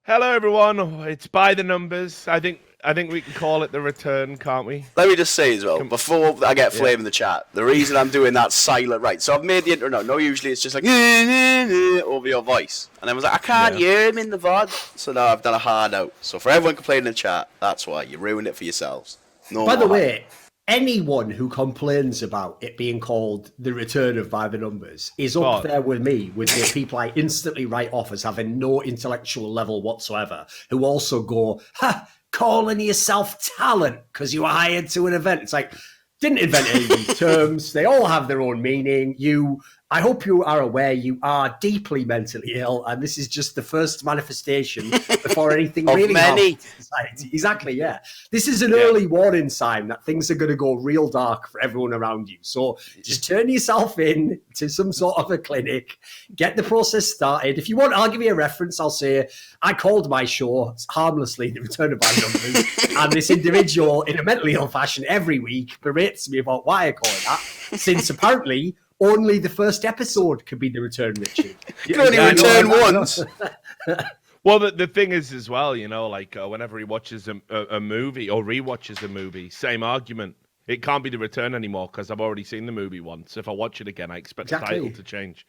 Hello, everyone. It's by the numbers. I think we can call it the return, can't we? Let me just say as well, before I get flame in the chat, the reason I'm doing that silent, right, so I've made the intro, no, usually it's just like, over your voice. And I was like, I can't hear him in the VOD. So now I've done a hard out. So for everyone complaining in the chat, that's why. You ruined it for yourselves. No By the more way, anyone who complains about it being called the return of By the Numbers is up there with me, with the people I instantly write off as having no intellectual level whatsoever, who also go, ha, calling yourself talent because you were hired to an event. It's like, didn't invent any of these terms. They all have their own meaning. I hope you are aware you are deeply mentally ill, and this is just the first manifestation before anything really happens in society. Exactly, yeah. This is an early warning sign that things are going to go real dark for everyone around you. So just turn yourself in to some sort of a clinic, get the process started. If you want, I'll give you a reference. I'll say, I called my show harmlessly The Return of By the Numbers, and this individual, in a mentally ill fashion, every week berates me about why I call it that, since apparently only the first episode could be the return, Richard. You can only return once. Well, the thing is as well, like whenever he watches a movie or rewatches a movie, same argument. It can't be the return anymore because I've already seen the movie once. If I watch it again, I expect the title to change.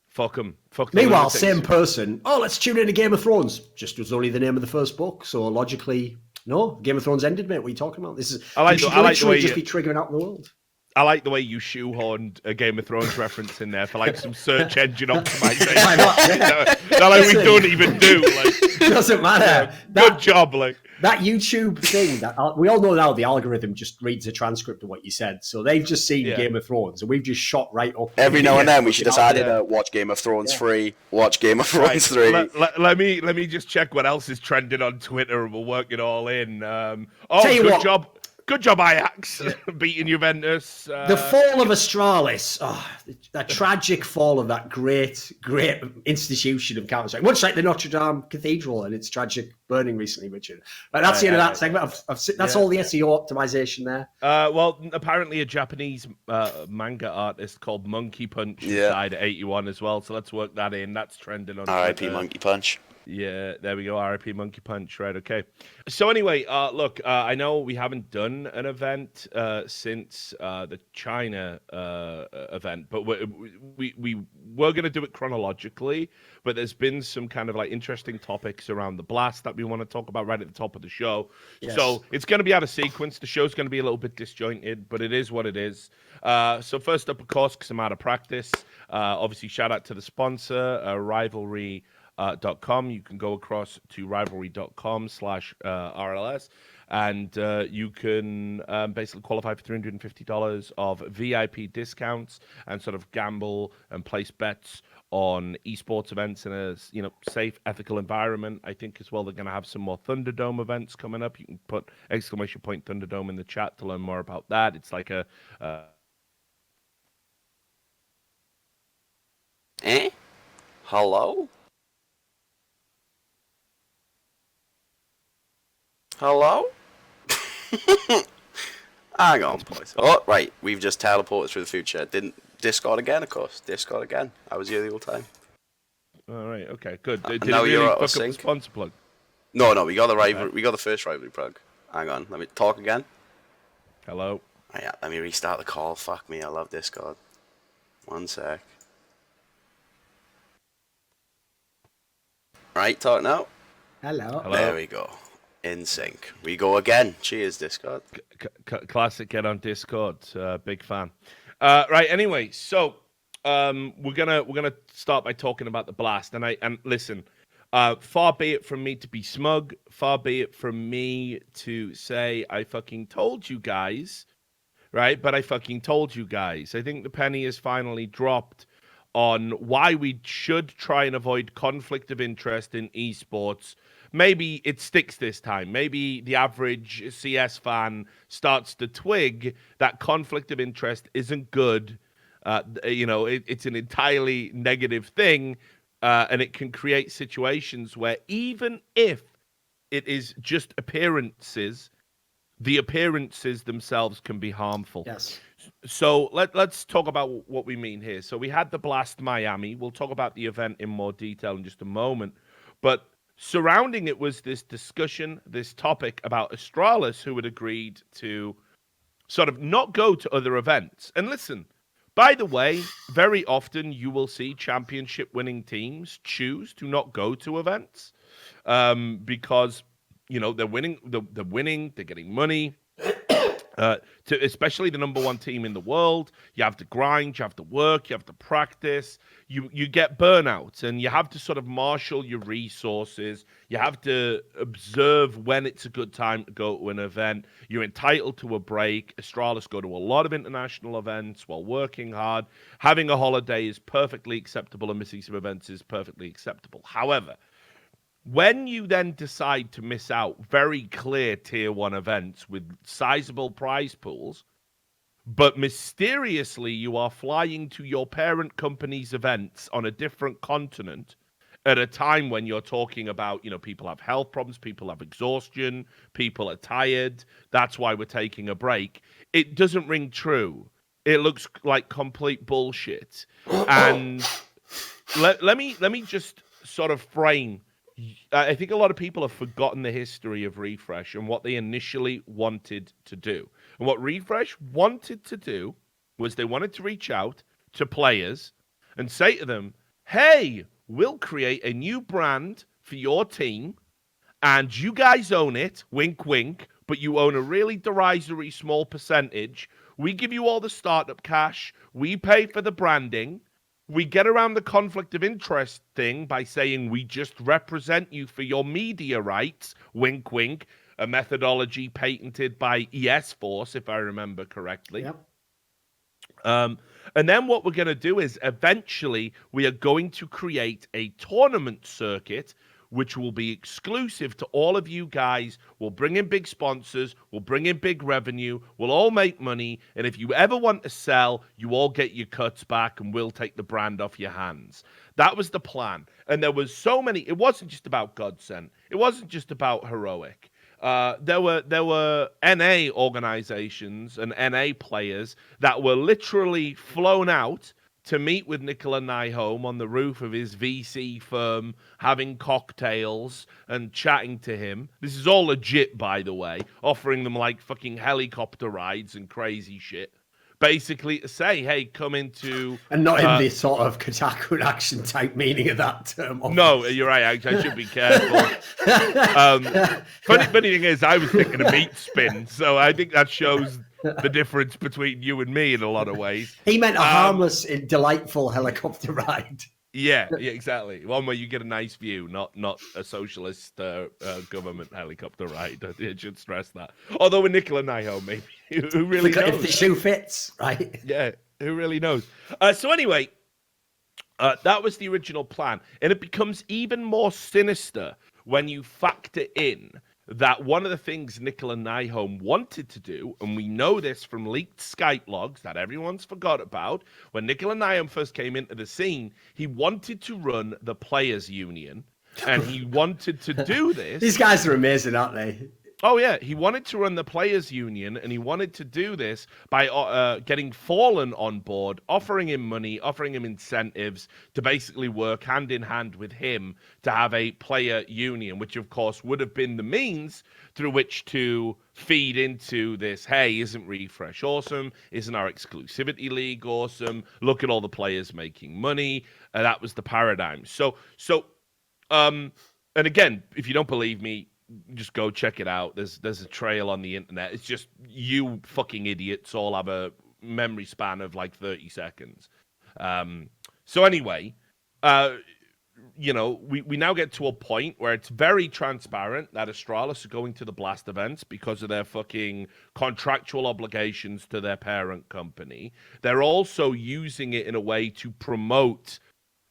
Fuck them. Fuck them. Meanwhile, same person. Oh, let's tune in to Game of Thrones. Just was only the name of the first book, so logically, no. Game of Thrones ended, mate. What are you talking about? This is. I like the way just be triggering out the world. I like the way you shoehorned a Game of Thrones reference in there for like some search engine optimization. that like we don't even do. Like, doesn't matter. Good job, like that YouTube thing. That we all know now, the algorithm just reads a transcript of what you said, so they've just seen Game of Thrones, and we've just shot right up. Every now and then, we should have added watch Game of Thrones 3, watch Game of Thrones 3. Let me just check what else is trending on Twitter, and we'll work it all in. Good job. Good job, Ajax, beating Juventus. The fall of Astralis. Oh, the tragic fall of that great institution of Counter-Strike. Much like the Notre Dame Cathedral and its tragic burning recently, Richard. But that's the end of that segment. That's all the SEO optimization there. Well, apparently a Japanese manga artist called Monkey Punch died at 81 as well. So let's work that in. That's trending on R.I.P. Monkey Punch. Yeah, there we go. R.I.P. Monkey Punch. Right, okay. So anyway, look, I know we haven't done an event since the China event, but we were going to do it chronologically, but there's been some kind of like interesting topics around the blast that we want to talk about right at the top of the show. Yes. So it's going to be out of sequence. The show's going to be a little bit disjointed, but it is what it is. So first up, of course, because I'm out of practice, obviously shout out to the sponsor, Rivalry. .com. You can go across to rivalry.com/RLS and you can basically qualify for $350 of VIP discounts and sort of gamble and place bets on esports events in a safe, ethical environment. I think as well they're going to have some more Thunderdome events coming up. You can put !Thunderdome in the chat to learn more about that. It's like a Hello? Hello? Hang on. Oh, right. We've just teleported through the future. Didn't Discord again, of course. Discord again. I was here the whole time. All right. Okay. Good. Did now it really you're out fuck of up the sync. sponsor plug? No. We got the rivalry. We got the first rivalry plug. Hang on. Let me talk again. Hello. Oh, yeah. Let me restart the call. Fuck me. I love Discord. One sec. Right. Talk now. Hello. There we go. In sync. We go again. Cheers, Discord. Classic get on Discord. Big fan. Right. Anyway, so we're gonna start by talking about the blast. And listen, far be it from me to be smug. Far be it from me to say I fucking told you guys, right? But I fucking told you guys. I think the penny has finally dropped on why we should try and avoid conflict of interest in esports. Maybe it sticks this time. Maybe the average CS fan starts to twig that conflict of interest isn't good. It's an entirely negative thing, and it can create situations where even if it is just appearances, the appearances themselves can be harmful. Yes. So let's talk about what we mean here. So we had the Blast Miami. We'll talk about the event in more detail in just a moment. But surrounding it was this discussion, this topic about Astralis, who had agreed to sort of not go to other events. And listen, by the way, very often you will see championship winning teams choose to not go to events because, you know, they're winning, they're getting money. Especially the number one team in the world, you have to grind, you have to work, you have to practice, you get burnout, and you have to sort of marshal your resources. You have to observe when it's a good time to go to an event. You're entitled to a break. Astralis go to a lot of international events while working hard. Having a holiday is perfectly acceptable, and missing some events is perfectly acceptable. However, when you then decide to miss out very clear tier 1 events with sizable prize pools, but mysteriously you are flying to your parent company's events on a different continent at a time when you're talking about, you know, people have health problems, people have exhaustion, people are tired, that's why we're taking a break, it doesn't ring true. It looks like complete bullshit. And let me just sort of frame. I think a lot of people have forgotten the history of Refresh and what they initially wanted to do. And what Refresh wanted to do was they wanted to reach out to players and say to them, hey, we'll create a new brand for your team and you guys own it, wink, wink, but you own a really derisory small percentage. We give you all the startup cash. We pay for the branding. We get around the conflict of interest thing by saying we just represent you for your media rights, wink, wink, a methodology patented by ES Force, if I remember correctly. Yep. And then what we're going to do is eventually we are going to create a tournament circuit which will be exclusive to all of you guys. We'll bring in big sponsors. We'll bring in big revenue. We'll all make money. And if you ever want to sell, you all get your cuts back and we'll take the brand off your hands. That was the plan. And there was so many. It wasn't just about Godsend. It wasn't just about Heroic. There were NA organizations and NA players that were literally flown out to meet with Nicola Nyholm on the roof of his VC firm, having cocktails and chatting to him. This is all legit, by the way, offering them like fucking helicopter rides and crazy shit. Basically to say, hey, come into... And not in this sort of Kotaku action type meaning of that term. Obviously. No, you're right. I should be careful. Funny thing is, I was thinking of meat spin, so I think that shows the difference between you and me in a lot of ways. He meant a harmless, delightful helicopter ride. Yeah, exactly. One where you get a nice view, not a socialist government helicopter ride. I should stress that. Although with Nicola Nyholm, maybe who really knows? If the shoe fits, right? Yeah, who really knows? So anyway, that was the original plan, and it becomes even more sinister when you factor in that one of the things Nicola Nyholm wanted to do, and we know this from leaked Skype logs that everyone's forgot about, when Nicola Nyholm first came into the scene, he wanted to run the Players Union, and he wanted to do this. These guys are amazing, aren't they? Oh, yeah. He wanted to run the Players Union, and he wanted to do this by getting Fallen on board, offering him money, offering him incentives to basically work hand in hand with him to have a player union, which, of course, would have been the means through which to feed into this, hey, isn't Refresh awesome? Isn't our exclusivity league awesome? Look at all the players making money. That was the paradigm. And again, if you don't believe me, just go check it out. There's a trail on the internet. It's just you fucking idiots all have a memory span of like 30 seconds. So anyway, you know, we now get to a point where it's very transparent that Astralis are going to the Blast events because of their fucking contractual obligations to their parent company. They're also using it in a way to promote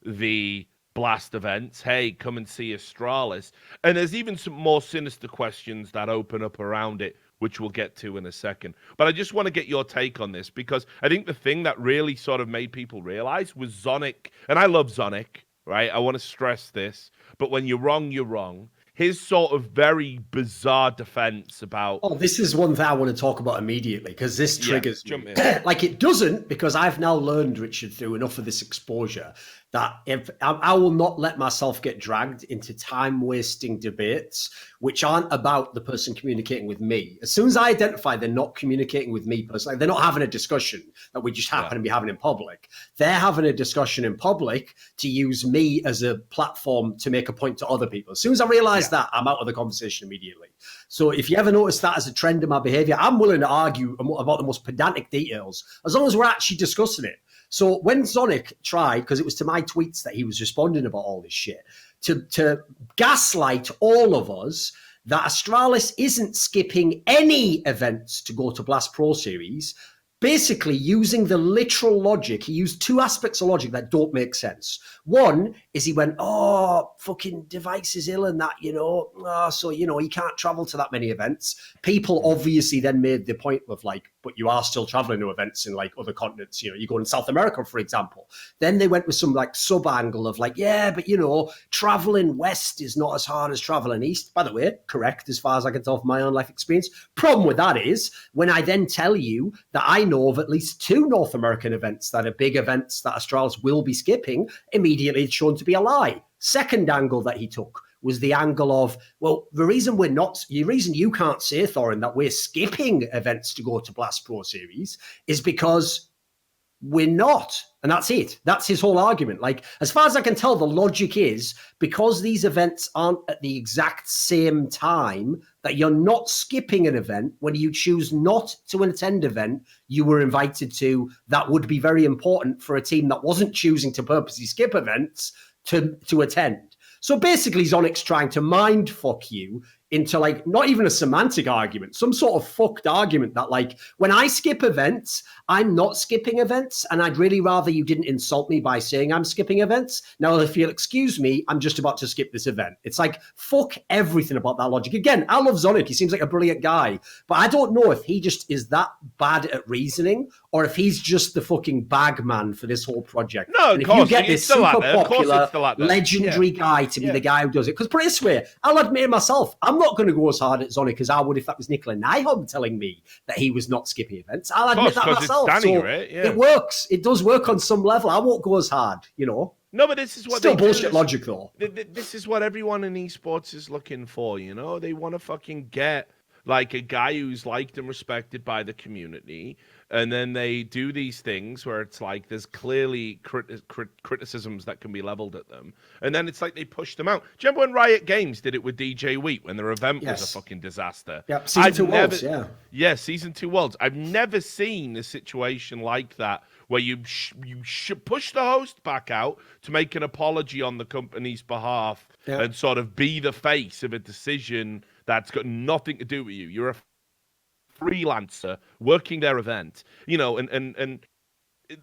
the Blast events. Hey, come and see Astralis. And there's even some more sinister questions that open up around it, which we'll get to in a second. But I just want to get your take on this, because I think the thing that really sort of made people realize was Zonic, and I love Zonic, right? I want to stress this, but when you're wrong, you're wrong. His sort of very bizarre defense about... Oh, this is one thing I want to talk about immediately, because this triggers jump me. in. Like, it doesn't, because I've now learned, Richard, through enough of this exposure, that if I will not let myself get dragged into time-wasting debates which aren't about the person communicating with me. As soon as I identify they're not communicating with me personally, they're not having a discussion that we just happen to be having in public. They're having a discussion in public to use me as a platform to make a point to other people. As soon as I realize that, I'm out of the conversation immediately. So if you ever notice that as a trend in my behavior, I'm willing to argue about the most pedantic details as long as we're actually discussing it. So when Sonic tried, because it was to my tweets that he was responding about all this shit, to gaslight all of us that Astralis isn't skipping any events to go to Blast Pro Series, basically using the literal logic. He used two aspects of logic that don't make sense. One is he went, oh, fucking Device is ill and that, so, he can't travel to that many events. People obviously then made the point of like, but you are still traveling to events in like other continents. You go in South America, for example. Then they went with some like sub angle of like, yeah, but traveling west is not as hard as traveling east. By the way, correct as far as I can tell from my own life experience. Problem with that is when I then tell you that I know of at least 2 North American events that are big events that Astralis will be skipping, immediately it's shown to be a lie. Second angle that he took was the angle of, well, the reason you can't say, Thorin, that we're skipping events to go to Blast Pro Series is because we're not. And that's it. That's his whole argument. Like, as far as I can tell, the logic is because these events aren't at the exact same time that you're not skipping an event when you choose not to attend an event you were invited to that would be very important for a team that wasn't choosing to purposely skip events to attend. So basically, Zonic's trying to mind fuck you into like not even a semantic argument, some sort of fucked argument that like when I skip events, I'm not skipping events, and I'd really rather you didn't insult me by saying I'm skipping events. Now, if you'll excuse me, I'm just about to skip this event. It's like fuck everything about that logic. Again, I love Zonic. He seems like a brilliant guy, but I don't know if he just is that bad at reasoning or if he's just the fucking bag man for this whole project. No, and if you get this super popular, legendary guy to be the guy who does it, because put it this way, I'll admit it myself, I'm not going to go as hard at Zonic as I would if that was Nicola Nyholm telling me that he was not skipping events. I'll admit that myself. Danny, so right? Yeah. It works. It does work on some level. I won't go as hard, No, but this is what still bullshit logic, though. This is what everyone in esports is looking for. They want to fucking get like a guy who's liked and respected by the community, and then they do these things where it's like there's clearly criticisms that can be leveled at them, and then it's like they push them out. Do you remember when Riot Games did it with DJ Wheat when their event was a fucking disaster? Yeah, Season 2 Worlds, Yeah, Season 2 Worlds. I've never seen a situation like that where you should push the host back out to make an apology on the company's behalf and sort of be the face of a decision that's got nothing to do with you. You're a freelancer working their event, and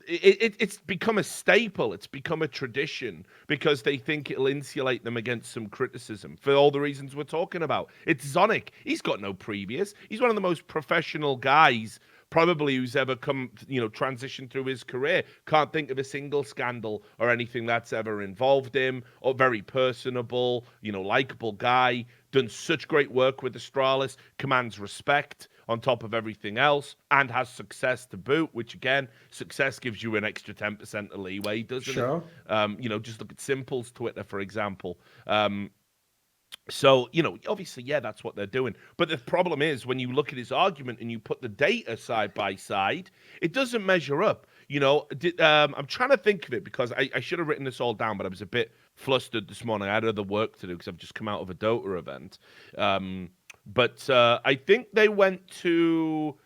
it's become a staple. It's become a tradition because they think it'll insulate them against some criticism for all the reasons we're talking about. It's Zonic. He's got no previous. He's one of the most professional guys probably who's ever come, transitioned through his career. Can't think of a single scandal or anything that's ever involved him. Or very personable, likable guy. Done such great work with Astralis. Commands respect on top of everything else, and has success to boot. Which again, success gives you an extra 10% of leeway, doesn't it? Just look at Simple's Twitter, for example. So, obviously, that's what they're doing. But the problem is when you look at his argument and you put the data side by side, it doesn't measure up. I'm trying to think of it because I should have written this all down, but I was a bit flustered this morning. I had other work to do because I've just come out of a Dota event. But I think they went to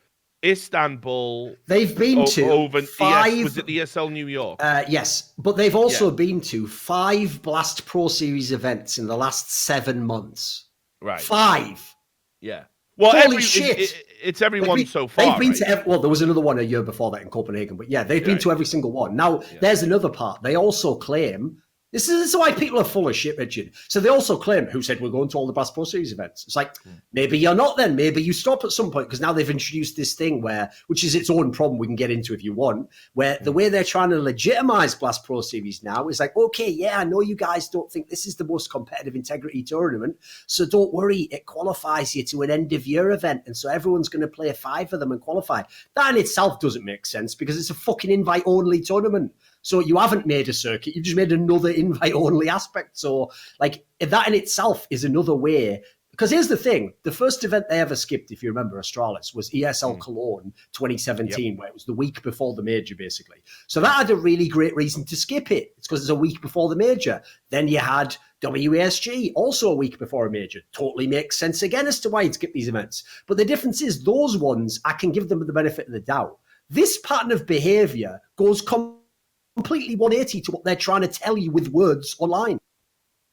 Istanbul. They've been to over 5. Was it the ESL New York? Yes, but they've also been to 5 Blast Pro Series events in the last 7 months. Right. 5. Yeah. Well, holy shit! It's everyone so far. They've been to well, there was another one a year before that in Copenhagen, but they've been to every single one. Now, there's another part. They also claim. This is why people are full of shit, Richard. So they also claim, who said we're going to all the Blast Pro Series events? It's like, maybe you're not then. Maybe you stop at some point because now they've introduced this thing which is its own problem we can get into if you want, where the way they're trying to legitimize Blast Pro Series now is like, okay, I know you guys don't think this is the most competitive integrity tournament, so don't worry, it qualifies you to an end-of-year event, and so everyone's going to play 5 of them and qualify. That in itself doesn't make sense because it's a fucking invite-only tournament. So you haven't made a circuit, you've just made another invite-only aspect. So, like, that in itself is another way. Because here's the thing, the first event they ever skipped, if you remember, Astralis, was ESL Cologne 2017, where it was the week before the major, basically. So that had a really great reason to skip it. It's because it's a week before the major. Then you had WASG, also a week before a major. Totally makes sense again as to why you'd skip these events. But the difference is those ones, I can give them the benefit of the doubt. This pattern of behavior goes completely 180 to what they're trying to tell you with words online.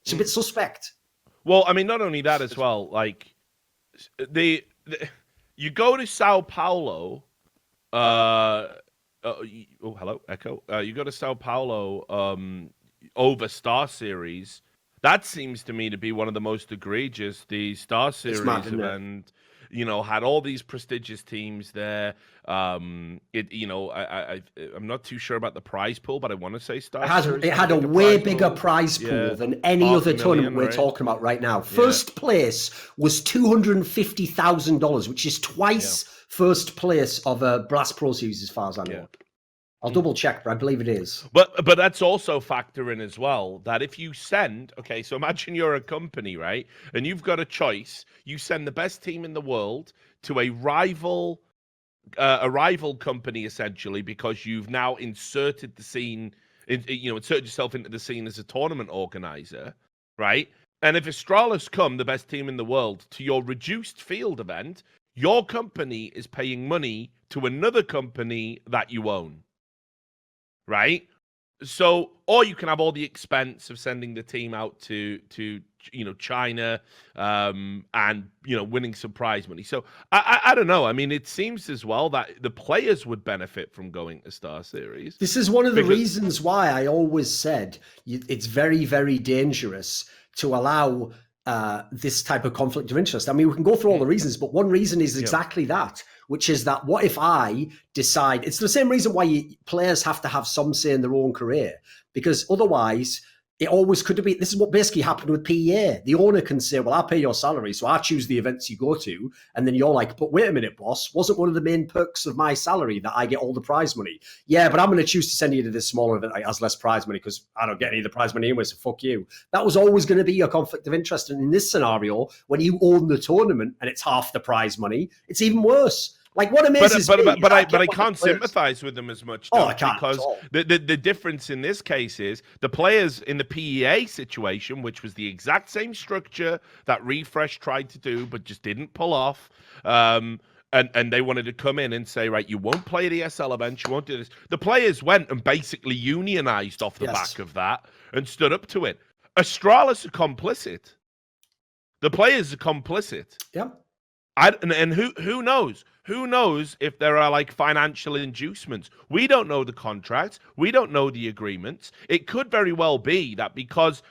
It's a bit suspect. Well, I mean, not only that as well, like you go to Sao Paulo, hello, Echo. You go to Sao Paulo over Star Series. That seems to me to be one of the most egregious. The Star Series event, had all these prestigious teams there. I'm not too sure about the prize pool, but I want to say Star Series. It had a way bigger prize pool than any other tournament we're talking about right now. First place was $250,000, which is twice first place of a Blast Pro Series, as far as I know. I'll double check, but I believe it is. But that's also factor in as well that if you send, so imagine you're a company, right? And you've got a choice. You send the best team in the world to a rival company, essentially, because you've now inserted the scene, inserted yourself into the scene as a tournament organizer, right? And if Astralis come, the best team in the world, to your reduced field event, your company is paying money to another company that you own. Right? So, or you can have all the expense of sending the team out to China, and winning some prize money. So I don't know. I mean, it seems as well that the players would benefit from going to Star Series. This is one of the reasons why I always said it's very, very dangerous to allow this type of conflict of interest. I mean, we can go through all the reasons, but one reason is exactly that, which is that what if I decide, it's the same reason why players have to have some say in their own career, because otherwise it always could be, this is what basically happened with PEA. The owner can say, well, I'll pay your salary, so I choose the events you go to. And then you're like, but wait a minute, boss, wasn't one of the main perks of my salary that I get all the prize money? Yeah, but I'm going to choose to send you to this smaller event that has less prize money because I don't get any of the prize money anyway, so fuck you. That was always going to be your conflict of interest. And in this scenario, when you own the tournament and it's half the prize money, it's even worse. Like, what amazes me, but I can't sympathize with them as much. I can't, because the difference in this case is the players in the PEA situation, which was the exact same structure that Refresh tried to do but just didn't pull off. And they wanted to come in and say, right, you won't play the SL events, you won't do this. The players went and basically unionized off the back of that and stood up to it. Astralis are complicit. The players are complicit. Yeah. And who knows? Who knows if there are like financial inducements? We don't know the contracts. We don't know the agreements. It could very well be that because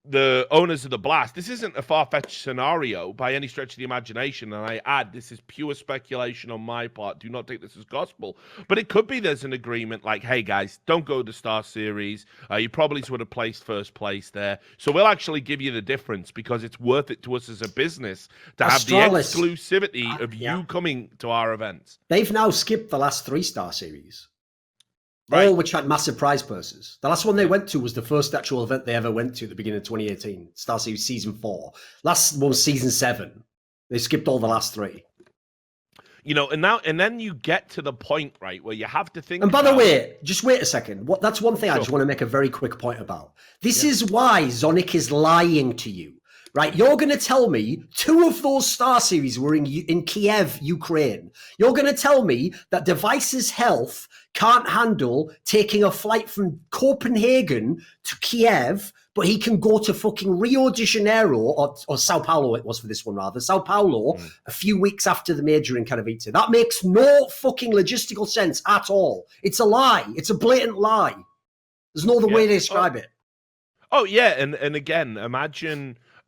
the owners of the Blast, this isn't a far-fetched scenario by any stretch of the imagination, and I add, this is pure speculation on my part. Do not take this as gospel. But it could be there's an agreement like, hey, guys, don't go to Star Series. You probably would have placed first place there. So we'll actually give you the difference because it's worth it to us as a business to have the exclusivity of you coming to our events. They've now skipped the last 3 Star Series. Right. All which had massive prize purses. The last one they went to was the first actual event they ever went to at the beginning of 2018, Star Series Season 4. Last one was Season 7. They skipped all the last 3. And then you get to the point, right, where you have to think. And by the way, just wait a second. That's one thing I just want to make a very quick point about. This is why Zonic is lying to you. Right, you're going to tell me 2 of those Star Series were in Kiev, Ukraine. You're going to tell me that Device's health can't handle taking a flight from Copenhagen to Kiev, but he can go to fucking Rio de Janeiro, or Sao Paulo it was for this one rather, Sao Paulo, a few weeks after the major in Katowice. That makes no fucking logistical sense at all. It's a lie. It's a blatant lie. There's no other way to describe it. Oh, yeah, and again,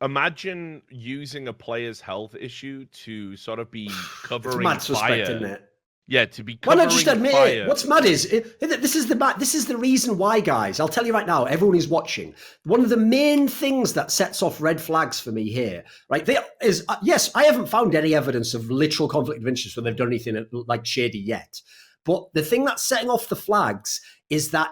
Imagine using a player's health issue to sort of be covering it's mad suspect, fire. Isn't it? Yeah, to be covering Why not just admit fire. it? What's mad is this is the reason why, guys. I'll tell you right now, everyone who's watching. One of the main things that sets off red flags for me here, right? Yes, I haven't found any evidence of literal conflict of interest where they've done anything like shady yet. But the thing that's setting off the flags is that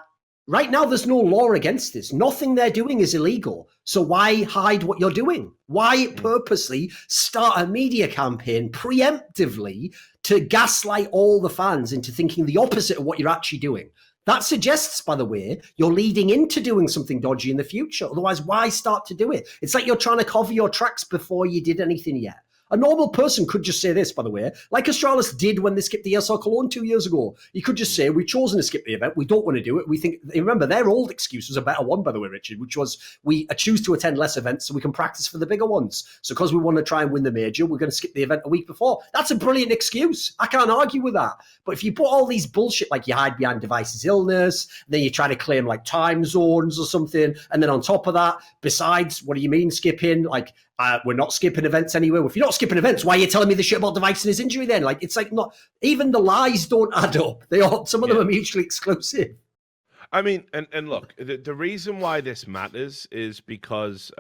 Right now, there's no law against this. Nothing they're doing is illegal. So why hide what you're doing? Why purposely start a media campaign preemptively to gaslight all the fans into thinking the opposite of what you're actually doing? That suggests, by the way, you're leading into doing something dodgy in the future. Otherwise, why start to do it? It's like you're trying to cover your tracks before you did anything yet. A normal person could just say this, by the way, like Astralis did when they skipped the ESL Cologne 2 years ago. You could just say, we've chosen to skip the event. We don't want to do it. We think, remember, their old excuse was a better one, by the way, Richard, which was we choose to attend less events so we can practice for the bigger ones. So because we want to try and win the major, we're going to skip the event a week before. That's a brilliant excuse. I can't argue with that. But if you put all these bullshit, like you hide behind devices illness, then you try to claim like time zones or something, and then on top of that, besides, what do you mean skipping? Like, we're not skipping events anywhere. Well, if you're not skipping events, why are you telling me the shit about Device and his injury then? Like, it's like not even the lies don't add up. They all, some of them are mutually exclusive. I mean, and look, the reason why this matters is because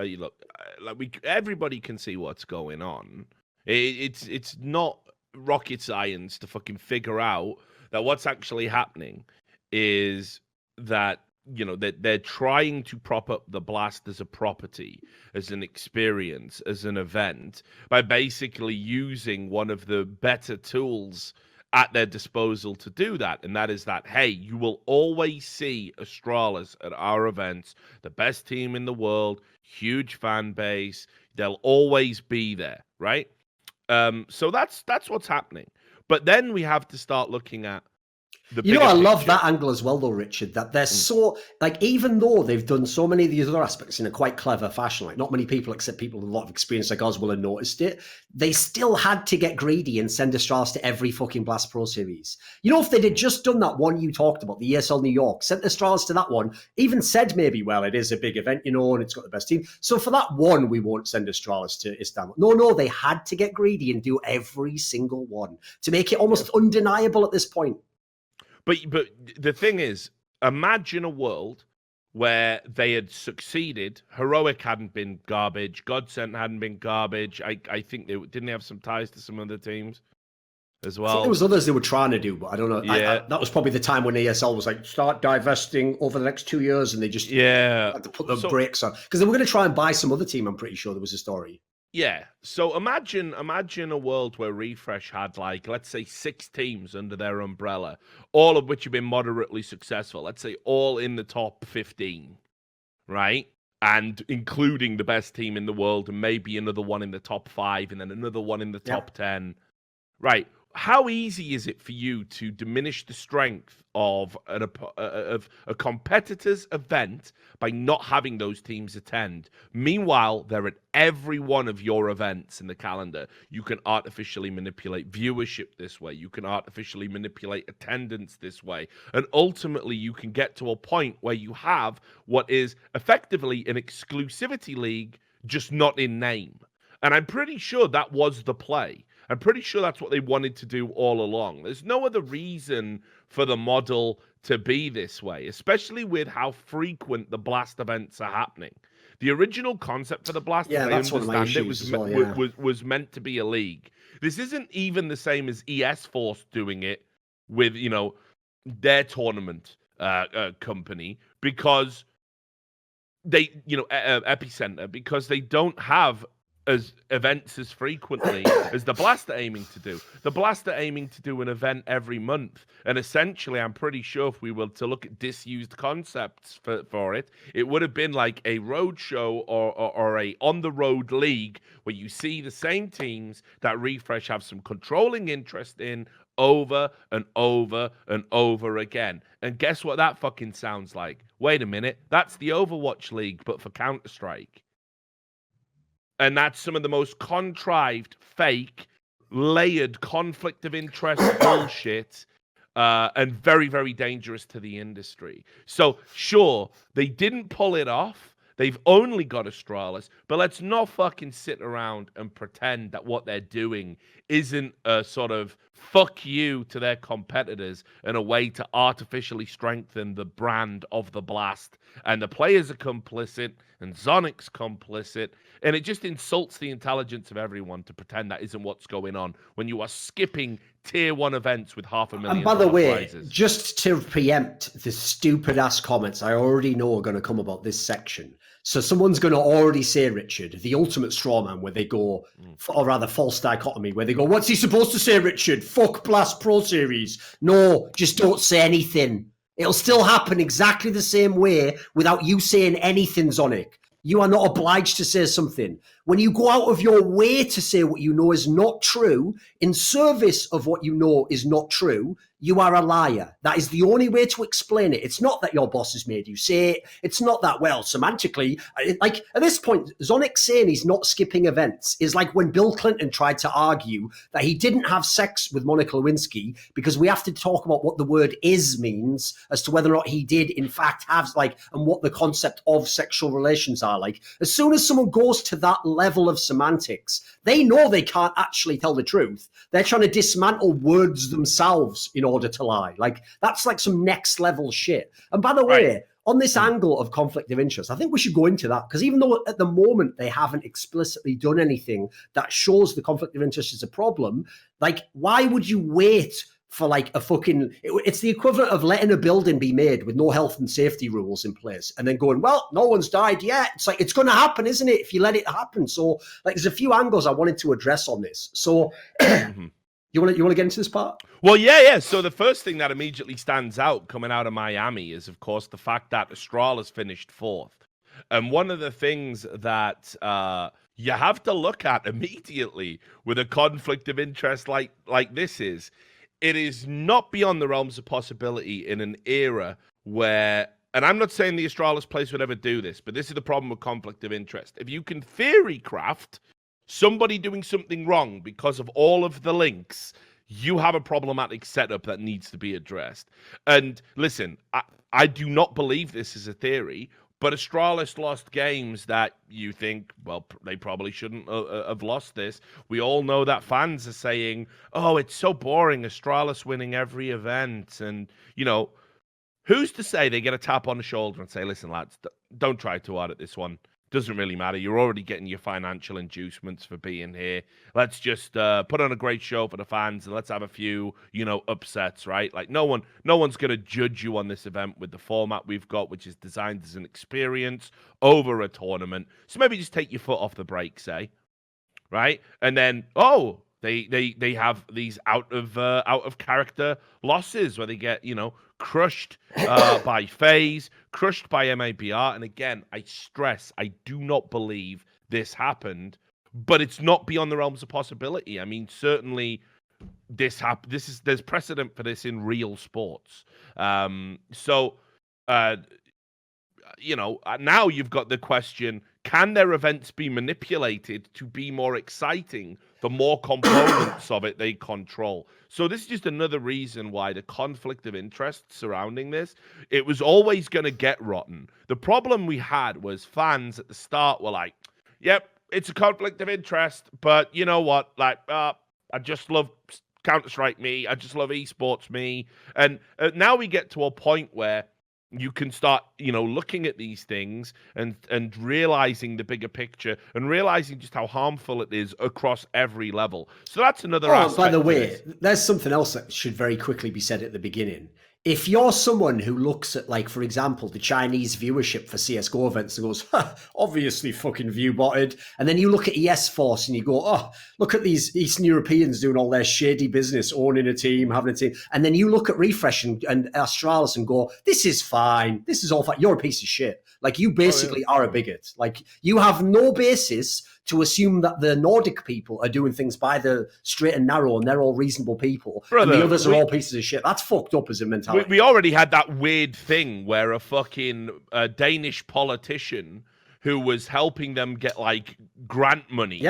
everybody can see what's going on. It's not rocket science to fucking figure out that what's actually happening is that, you know, that they're trying to prop up the Blast as a property, as an experience, as an event, by basically using one of the better tools at their disposal to do that. And that is that, hey, you will always see Astralis at our events, the best team in the world, huge fan base. They'll always be there, right? So that's what's happening. But then we have to start looking at I love that angle as well, though, Richard, that they're so, like, even though they've done so many of these other aspects in a quite clever fashion, like not many people except people with a lot of experience like us will have noticed it, they still had to get greedy and send Astralis to every fucking Blast Pro series. You know, if they'd just done that one you talked about, the ESL New York, sent Astralis to that one, even said maybe, well, it is a big event, you know, and it's got the best team. So for that one, we won't send Astralis to Istanbul. No, they had to get greedy and do every single one to make it almost undeniable at this point. But the thing is, imagine a world where they had succeeded. Heroic hadn't been garbage. Godsent hadn't been garbage. I think they didn't have some ties to some other teams as well. I think there was others they were trying to do, but I don't know. Yeah. That was probably the time when ESL was like, start divesting over the next 2 years, and they just had to put the brakes on. Because they were going to try and buy some other team, I'm pretty sure there was a story. Yeah. So imagine a world where Refresh had, like, let's say 6 teams under their umbrella, all of which have been moderately successful. Let's say all in the top 15, right? And including the best team in the world and maybe another one in the top 5 and then another one in the top 10. Right. How easy is it for you to diminish the strength of a competitor's event by not having those teams attend? Meanwhile, they're at every one of your events in the calendar. You can artificially manipulate viewership this way. You can artificially manipulate attendance this way. And ultimately, you can get to a point where you have what is effectively an exclusivity league, just not in name. And I'm pretty sure that was the play. I'm pretty sure that's what they wanted to do all along. There's no other reason for the model to be this way, especially with how frequent the Blast events are happening. The original concept for the Blast, as I understand it, was meant to be a league. This isn't even the same as ES Force doing it with, you know, their tournament company, because they, you know, Epicenter, because they don't have as events as frequently as the Blast are aiming to do. The Blast are aiming to do an event every month. And essentially, I'm pretty sure if we were to look at disused concepts for it, it would have been like a road show or a on-the-road league where you see the same teams that Refresh have some controlling interest in over and over and over again. And guess what that fucking sounds like? Wait a minute. That's the Overwatch League, but for Counter-Strike. And that's some of the most contrived, fake, layered conflict of interest bullshit, and very, very dangerous to the industry. So, sure, they didn't pull it off. They've only got Astralis, but let's not fucking sit around and pretend that what they're doing isn't a sort of fuck you to their competitors and a way to artificially strengthen the brand of the Blast. And the players are complicit, and Zonic's complicit, and it just insults the intelligence of everyone to pretend that isn't what's going on when you are skipping tier 1 events with $500,000 And by the way, prizes. just to preempt the stupid ass comments I already know are going to come about this section. So someone's going to already say, Richard, the ultimate straw man, where they go, or rather false dichotomy, where they go, what's he supposed to say, Richard? Fuck Blast Pro Series. No, just don't say anything. It'll still happen exactly the same way without you saying anything, Zonic. You are not obliged to say something. When you go out of your way to say what you know is not true, in service of what you know is not true, you are a liar. That is the only way to explain it. It's not that your boss has made you say it. It's not that, well, semantically, like at this point, Zonic saying he's not skipping events is like when Bill Clinton tried to argue that he didn't have sex with Monica Lewinsky because we have to talk about what the word is means as to whether or not he did in fact have and what the concept of sexual relations are like. As soon as someone goes to that level of semantics, they know they can't actually tell the truth. They're trying to dismantle words themselves in order to lie. Like that's like some next level shit. And by the way, on this angle of conflict of interest, I think we should go into that because even though at the moment they haven't explicitly done anything that shows the conflict of interest is a problem, like why would you wait for like a fucking, it's the equivalent of letting a building be made with no health and safety rules in place and then going, well, no one's died yet. It's like, it's going to happen, isn't it? If you let it happen. So like, there's a few angles I wanted to address on this. So you want to get into this part? Well, yeah. So the first thing that immediately stands out coming out of Miami is, of course, the fact that Astralis finished 4th. And one of the things that you have to look at immediately with a conflict of interest like this is, it is not beyond the realms of possibility in an era where, and I'm not saying the Astralis place would ever do this, but this is the problem with conflict of interest. If you can theory craft somebody doing something wrong because of all of the links, you have a problematic setup that needs to be addressed. And listen, I do not believe this is a theory, but Astralis lost games that you think, well, they probably shouldn't have lost this. We all know that fans are saying, oh, it's so boring, Astralis winning every event. And, you know, who's to say they get a tap on the shoulder and say, listen, lads, don't try too hard at this one. Doesn't really matter. You're already getting your financial inducements for being here. Let's just put on a great show for the fans and let's have a few, upsets, right? Like no one's going to judge you on this event with the format we've got, which is designed as an experience over a tournament. So maybe just take your foot off the brake, say, right? And then, they have these out of character losses where they get, crushed by FaZe, crushed by MIBR. And again, I stress, I do not believe this happened, but it's not beyond the realms of possibility. I mean, certainly there's precedent for this in real sports. Now you've got the question, can their events be manipulated to be more exciting the more components of it they control? So this is just another reason why the conflict of interest surrounding this, it was always going to get rotten. The problem we had was fans at the start were like, yep, it's a conflict of interest, but you know what? Like, I just love Counter-Strike me. I just love esports me. And now we get to a point where you can start, looking at these things and realizing the bigger picture and realizing just how harmful it is across every level. So that's another aspect. By the way, there's something else that should very quickly be said at the beginning. If you're someone who looks at, like, for example, the Chinese viewership for CSGO events and goes, obviously fucking view-botted, and then you look at ES Force and you go, oh, look at these Eastern Europeans doing all their shady business, owning a team, having a team, and then you look at Refresh and Astralis and go, this is fine, this is all fine, you're a piece of shit. Like, you basically are a bigot. Like, you have no basis to assume that the Nordic people are doing things by the straight and narrow and they're all reasonable people, and the others are all pieces of shit. That's fucked up as a mentality. We already had that weird thing where a fucking Danish politician who was helping them get, like, grant money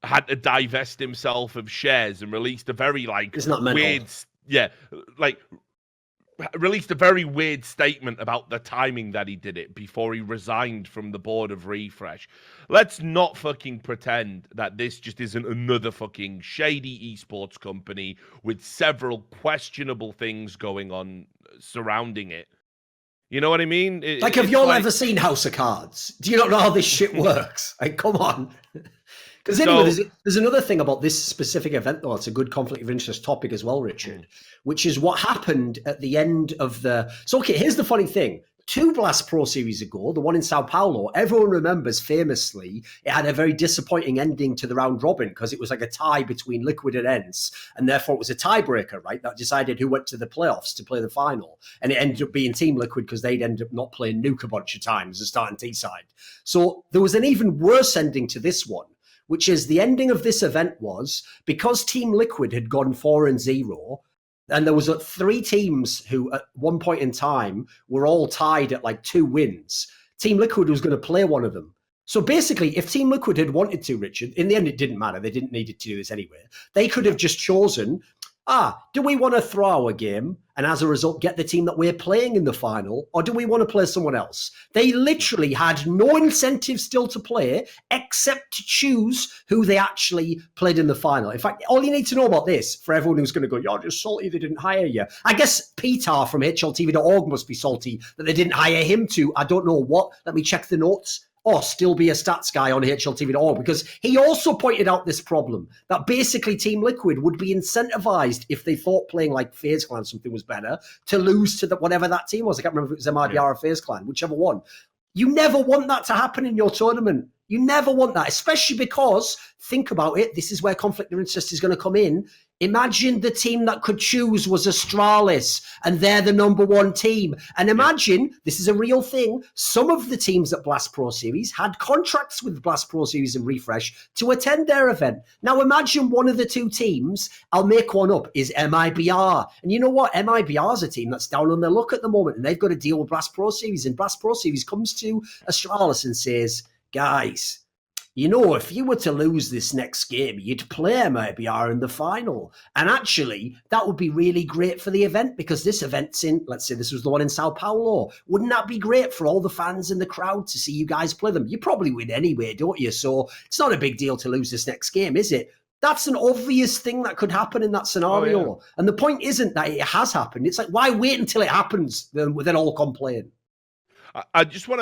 had to divest himself of shares and released a very, like, weird... Yeah, like... released a very weird statement about the timing that he did it before he resigned from the board of Refresh. Let's not fucking pretend that this just isn't another fucking shady esports company with several questionable things going on surrounding it. You know what I mean? Like, have you all ever seen House of Cards? Do you not know how this shit works? Like, come on. Because anyway, there's another thing about this specific event, though. It's a good conflict of interest topic as well, Richard, which is what happened at the end of the... So, okay, here's the funny thing. 2 Blast Pro Series ago, the one in Sao Paulo, everyone remembers famously it had a very disappointing ending to the round robin because it was like a tie between Liquid and ENCE, and therefore it was a tiebreaker, right? That decided who went to the playoffs to play the final. And it ended up being Team Liquid because they'd end up not playing Nuke a bunch of times as starting T-side. So there was an even worse ending to this one, which is the ending of this event was because Team Liquid had gone 4-0, and there was 3 teams who at one point in time were all tied at like 2 wins. Team Liquid was going to play one of them. So basically, if Team Liquid had wanted to, Richard, in the end, it didn't matter. They didn't need to do this anyway. They could have just chosen, do we want to throw our game and as a result get the team that we're playing in the final, or do we want to play someone else? They literally had no incentive still to play except to choose who they actually played in the final. In fact, all you need to know about this, for everyone who's going to go, you're just salty they didn't hire you. I guess Peter from HLTV.org must be salty that they didn't hire him to, I don't know what, let me check the notes, or still be a stats guy on HLTV.org, because he also pointed out this problem, that basically Team Liquid would be incentivized if they thought playing like FaZe Clan something was better to lose to whatever that team was. I can't remember if it was MIBR or FaZe Clan, whichever one. You never want that to happen in your tournament. You never want that, especially because, think about it, this is where conflict of interest is going to come in. Imagine the team that could choose was Astralis, and they're the #1 team. And imagine, this is a real thing, some of the teams at Blast Pro Series had contracts with Blast Pro Series and Refresh to attend their event. Now imagine one of the 2 teams, I'll make one up, is MIBR. And you know what? MIBR is a team that's down on their luck at the moment, and they've got to deal with Blast Pro Series. And Blast Pro Series comes to Astralis and says, guys, you know, if you were to lose this next game, you'd play MIBR in the final. And actually, that would be really great for the event because this event's in, let's say this was the one in Sao Paulo. Wouldn't that be great for all the fans in the crowd to see you guys play them? You probably win anyway, don't you? So it's not a big deal to lose this next game, is it? That's an obvious thing that could happen in that scenario. Oh, yeah. And the point isn't that it has happened. It's like, why wait until it happens? Then all complain. I just want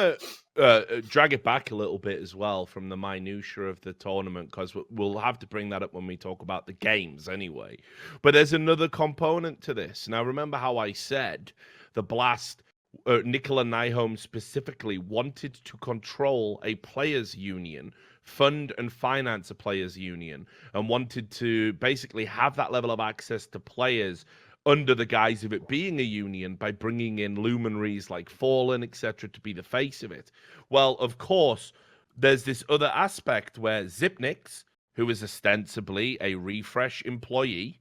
to drag it back a little bit as well from the minutiae of the tournament, because we'll have to bring that up when we talk about the games anyway. But there's another component to this. Now, remember how I said the Blast, Nicola Nyholm specifically, wanted to control a players' union, fund and finance a players' union, and wanted to basically have that level of access to players under the guise of it being a union by bringing in luminaries like Fallen, etc., to be the face of it. Well, of course, there's this other aspect where Zipnix, who is ostensibly a Refresh employee,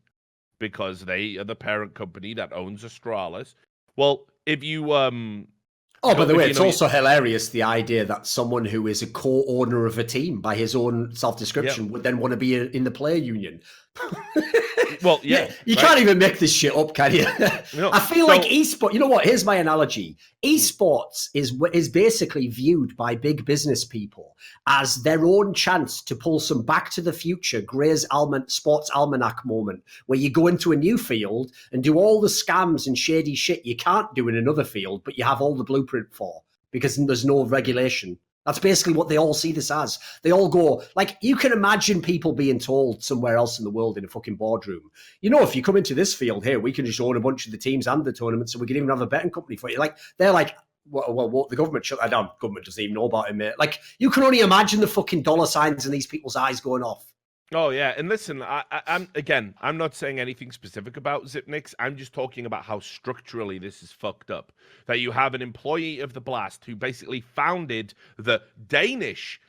because they are the parent company that owns Astralis. Well, if you Oh, by the way, it's also hilarious, the idea that someone who is a co-owner of a team by his own self-description would then want to be in the player union. Well, yeah. You can't even make this shit up, can you? No. I feel like esports, you know what? Here's my analogy. Esports is basically viewed by big business people as their own chance to pull some Back to the Future, Gray's Sports Almanac moment, where you go into a new field and do all the scams and shady shit you can't do in another field, but you have all the blueprint for, because there's no regulation. That's basically what they all see this as. They all go, like, you can imagine people being told somewhere else in the world in a fucking boardroom, you know, if you come into this field here, we can just own a bunch of the teams and the tournaments, so we can even have a betting company for you. Like, they're like, well, the government shut that down. Government doesn't even know about it, mate. Like, you can only imagine the fucking dollar signs in these people's eyes going off. Oh, yeah. And listen, I'm not saying anything specific about Zipnix. I'm just talking about how structurally this is fucked up. That you have an employee of the Blast who basically founded the Danish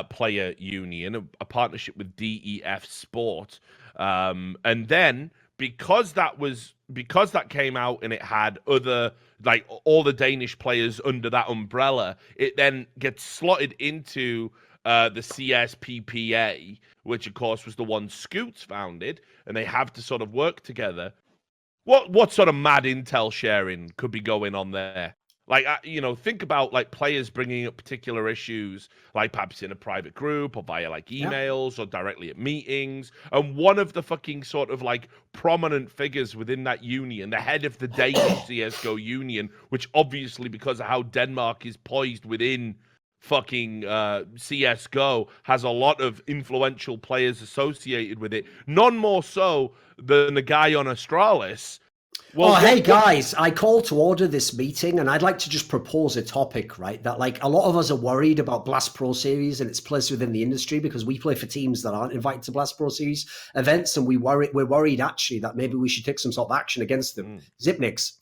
player union, a partnership with DEF Sport. And then because that came out and it had other, like, all the Danish players under that umbrella, it then gets slotted into the CSPPA, which of course was the one Scoots founded, and they have to sort of work together. What sort of mad intel sharing could be going on there? Like, think about like players bringing up particular issues, like perhaps in a private group or via like emails or directly at meetings. And one of the fucking sort of like prominent figures within that union, the head of the Danish CS:GO union, which obviously because of how Denmark is poised within fucking CS:GO, has a lot of influential players associated with it. None more so than the guy on Astralis. Well, hey guys, I call to order this meeting, and I'd like to just propose a topic, right? That like a lot of us are worried about Blast Pro Series and its place within the industry because we play for teams that aren't invited to Blast Pro Series events, and we're worried actually that maybe we should take some sort of action against them. Zipnix,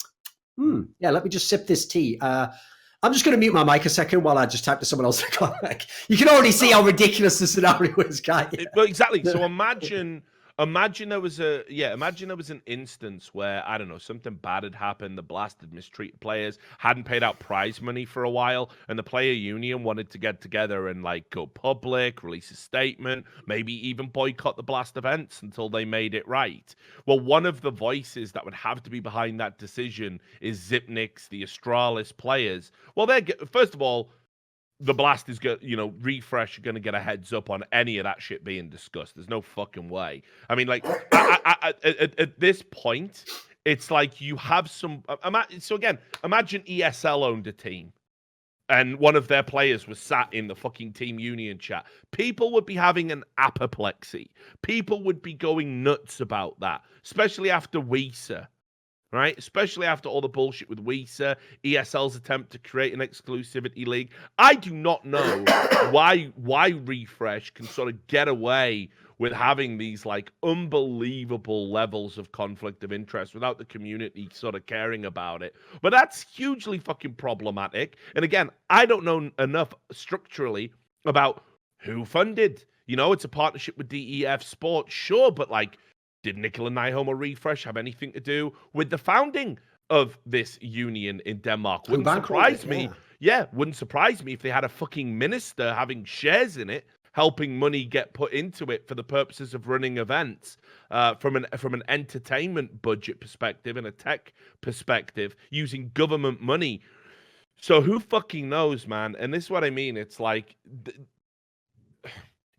yeah, let me just sip this tea. I'm just going to mute my mic a second while I just type to someone else. You can already see how ridiculous the scenario is, guy. Well, exactly. So imagine there was an instance where, I don't know, something bad had happened, the Blast had mistreated players, hadn't paid out prize money for a while, and the player union wanted to get together and like go public, release a statement, maybe even boycott the Blast events until they made it right. Well, one of the voices that would have to be behind that decision is Zipnix, the Astralis players. Well, first of all, the Blast is Refresh are going to get a heads up on any of that shit being discussed. There's no fucking way. I mean, like, at this point, it's like you have some. So again, imagine ESL owned a team, and one of their players was sat in the fucking team union chat. People would be having an apoplexy. People would be going nuts about that, especially after Weezer. Right, especially after all the bullshit with Weezer, ESL's attempt to create an exclusivity league. I do not know why Refresh can sort of get away with having these like unbelievable levels of conflict of interest without the community sort of caring about it. But that's hugely fucking problematic. And again, I don't know enough structurally about who funded. It's a partnership with DEF Sports, sure, but like, did Nicola Nyholm or Refresh have anything to do with the founding of this union in Denmark? Wouldn't surprise me. Yeah, wouldn't surprise me if they had a fucking minister having shares in it, helping money get put into it for the purposes of running events, from an entertainment budget perspective and a tech perspective, using government money. So who fucking knows, man? And this is what I mean. It's like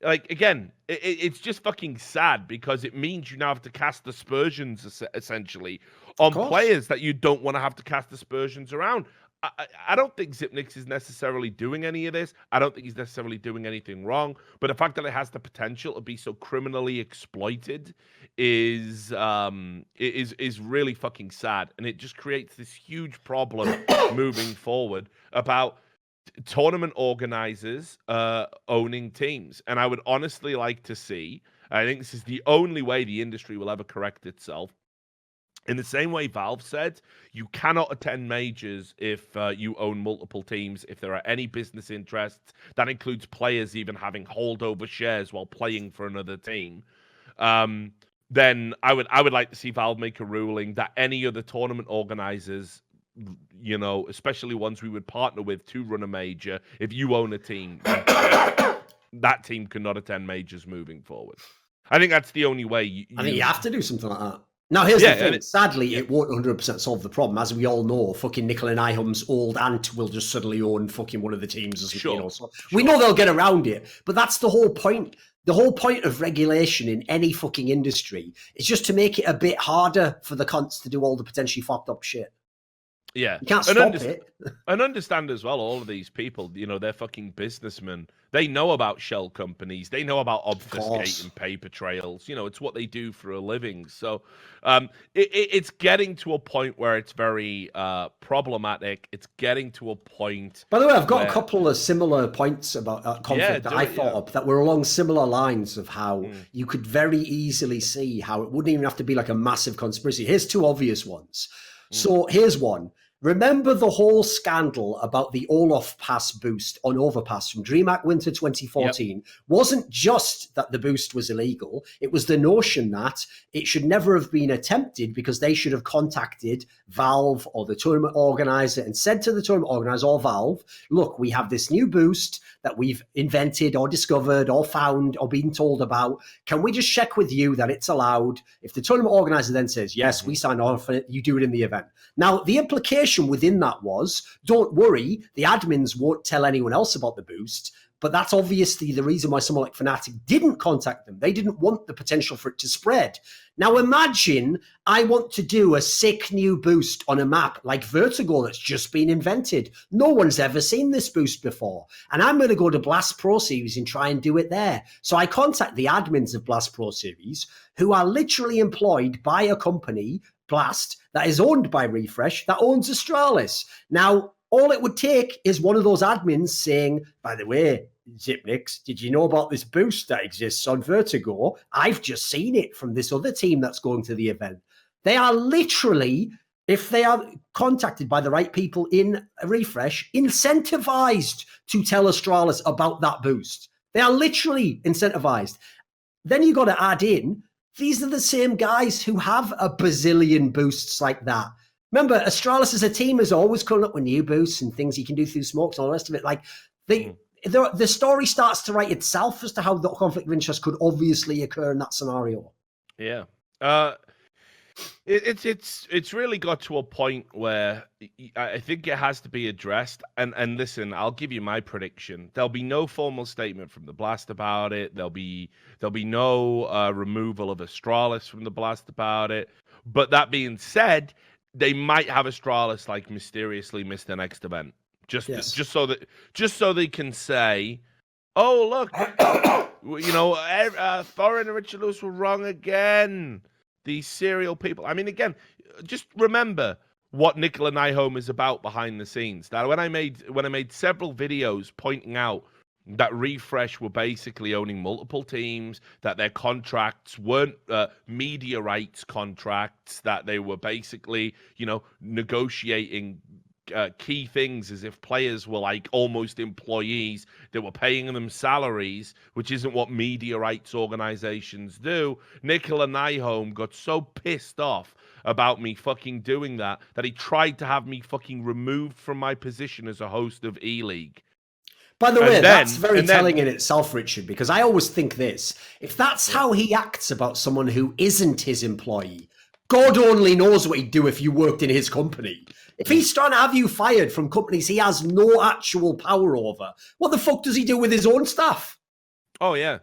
again, it's just fucking sad because it means you now have to cast aspersions essentially on players that you don't want to have to cast aspersions around. I don't think Zipnix is necessarily doing any of this. I don't think he's necessarily doing anything wrong. But the fact that it has the potential to be so criminally exploited is really fucking sad, and it just creates this huge problem moving forward about tournament organizers owning teams. And I would honestly like to see, I think this is the only way the industry will ever correct itself. In the same way Valve said, you cannot attend majors if you own multiple teams, if there are any business interests. That includes players even having holdover shares while playing for another team. Then I would like to see Valve make a ruling that any other tournament organizers, especially ones we would partner with to run a major, if you own a team, that team cannot attend majors moving forward. I think that's the only way. I think you have to do something like that. Now, here's the thing. Sadly, it won't 100% solve the problem. As we all know, fucking Nicola Nyholm's old aunt will just suddenly own fucking one of the teams. We know they'll get around it, but that's the whole point. The whole point of regulation in any fucking industry is just to make it a bit harder for the cunts to do all the potentially fucked up shit. Yeah. You can't stop it. And understand as well, all of these people, they're fucking businessmen. They know about shell companies. They know about obfuscating paper trails. It's what they do for a living. So it's getting to a point where it's very problematic. It's getting to a point. By the way, I've got a couple of similar points about conflict that I thought up that were along similar lines of how you could very easily see how it wouldn't even have to be like a massive conspiracy. Here's two obvious ones. So here's one. Remember the whole scandal about the Olaf Pass boost on Overpass from DreamHack Winter 2014? Yep. Wasn't just that the boost was illegal. It was the notion that it should never have been attempted because they should have contacted Valve or the tournament organizer and said to the tournament organizer or Valve, look, we have this new boost that we've invented or discovered or found or been told about. Can we just check with you that it's allowed? If the tournament organizer then says, yes, we sign off on it, you do it in the event. Now, the implication conversation within that was, don't worry, the admins won't tell anyone else about the boost. But that's obviously the reason why someone like Fnatic didn't contact them. They didn't want the potential for it to spread. Now imagine I want to do a sick new boost on a map like Vertigo that's just been invented. No one's ever seen this boost before. And I'm going to go to Blast Pro Series and try and do it there. So I contact the admins of Blast Pro Series, who are literally employed by a company, Blast, that is owned by Refresh, that owns Astralis. Now, all it would take is one of those admins saying, by the way, Zipnix, did you know about this boost that exists on Vertigo? I've just seen it from this other team that's going to the event. They are literally, if they are contacted by the right people in Refresh, incentivized to tell Astralis about that boost. They are literally incentivized. Then you got to add in, these are the same guys who have a bazillion boosts like that. Remember, Astralis as a team is always coming up with new boosts and things you can do through smokes and all the rest of it. Like the story starts to write itself as to how the conflict of interest could obviously occur in that scenario. Yeah. It's really got to a point where I think it has to be addressed. And listen, I'll give you my prediction. There'll be no formal statement from the Blast about it. There'll be no removal of Astralis from the Blast about it. But that being said, they might have Astralis like mysteriously miss the next event, just so they can say, "Oh look, Thorin and Richard Lewis were wrong again." These serial people. I mean, again, just remember what Nicola Nyholm is about behind the scenes. Now, when I made several videos pointing out that Refresh were basically owning multiple teams, that their contracts weren't media rights contracts, that they were basically, negotiating key things as if players were like almost employees. They were paying them salaries, which isn't what media rights organizations do. Nicola Nyholm got so pissed off about me fucking doing that he tried to have me fucking removed from my position as a host of E-League. By the way, that's very telling in itself, Richard, because I always think this. If that's how he acts about someone who isn't his employee, God only knows what he'd do if you worked in his company. If he's trying to have you fired from companies he has no actual power over, what the fuck does he do with his own staff? Oh, yeah.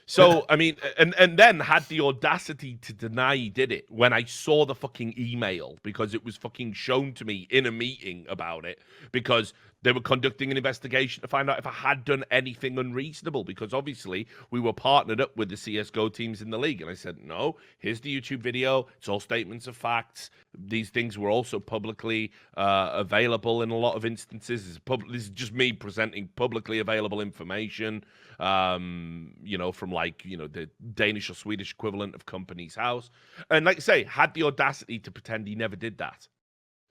So, I mean, and then had the audacity to deny he did it when I saw the fucking email, because it was fucking shown to me in a meeting about it, because they were conducting an investigation to find out if I had done anything unreasonable, because obviously we were partnered up with the CSGO teams in the league. And I said, no, here's the YouTube video. It's all statements of facts. These things were also publicly available in a lot of instances. This is just me presenting publicly available information, from the Danish or Swedish equivalent of Company's House. And like I say, had the audacity to pretend he never did that.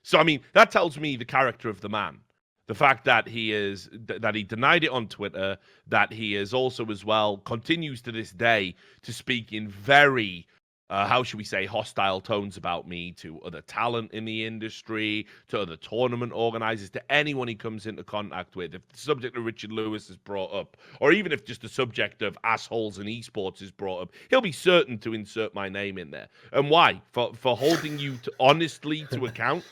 So, I mean, that tells me the character of the man. The fact that he denied it on Twitter, that he is also as well continues to this day to speak in very, how should we say, hostile tones about me to other talent in the industry, to other tournament organizers, to anyone he comes into contact with. If the subject of Richard Lewis is brought up, or even if just the subject of assholes in esports is brought up, he'll be certain to insert my name in there. And why? For holding you honestly to account?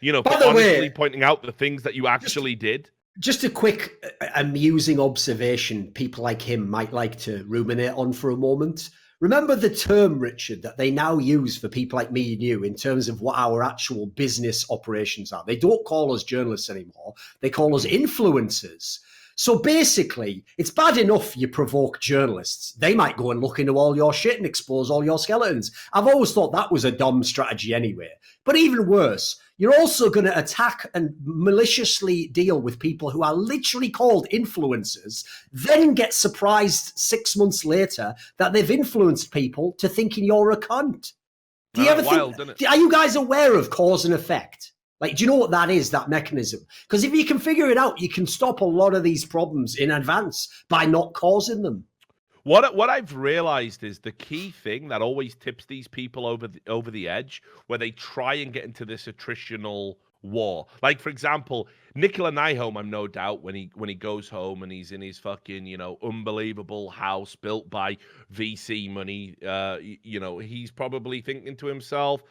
For honestly pointing out the things that you actually did. Just a quick, amusing observation people like him might like to ruminate on for a moment. Remember the term, Richard, that they now use for people like me and you in terms of what our actual business operations are. They don't call us journalists anymore. They call us influencers. So basically, it's bad enough you provoke journalists. They might go and look into all your shit and expose all your skeletons. I've always thought that was a dumb strategy anyway. But even worse, you're also going to attack and maliciously deal with people who are literally called influencers, then get surprised 6 months later that they've influenced people to thinking you're a cunt. Do you ever think, are you guys aware of cause and effect? Like, do you know what that is, that mechanism? Because if you can figure it out, you can stop a lot of these problems in advance by not causing them. What I've realized is the key thing that always tips these people over the edge, where they try and get into this attritional war. Like, for example, Nicola Nyholm, I'm no doubt, when he goes home and he's in his fucking, unbelievable house built by VC money, he's probably thinking to himself,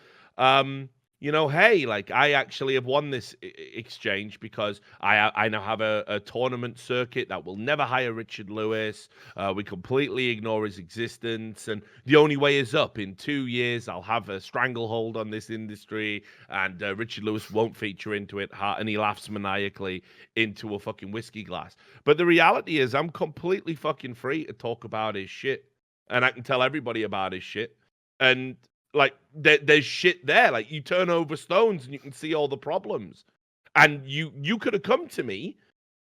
hey, like I actually have won this exchange because I now have a tournament circuit that will never hire Richard Lewis. We completely ignore his existence, and the only way is up. In 2 years, I'll have a stranglehold on this industry, and Richard Lewis won't feature into it, and he laughs maniacally into a fucking whiskey glass. But the reality is, I'm completely fucking free to talk about his shit, and I can tell everybody about his shit, and like there's shit there. Like you turn over stones and you can see all the problems. And you could have come to me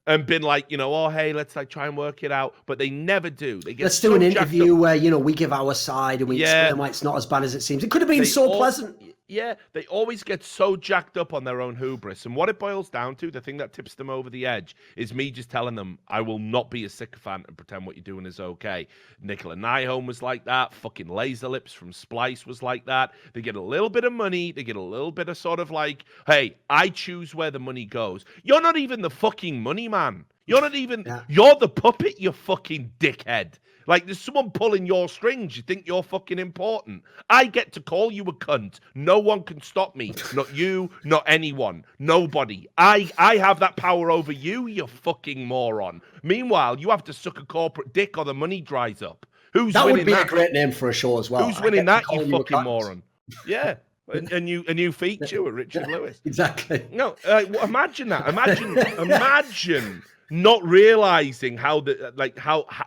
and been like, oh hey, let's like try and work it out. But they never do. They get Let's do an interview where we give our side and we explain why it's not as bad as it seems. It could have been pleasant. Yeah, they always get so jacked up on their own hubris. And what it boils down to, the thing that tips them over the edge, is me just telling them, I will not be a sycophant and pretend what you're doing is okay. Nicola Nyholm was like that. Fucking Laser Lips from Splice was like that. They get a little bit of money. They get a little bit of sort of like, hey, I choose where the money goes. You're not even the fucking money man. You're not even, you're the puppet, you fucking dickhead. Like, there's someone pulling your strings. You think you're fucking important. I get to call you a cunt. No one can stop me. Not you, not anyone. Nobody. I have that power over you, you fucking moron. Meanwhile, you have to suck a corporate dick or the money dries up. Who's that winning would be a great name for a show as well. Who's winning that, you fucking moron? Yeah. And you feature with Richard Lewis. Exactly. No, imagine that. Imagine not realizing how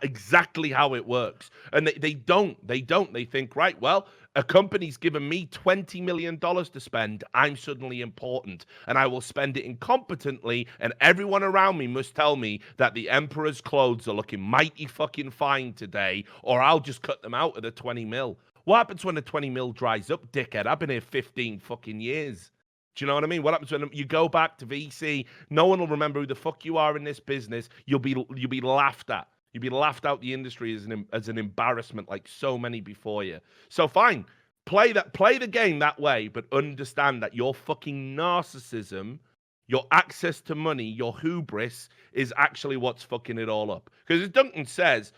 exactly how it works. And they don't. They think, right, well, a company's given me $20 million to spend. I'm suddenly important, and I will spend it incompetently, and everyone around me must tell me that the Emperor's clothes are looking mighty fucking fine today, or I'll just cut them out of the 20 mil. What happens when the 20 mil dries up, dickhead? I've been here 15 fucking years. Do you know what I mean? What happens when you go back to VC? No one will remember who the fuck you are in this business. You'll be laughed at. You'll be laughed out the industry as an embarrassment, like so many before you. So fine, play the game that way, but understand that your fucking narcissism, your access to money, your hubris is actually what's fucking it all up. Because as Duncan says,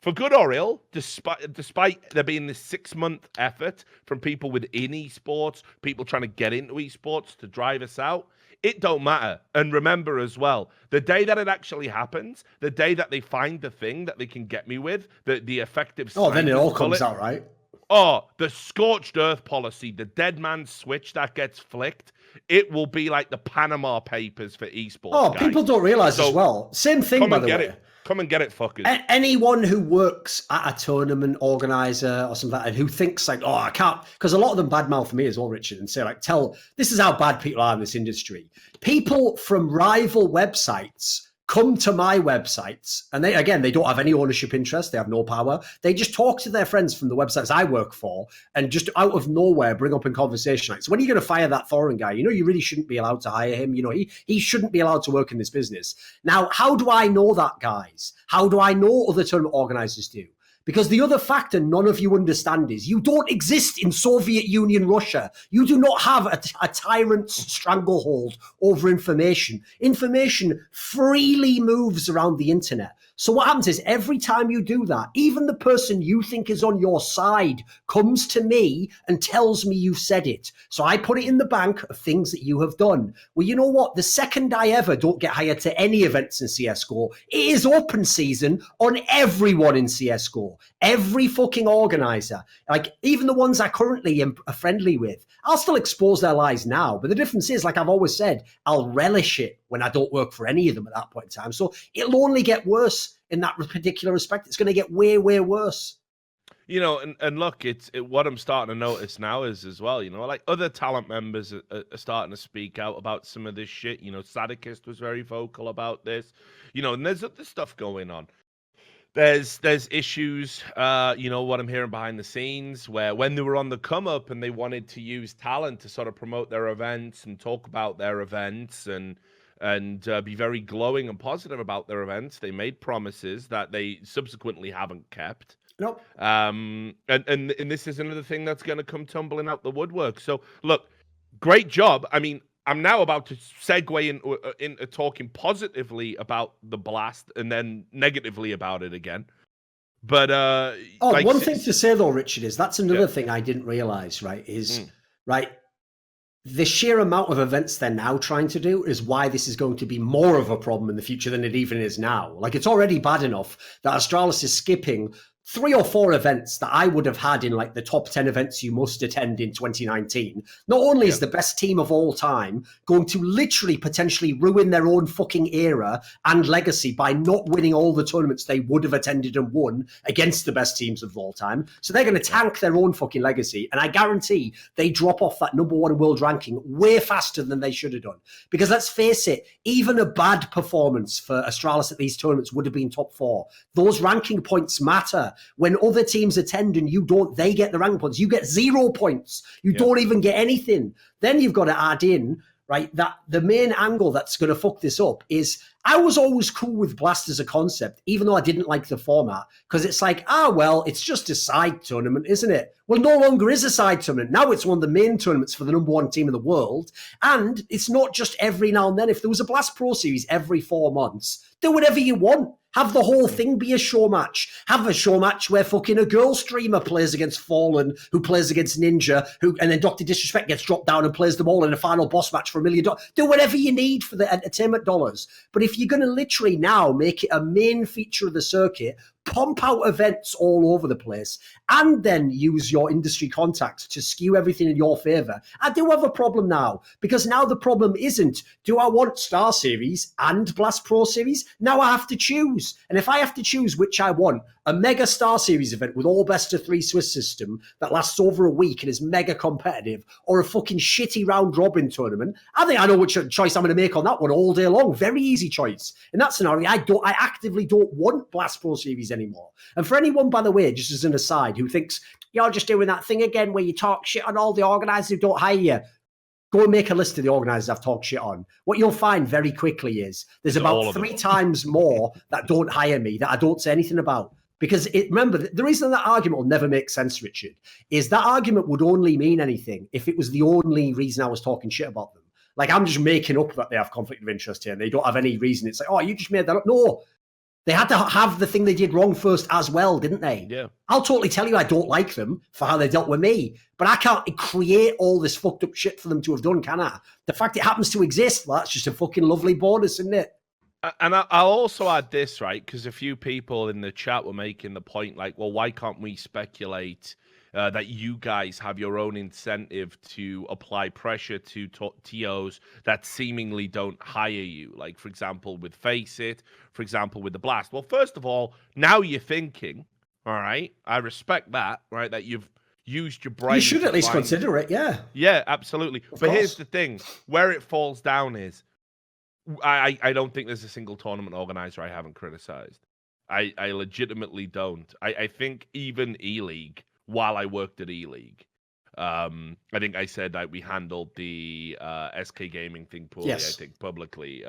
for good or ill, despite there being this 6-month effort from people within esports, people trying to get into esports to drive us out, it don't matter. And remember as well, the day that it actually happens, the day that they find the thing that they can get me with, the effective... Oh, then it all comes out, right? Oh, the scorched earth policy, the dead man's switch that gets flicked, it will be like the Panama Papers for esports. Oh, guys. People don't realize as well. Same thing, by the way. Come and get it, fuckers. Anyone who works at a tournament organizer or something like that, and who thinks like, oh, I can't, because a lot of them badmouth me as well, Richard, and say like, this is how bad people are in this industry. People from rival websites come to my websites, and they don't have any ownership interest. They have no power. They just talk to their friends from the websites I work for, and just out of nowhere bring up in conversation like, so when are you going to fire that foreign guy? You really shouldn't be allowed to hire him. He shouldn't be allowed to work in this business. Now, how do I know that, guys? How do I know other tournament organizers do? Because the other factor none of you understand is you don't exist in Soviet Union Russia. You do not have a tyrant's stranglehold over information. Information freely moves around the internet. So what happens is every time you do that, even the person you think is on your side comes to me and tells me you said it. So I put it in the bank of things that you have done. Well, you know what? The second I ever don't get hired to any events in CSGO, it is open season on everyone in CSGO. Every fucking organizer, like even the ones I currently am friendly with, I'll still expose their lies now. But the difference is, like I've always said, I'll relish it when I don't work for any of them at that point in time. So it'll only get worse in that particular respect. It's going to get way, way worse. And look, what I'm starting to notice now is as well, like other talent members are starting to speak out about some of this shit. Sadikist was very vocal about this, and there's other stuff going on. There's issues, what I'm hearing behind the scenes, where when they were on the come up and they wanted to use talent to sort of promote their events and talk about their events and be very glowing and positive about their events, they made promises that they subsequently haven't kept. Nope. And this is another thing that's going to come tumbling out the woodwork. So look, great job. I mean, I'm now about to segue into talking positively about the blast and then negatively about it again. But one thing to say though, Richard, is that's another thing I didn't realize. Right, right. the sheer amount of events they're now trying to do is why this is going to be more of a problem in the future than it even is now. Like, it's already bad enough that Astralis is skipping 3 or 4 events that I would have had in like the top 10 events you must attend in 2019. Not only is the best team of all time going to literally potentially ruin their own fucking era and legacy by not winning all the tournaments they would have attended and won against the best teams of all time. So they're going to tank their own fucking legacy. And I guarantee they drop off that #1 world ranking way faster than they should have done. Because let's face it, even a bad performance for Astralis at these tournaments would have been top 4. Those ranking points matter. When other teams attend and you don't, they get the rank points. You get 0 points. You don't even get anything. Then you've got to add in, right, that the main angle that's going to fuck this up is I was always cool with Blast as a concept, even though I didn't like the format, because it's like, well, it's just a side tournament, isn't it? Well, no longer is a side tournament. Now it's one of the main tournaments for the #1 team in the world. And it's not just every now and then. If there was a Blast Pro Series every 4 months, do whatever you want. Have the whole thing be a show match. Have a show match where fucking a girl streamer plays against Fallen, who plays against Ninja, and then Dr. Disrespect gets dropped down and plays them all in a final boss match for $1 million. Do whatever you need for the entertainment dollars. But if you're going to literally now make it a main feature of the circuit, pump out events all over the place, and then use your industry contacts to skew everything in your favor, I do have a problem now. Because now the problem isn't, do I want Star Series and Blast Pro Series? Now I have to choose. And if I have to choose which I want, a mega Star Series event with all best of 3 Swiss system that lasts over a week and is mega competitive, or a fucking shitty round robin tournament, I think I know which choice I'm going to make on that one all day long. Very easy choice. In that scenario, I actively don't want Blast Pro Series anymore. And for anyone, by the way, just as an aside, who thinks you're just doing that thing again where you talk shit on all the organisers who don't hire you, go and make a list of the organisers I've talked shit on. What you'll find very quickly is there's about 3 times more that don't hire me that I don't say anything about. Because remember, the reason that argument will never make sense, Richard, is that argument would only mean anything if it was the only reason I was talking shit about them. Like, I'm just making up that they have conflict of interest here and they don't have any reason. It's like, oh, you just made that up. No, they had to have the thing they did wrong first as well, didn't they? Yeah. I'll totally tell you I don't like them for how they dealt with me, but I can't create all this fucked up shit for them to have done, can I? The fact it happens to exist, well, that's just a fucking lovely bonus, isn't it? And I'll also add this, right? Because a few people in the chat were making the point, like, well, why can't we speculate that you guys have your own incentive to apply pressure to TOs that seemingly don't hire you? Like, for example, with Face It, for example, with the Blast. Well, first of all, now you're thinking, all right, I respect that, right? That you've used your brain. You should at least consider it, yeah. Yeah, absolutely. But here's the thing. Where it falls down is, I don't think there's a single tournament organizer I haven't criticized. I legitimately don't. I think even E-League, while I worked at E-League, I think I said that we handled the SK Gaming thing poorly, yes. I think, publicly.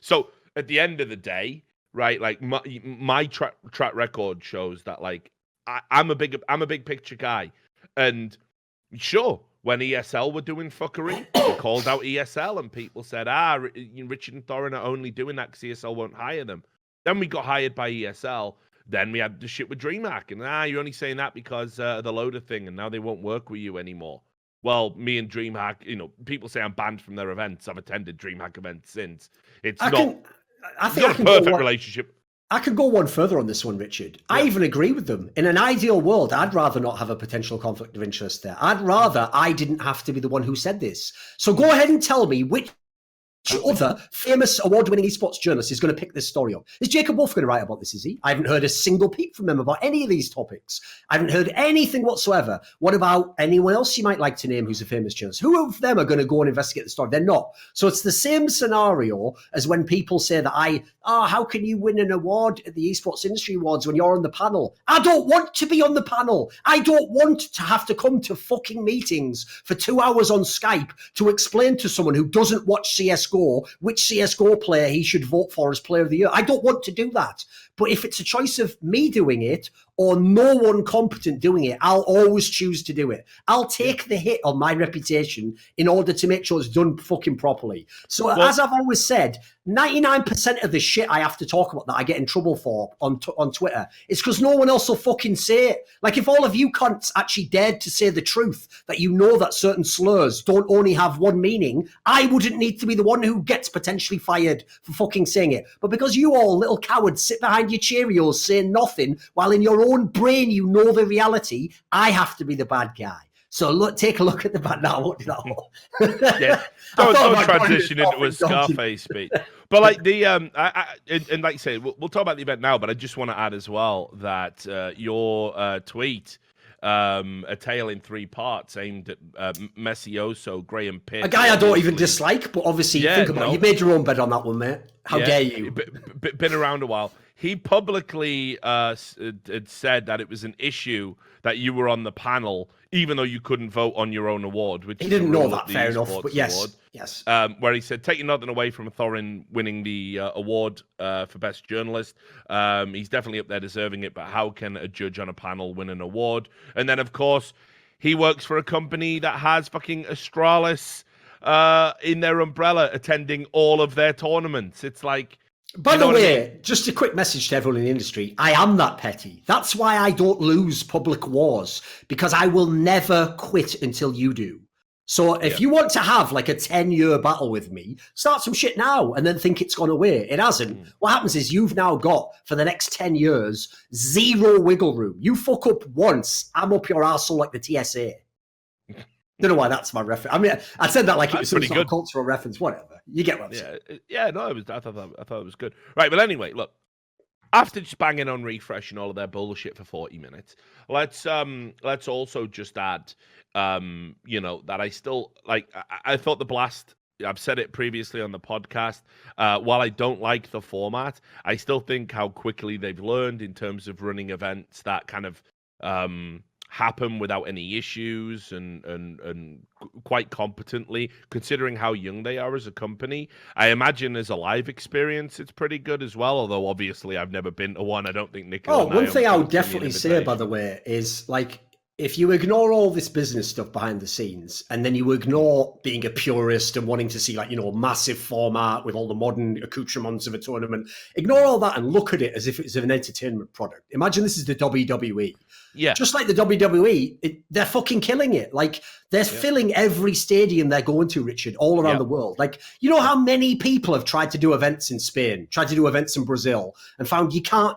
So at the end of the day, right, like my track record shows that, like, I'm a big picture guy. And sure, when ESL were doing fuckery, we called out ESL and people said, Richard and Thorin are only doing that because ESL won't hire them. Then we got hired by ESL. Then we had the shit with DreamHack. And you're only saying that because the loader thing, and now they won't work with you anymore. Well, me and DreamHack, people say I'm banned from their events. I've attended DreamHack events since. It's not a perfect relationship. I could go one further on this one, Richard. Yeah. I even agree with them. In an ideal world, I'd rather not have a potential conflict of interest there. I'd rather I didn't have to be the one who said this. So go ahead and tell me which other famous award-winning esports journalist is going to pick this story up. Is Jacob Wolf going to write about this, is he? I haven't heard a single peep from him about any of these topics. I haven't heard anything whatsoever. What about anyone else you might like to name who's a famous journalist? Who of them are going to go and investigate the story? They're not. So it's the same scenario as when people say that how can you win an award at the Esports Industry Awards when you're on the panel? I don't want to be on the panel. I don't want to have to come to fucking meetings for 2 hours on Skype to explain to someone who doesn't watch CSGO which CSGO player he should vote for as player of the year. I don't want to do that. But if it's a choice of me doing it or no one competent doing it, I'll always choose to do it. I'll take the hit on my reputation in order to make sure it's done fucking properly. So as I've always said, 99% of the shit I have to talk about that I get in trouble for on Twitter is because no one else will fucking say it. Like, if all of you cunts actually dared to say the truth, that you know that certain slurs don't only have one meaning, I wouldn't need to be the one who gets potentially fired for fucking saying it. But because you all little cowards sit behind your Cheerios saying nothing, while in your own brain you know the reality, I have to be the bad guy. So take a look at the band now. What did that? Yeah, don't transition into a Scarface speech. But like and like you say, we'll talk about the event now. But I just want to add as well that your tweet, a tale in three parts, aimed at Messioso, Graham Pitt, a guy I don't even dislike, but obviously think about it. You made your own bed on that one, mate. How dare you? Been around a while. He publicly had said that it was an issue that you were on the panel, even though you couldn't vote on your own award. Which he didn't know that, fair enough, but yes. Where he said, taking nothing away from Thorin winning the award for Best Journalist. He's definitely up there deserving it, but how can a judge on a panel win an award? And then, of course, he works for a company that has fucking Astralis in their umbrella attending all of their tournaments. It's like... By the way, just a quick message to everyone in the industry. I am that petty. That's why I don't lose public wars, because I will never quit until you do. So if you want to have like a 10-year battle with me, start some shit now and then think it's gone away. It hasn't. What happens is you've now got, for the next 10 years, zero wiggle room. You fuck up once, I'm up your arsehole like the TSA. Don't know why that's my reference. I mean, I said that like it was some sort of cultural reference. Whatever. You get what I'm saying. Yeah, no, I thought it was good. Right, but anyway, look. After just banging on Refresh and all of their bullshit for 40 minutes, let's also just add, that I still like. I thought the Blast. I've said it previously on the podcast. While I don't like the format, I still think how quickly they've learned in terms of running events that kind of happen without any issues and quite competently, considering how young they are as a company. I imagine as a live experience, it's pretty good as well, although obviously I've never been to one. I don't think Nicola one thing I would definitely say, by the way, is like, if you ignore all this business stuff behind the scenes and then you ignore being a purist and wanting to see like, massive format with all the modern accoutrements of a tournament, ignore all that and look at it as if it's an entertainment product. Imagine this is the WWE. Yeah. Just like the WWE, they're fucking killing it. Like, they're filling every stadium they're going to, Richard, all around the world. Like, you know how many people have tried to do events in Spain, tried to do events in Brazil, and found you can't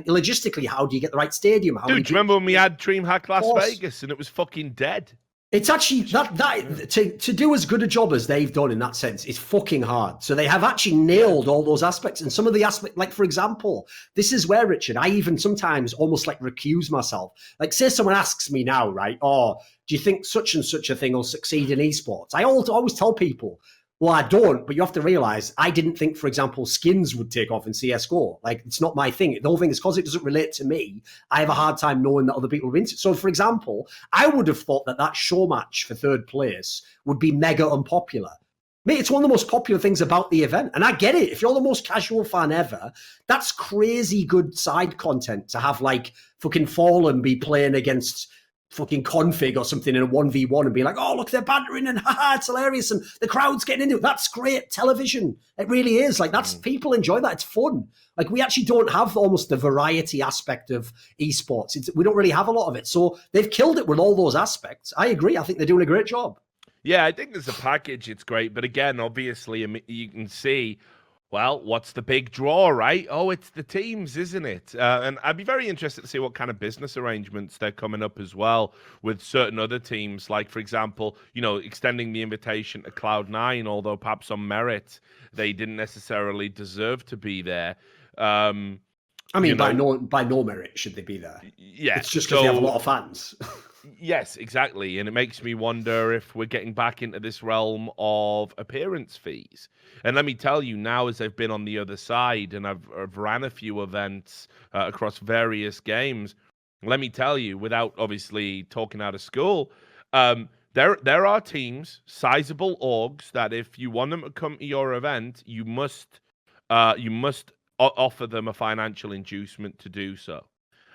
logistically, how do you get the right stadium? Dude, do you remember when we had DreamHack Las Vegas and it was fucking dead? It's actually that to do as good a job as they've done in that sense is fucking hard. So they have actually nailed all those aspects. And some of the aspects, like, for example, this is where, Richard, I even sometimes almost like recuse myself. Like, say someone asks me now, right? Oh, do you think such and such a thing will succeed in esports? I always tell people, well, I don't, but you have to realize I didn't think, for example, skins would take off in CSGO. Like, it's not my thing. The whole thing is because it doesn't relate to me, I have a hard time knowing that other people are into it. So, for example, I would have thought that show match for third place would be mega unpopular. Mate, it's one of the most popular things about the event. And I get it. If you're the most casual fan ever, that's crazy good side content to have, like, fucking Fallen be playing against fucking Config or something in a 1v1 and be like, oh, look, they're bantering and haha, it's hilarious and the crowd's getting into it. That's great television. It really is. Like, that's people enjoy that. It's fun. Like, we actually don't have almost the variety aspect of esports. We don't really have a lot of it. So they've killed it with all those aspects. I agree. I think they're doing a great job. Yeah, I think as a package, it's great. But again, obviously, you can see, well, what's the big draw, right? Oh, it's the teams, isn't it? And I'd be very interested to see what kind of business arrangements they're coming up as well with certain other teams. Like, for example, extending the invitation to Cloud9, although perhaps on merit, they didn't necessarily deserve to be there. I mean, by no merit should they be there. Yeah. It's just because they have a lot of fans. Yes, exactly. And it makes me wonder if we're getting back into this realm of appearance fees. And let me tell you now, as I've been on the other side and I've ran a few events across various games, let me tell you, without obviously talking out of school, there are teams, sizable orgs, that if you want them to come to your event, you must offer them a financial inducement to do so.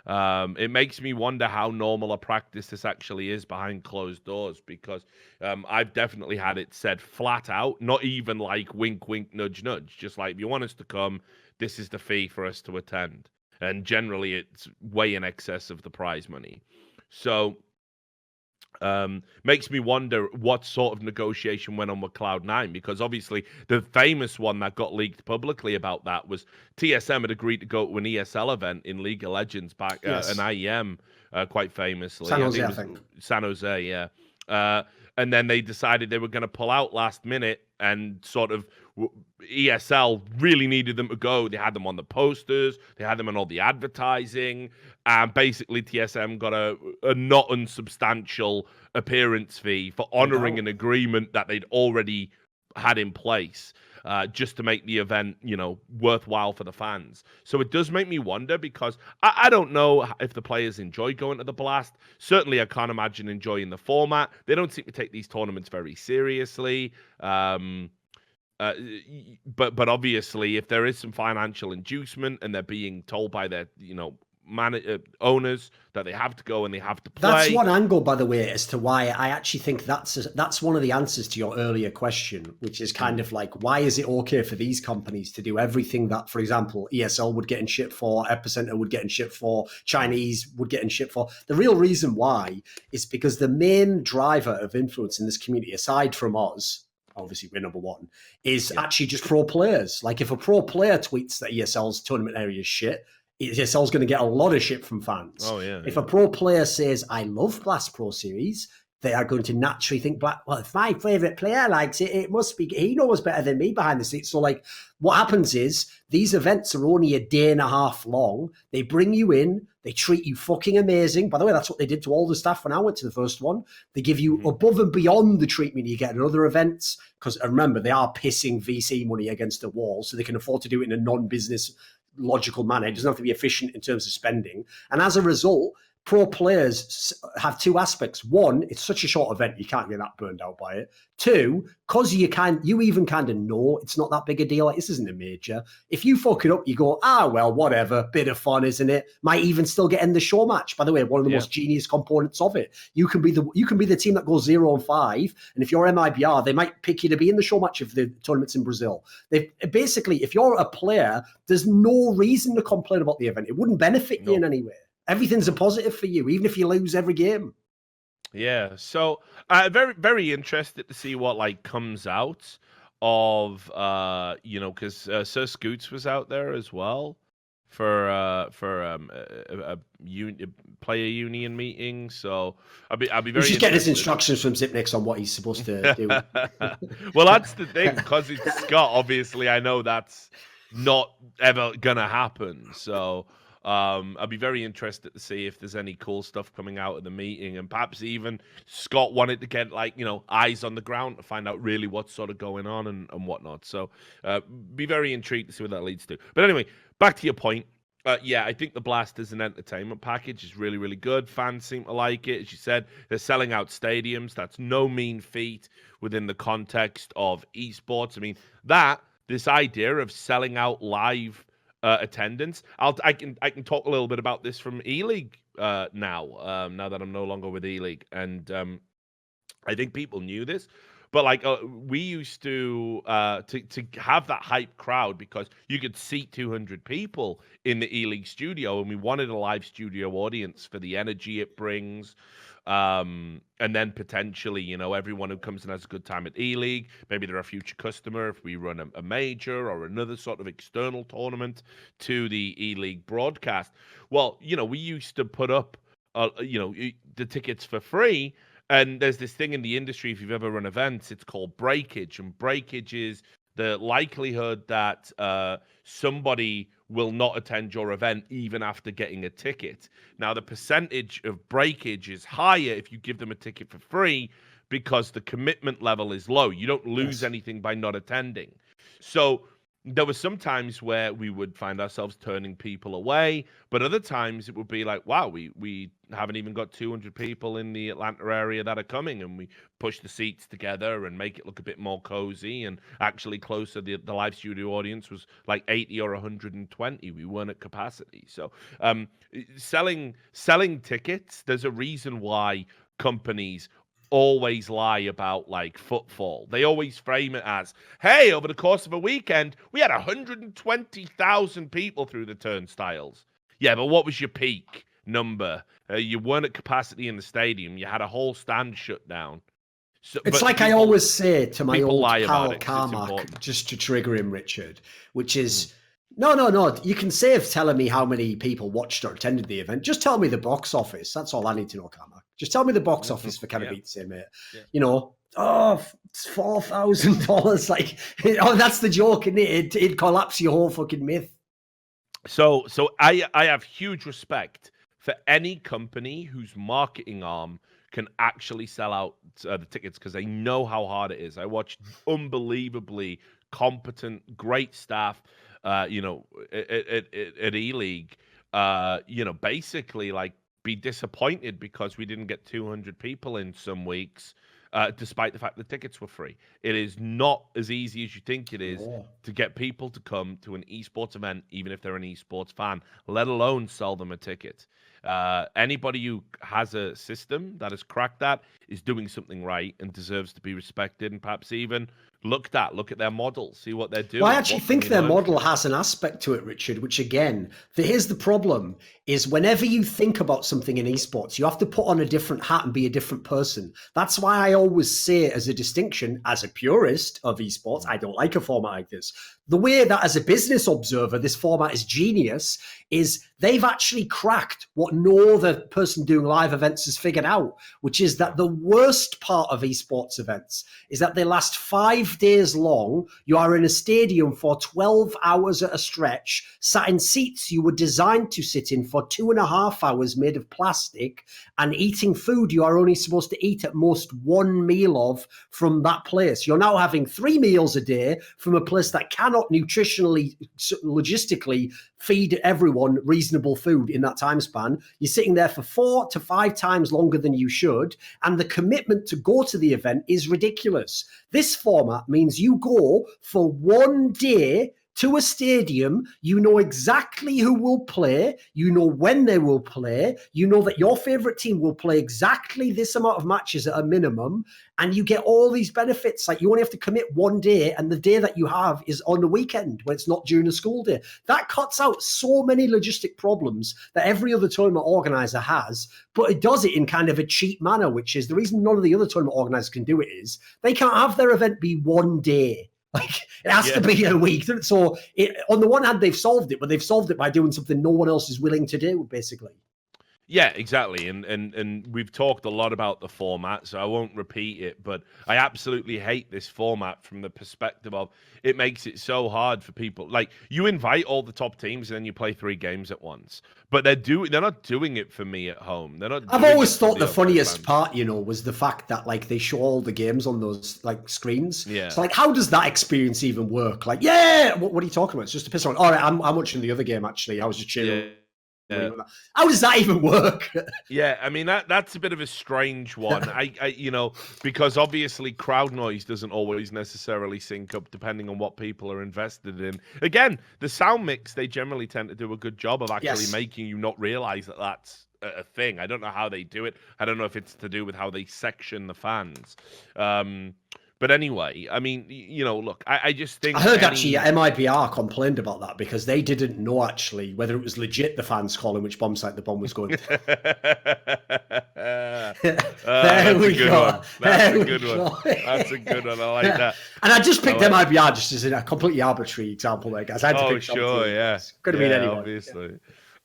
It makes me wonder how normal a practice this actually is behind closed doors, because I've definitely had it said flat out, not even like wink, wink, nudge, nudge, just like, if you want us to come, this is the fee for us to attend. And generally it's way in excess of the prize money. So makes me wonder what sort of negotiation went on with Cloud9, because obviously the famous one that got leaked publicly about that was TSM had agreed to go to an ESL event in League of Legends back, an IEM, quite famously. San Jose, I think. San Jose, yeah. And then they decided they were going to pull out last minute, and sort of ESL really needed them to go. They had them on the posters, they had them on all the advertising, and basically TSM got a not unsubstantial appearance fee for honoring an agreement that they'd already had in place, just to make the event, worthwhile for the fans. So it does make me wonder, because I don't know if the players enjoy going to the Blast. Certainly, I can't imagine enjoying the format. They don't seem to take these tournaments very seriously. But obviously, if there is some financial inducement and they're being told by their, owners that they have to go and they have to play. That's one angle, by the way, as to why I actually think that's one of the answers to your earlier question, which is kind of like, why is it okay for these companies to do everything that, for example, ESL would get in shit for, Epicenter would get in shit for, Chinese would get in shit for? The real reason why is because the main driver of influence in this community, aside from us, obviously we're number one, is actually just pro players. Like, if a pro player tweets that ESL's tournament area is shit, ESL's going to get a lot of shit from fans. Oh, yeah. If a pro player says, I love Blast Pro Series, they are going to naturally think, well, if my favourite player likes it, it must be, he knows better than me behind the scenes. So, like, what happens is these events are only a day and a half long. They bring you in. They treat you fucking amazing. By the way, that's what they did to all the staff when I went to the first one. They give you above and beyond the treatment you get at other events. Because remember, they are pissing VC money against the wall, so they can afford to do it in a non-business logical manner. It doesn't have to be efficient in terms of spending. And as a result, pro players have two aspects. One, it's such a short event, you can't get that burned out by it. Two, because you even kind of know it's not that big a deal. Like, this isn't a major. If you fuck it up, you go, well, whatever, bit of fun, isn't it? Might even still get in the show match. By the way, one of the most genius components of it. You can be the team that goes 0-5, and if you're MIBR, they might pick you to be in the show match of the tournaments in Brazil. They basically, if you're a player, there's no reason to complain about the event. It wouldn't benefit you in any way. Everything's a positive for you, even if you lose every game. Yeah, so very, very interested to see what comes out of because Sir Scoots was out there as well for a player union meeting. So I'll be very. You should get his instructions from Zipnix on what he's supposed to do. Well, that's the thing, because it's Scott. Obviously, I know that's not ever gonna happen. So. I'll be very interested to see if there's any cool stuff coming out of the meeting, and perhaps even Scott wanted to get eyes on the ground to find out really what's sort of going on and whatnot. So be very intrigued to see what that leads to. But anyway, back to your point. I think the Blast as an entertainment package is really, really good. Fans seem to like it. As you said, they're selling out stadiums. That's no mean feat within the context of esports. I mean, this idea of selling out live attendance. I can talk a little bit about this from E-League now that I'm no longer with E-League, and I think people knew this, but we used to have that hype crowd because you could seat 200 people in the E-League studio, and we wanted a live studio audience for the energy it brings. And then potentially, everyone who comes in has a good time at E-League. Maybe they're a future customer if we run a major or another sort of external tournament to the E-League broadcast. Well, we used to put up, the tickets for free. And there's this thing in the industry, if you've ever run events, it's called breakage. And breakage is the likelihood that somebody will not attend your event even after getting a ticket. Now, the percentage of breakage is higher if you give them a ticket for free because the commitment level is low. You don't lose anything by not attending. So there were some times where we would find ourselves turning people away, but other times it would be like, wow, we haven't even got 200 people in the Atlanta area that are coming, and we push the seats together and make it look a bit more cozy and actually closer. The live studio audience was like 80 or 120. We weren't at capacity. So selling tickets, there's a reason why companies always lie about like footfall. They always frame it as, hey, over the course of a weekend, we had 120,000 people through the turnstiles. Yeah, but what was your peak number? You weren't at capacity in the stadium. You had a whole stand shut down. So, it's like I always say to my old pal Carmack, just to trigger him, Richard, which is, no, you can save telling me how many people watched or attended the event. Just tell me the box office. That's all I need to know, Carmack. Just tell me the box office for Can I Beat Say, mate. Yeah. You know, it's $4,000. Like, that's the joke, isn't it? It'd collapse your whole fucking myth. So I have huge respect for any company whose marketing arm can actually sell out the tickets because they know how hard it is. I watched unbelievably competent, great staff, at E-League, basically like be disappointed because we didn't get 200 people in some weeks, despite the fact the tickets were free. It is not as easy as you think it is to get people to come to an esports event, even if they're an esports fan, let alone sell them a ticket. Anybody who has a system that has cracked that is doing something right and deserves to be respected and perhaps even looked at. Look at their model, see what they're doing. Well, I actually think their model has an aspect to it, Richard, which again, here's the problem, is whenever you think about something in esports, you have to put on a different hat and be a different person. That's why I always say as a distinction, as a purist of esports, I don't like a format like this. The way that as a business observer, this format is genius is they've actually cracked what no other person doing live events has figured out, which is that the worst part of esports events is that they last 5 days long. You are in a stadium for 12 hours at a stretch, sat in seats you were designed to sit in for 2.5 hours made of plastic, and eating food you are only supposed to eat at most one meal of from that place. You're now having 3 meals a day from a place that cannot nutritionally, logistically feed everyone reasonable food in that time span. You're sitting there for 4 to 5 times longer than you should, and the commitment to go to the event is ridiculous. This format means you go for 1 day to a stadium, you know exactly who will play, you know when they will play, you know that your favorite team will play exactly this amount of matches at a minimum, and you get all these benefits. Like, you only have to commit 1 day, and the day that you have is on the weekend when it's not during a school day. That cuts out so many logistic problems that every other tournament organizer has, but it does it in kind of a cheap manner, which is the reason none of the other tournament organizers can do it is they can't have their event be 1 day. Like, it has to be a week. So on the one hand, they've solved it, but they've solved it by doing something no one else is willing to do, basically. Yeah, exactly. And we've talked a lot about the format, so I won't repeat it, but I absolutely hate this format from the perspective of it makes it so hard for people. Like, you invite all the top teams and then you play 3 games at once. But they're not doing it for me at home. They're not. I've always thought the funniest part, was the fact that like they show all the games on those like screens. Yeah. So like, how does that experience even work? Like, what are you talking about? It's just a piss on. All right, I'm watching the other game actually. I was just cheering. Yeah. How does that even work? Yeah, I mean that's a bit of a strange one. Because obviously crowd noise doesn't always necessarily sync up depending on what people are invested in. Again, the sound mix, they generally tend to do a good job of actually making you not realize that that's a thing. I don't know how they do it. I don't know if it's to do with how they section the fans. But anyway, I mean, look, I just think... I heard actually MIBR complained about that because they didn't know actually whether it was legit the fans calling which bomb site the bomb was going to. There we go. That's a good one. That's a good one. I like that. And I just picked MIBR just as a completely arbitrary example there, guys. I had to pick sure, yeah. Could have been anyone. Obviously.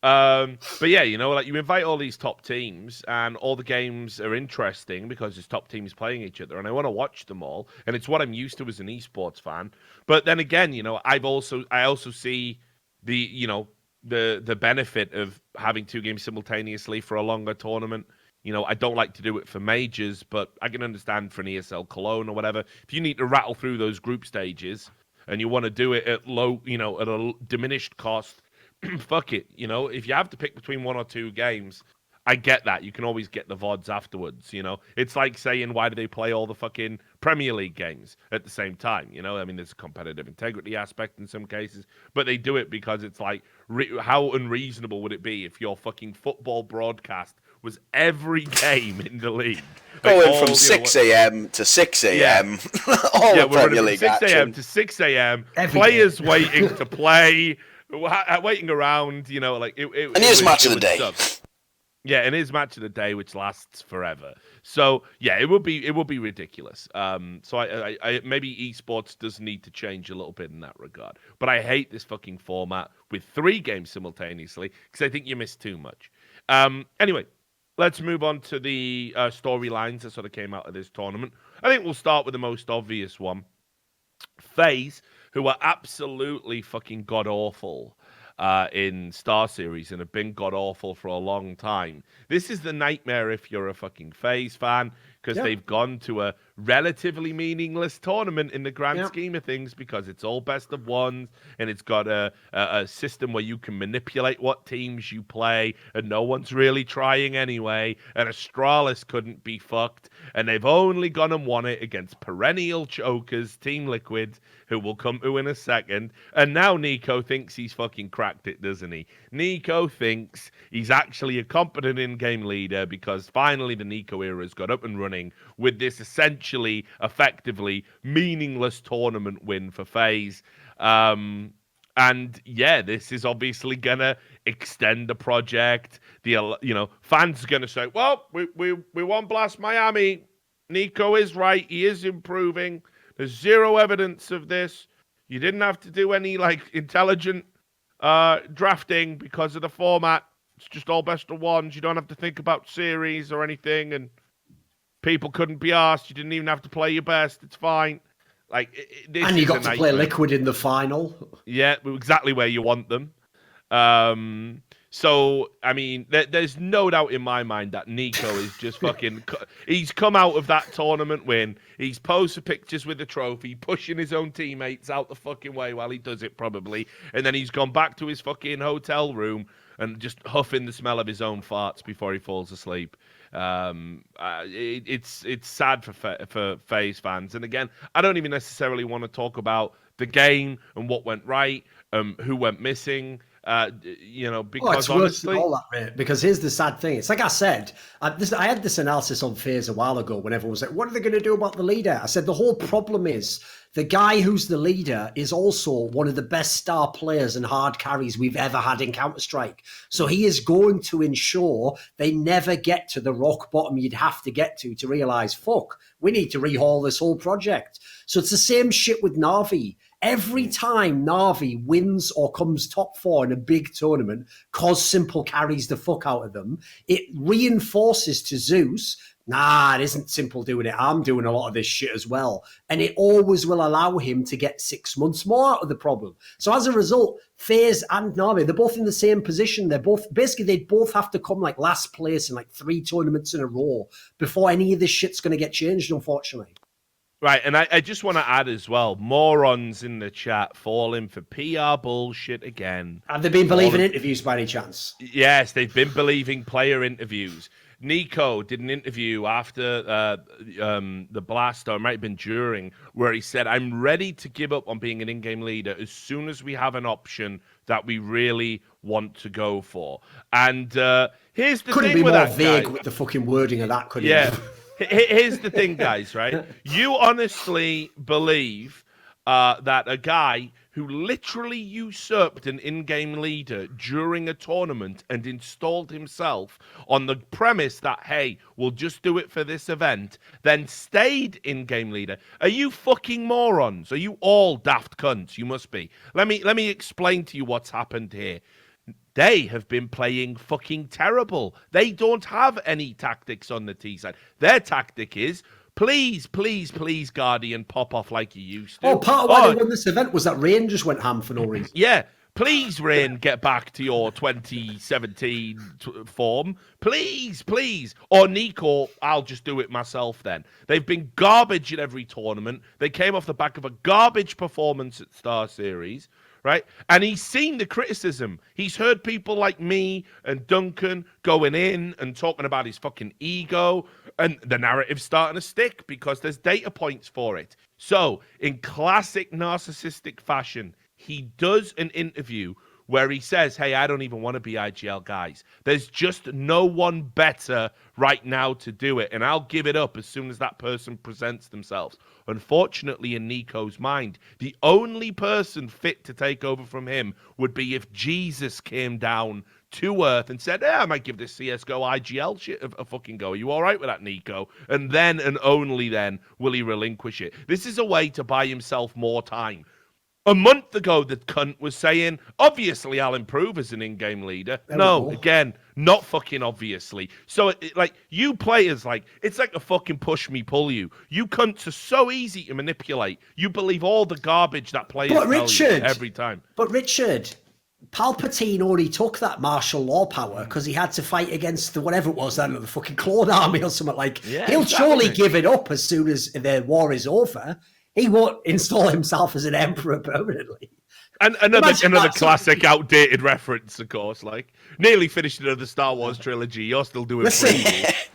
Yeah. But yeah, like you invite all these top teams and all the games are interesting because there's top teams playing each other and I want to watch them all. And it's what I'm used to as an esports fan. But then again, I also see the benefit of having 2 games simultaneously for a longer tournament. I don't like to do it for majors, but I can understand for an ESL Cologne or whatever. If you need to rattle through those group stages, and you want to do it at low, at a diminished cost, fuck it. If you have to pick between one or two games, I get that. You can always get the VODs afterwards, It's like saying, why do they play all the fucking Premier League games at the same time, I mean, there's a competitive integrity aspect in some cases, but they do it because it's like, how unreasonable would it be if your fucking football broadcast was every game in the league? Going from 6 a.m. to 6 a.m. All the Premier League 6 a.m. action. to 6 a.m. Every Players day. waiting to play, waiting around, And here's match of the day. Yeah, and his match of the day, which lasts forever. So yeah, it would be ridiculous. So I maybe esports does need to change a little bit in that regard. But I hate this fucking format with 3 games simultaneously because I think you miss too much. Anyway, let's move on to the storylines that sort of came out of this tournament. I think we'll start with the most obvious one. FaZe, who are absolutely fucking god-awful in Star Series and have been god-awful for a long time. This is the nightmare if you're a fucking FaZe fan, because they've gone to a relatively meaningless tournament in the grand scheme of things, because it's all best of ones, and it's got a system where you can manipulate what teams you play, and no one's really trying anyway, and Astralis couldn't be fucked, and they've only gone and won it against perennial chokers, Team Liquid, who we'll come to in a second, and now Nico thinks he's fucking cracked it, doesn't he? Nico thinks he's actually a competent in-game leader, because finally the Nico era has got up and running with this essentially, effectively meaningless tournament win for FaZe. And yeah, this is obviously gonna extend the project. Fans are gonna say, well, we won Blast Miami. Nico is right. He is improving. There's zero evidence of this. You didn't have to do any intelligent drafting because of the format. It's just all best of ones. You don't have to think about series or anything, and people couldn't be asked. You didn't even have to play your best. It's fine. And you got to play Liquid in the final. Yeah, exactly where you want them. So, I mean, there's no doubt in my mind that Nico is just fucking... He's come out of that tournament win. He's posted pictures with the trophy, pushing his own teammates out the fucking way while he does it, probably. And then he's gone back to his fucking hotel room and just huffing the smell of his own farts before he falls asleep. It's sad for FaZe fans. And again, I don't even necessarily want to talk about the game and what went right, who went missing. Because it's honestly, worse than all that, mate. Because here's the sad thing. It's like I said, I had this analysis on FaZe a while ago when everyone was like, what are they going to do about the leader? I said, the whole problem is the guy who's the leader is also one of the best star players and hard carries we've ever had in Counter-Strike. So he is going to ensure they never get to the rock bottom you'd have to get to realize, fuck, we need to rehaul this whole project. So it's the same shit with Navi. Every time Navi wins or comes top 4 in a big tournament, cause Simple carries the fuck out of them, it reinforces to Zeus, nah, it isn't Simple doing it. I'm doing a lot of this shit as well. And it always will allow him to get 6 months more out of the problem. So as a result, FaZe and Navi, they're both in the same position. They're both, basically, they both have to come last place in 3 tournaments in a row before any of this shit's going to get changed, unfortunately. Right, and I just want to add as well, morons in the chat falling for PR bullshit again. Have they been believing interviews by any chance? Yes, they've been believing player interviews. Nico did an interview after the blast, or it might have been during, where he said, I'm ready to give up on being an in-game leader as soon as we have an option that we really want to go for. And here's the thing with that, couldn't be more vague with the fucking wording of that, could he? Yeah. Here's the thing, guys, right? You honestly believe that a guy who literally usurped an in-game leader during a tournament and installed himself on the premise that, hey, we'll just do it for this event, then stayed in-game leader. Are you fucking morons? Are you all daft cunts? You must be. Let me explain to you what's happened here. They have been playing fucking terrible. They don't have any tactics on the T side. Their tactic is, please, please, please, Guardian, pop off like you used to. Oh, part of why they won this event was that Rain just went ham for no reason. Yeah, Please, Rain, get back to your 2017 form. Please, please. Or Nico, I'll just do it myself then. They've been garbage in every tournament. They came off the back of a garbage performance at Star Series, right? And he's seen the criticism. He's heard people like me and Duncan going in and talking about his fucking ego, and the narrative's starting to stick because there's data points for it. So, in classic narcissistic fashion, he does an interview where he says, hey, I don't even want to be IGL, guys. There's just no one better right now to do it, and I'll give it up as soon as that person presents themselves. Unfortunately, in Nico's mind, the only person fit to take over from him would be if Jesus came down to Earth and said, I might give this CSGO IGL shit a fucking go. Are you all right with that, Nico? And then and only then will he relinquish it. This is a way to buy himself more time. A month ago, the cunt was saying, obviously, I'll improve as an in-game leader. No, again, not fucking obviously. So, you players, it's like a fucking push me, pull you. You cunts are so easy to manipulate. You believe all the garbage that players tell you every time. But Richard, Palpatine already took that martial law power because he had to fight against whatever it was, the fucking Clone Army or something he'll surely give it up as soon as the war is over. He won't install himself as an emperor permanently. And another classic outdated reference, of course. Nearly finished another Star Wars trilogy. You're still doing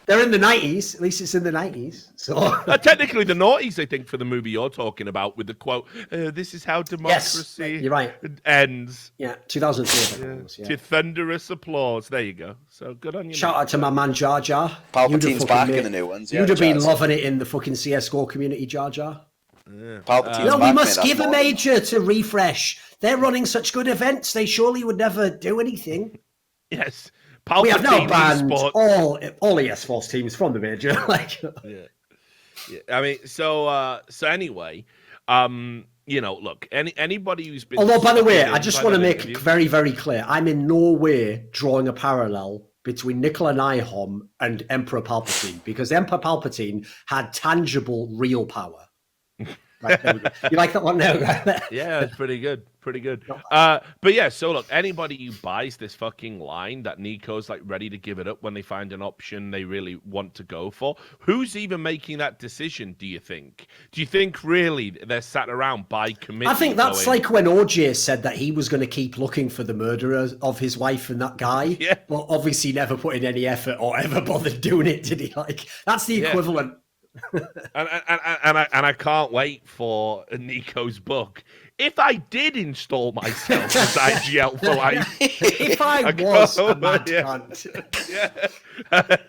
they're in the 90s. At least it's in the 90s. So technically the noughties, I think, for the movie you're talking about, with the quote, this is how democracy you're right. ends. Yeah, 2003. To thunderous applause. There you go. So good on you. Shout out to my man Jar Jar. Palpatine's back in the new ones. You'd have been loving it in the fucking CSGO community, Jar Jar. Yeah. We must give a major to refresh. They're running such good events. They surely would never do anything. Yes. We have now banned all ES Force teams from the major. Yeah. I mean, so anyway, look, anybody who's been. Although, by the way, I just want to make it very, very clear: I'm in no way drawing a parallel between Nicola Nihom and Emperor Palpatine, because Emperor Palpatine had tangible, real power. Right, you like that one now? Yeah, it's pretty good. But yeah, so look, anybody who buys this fucking line that Nico's ready to give it up when they find an option they really want to go for, who's even making that decision, do you think? Do you think really they're sat around by committee? I think that's like when OJ said that he was going to keep looking for the murderer of his wife and that guy, but obviously never put in any effort or ever bothered doing it, did he? That's the equivalent. and I can't wait for Nico's book. If I did install myself as IGL for life, if I was a mad cunt,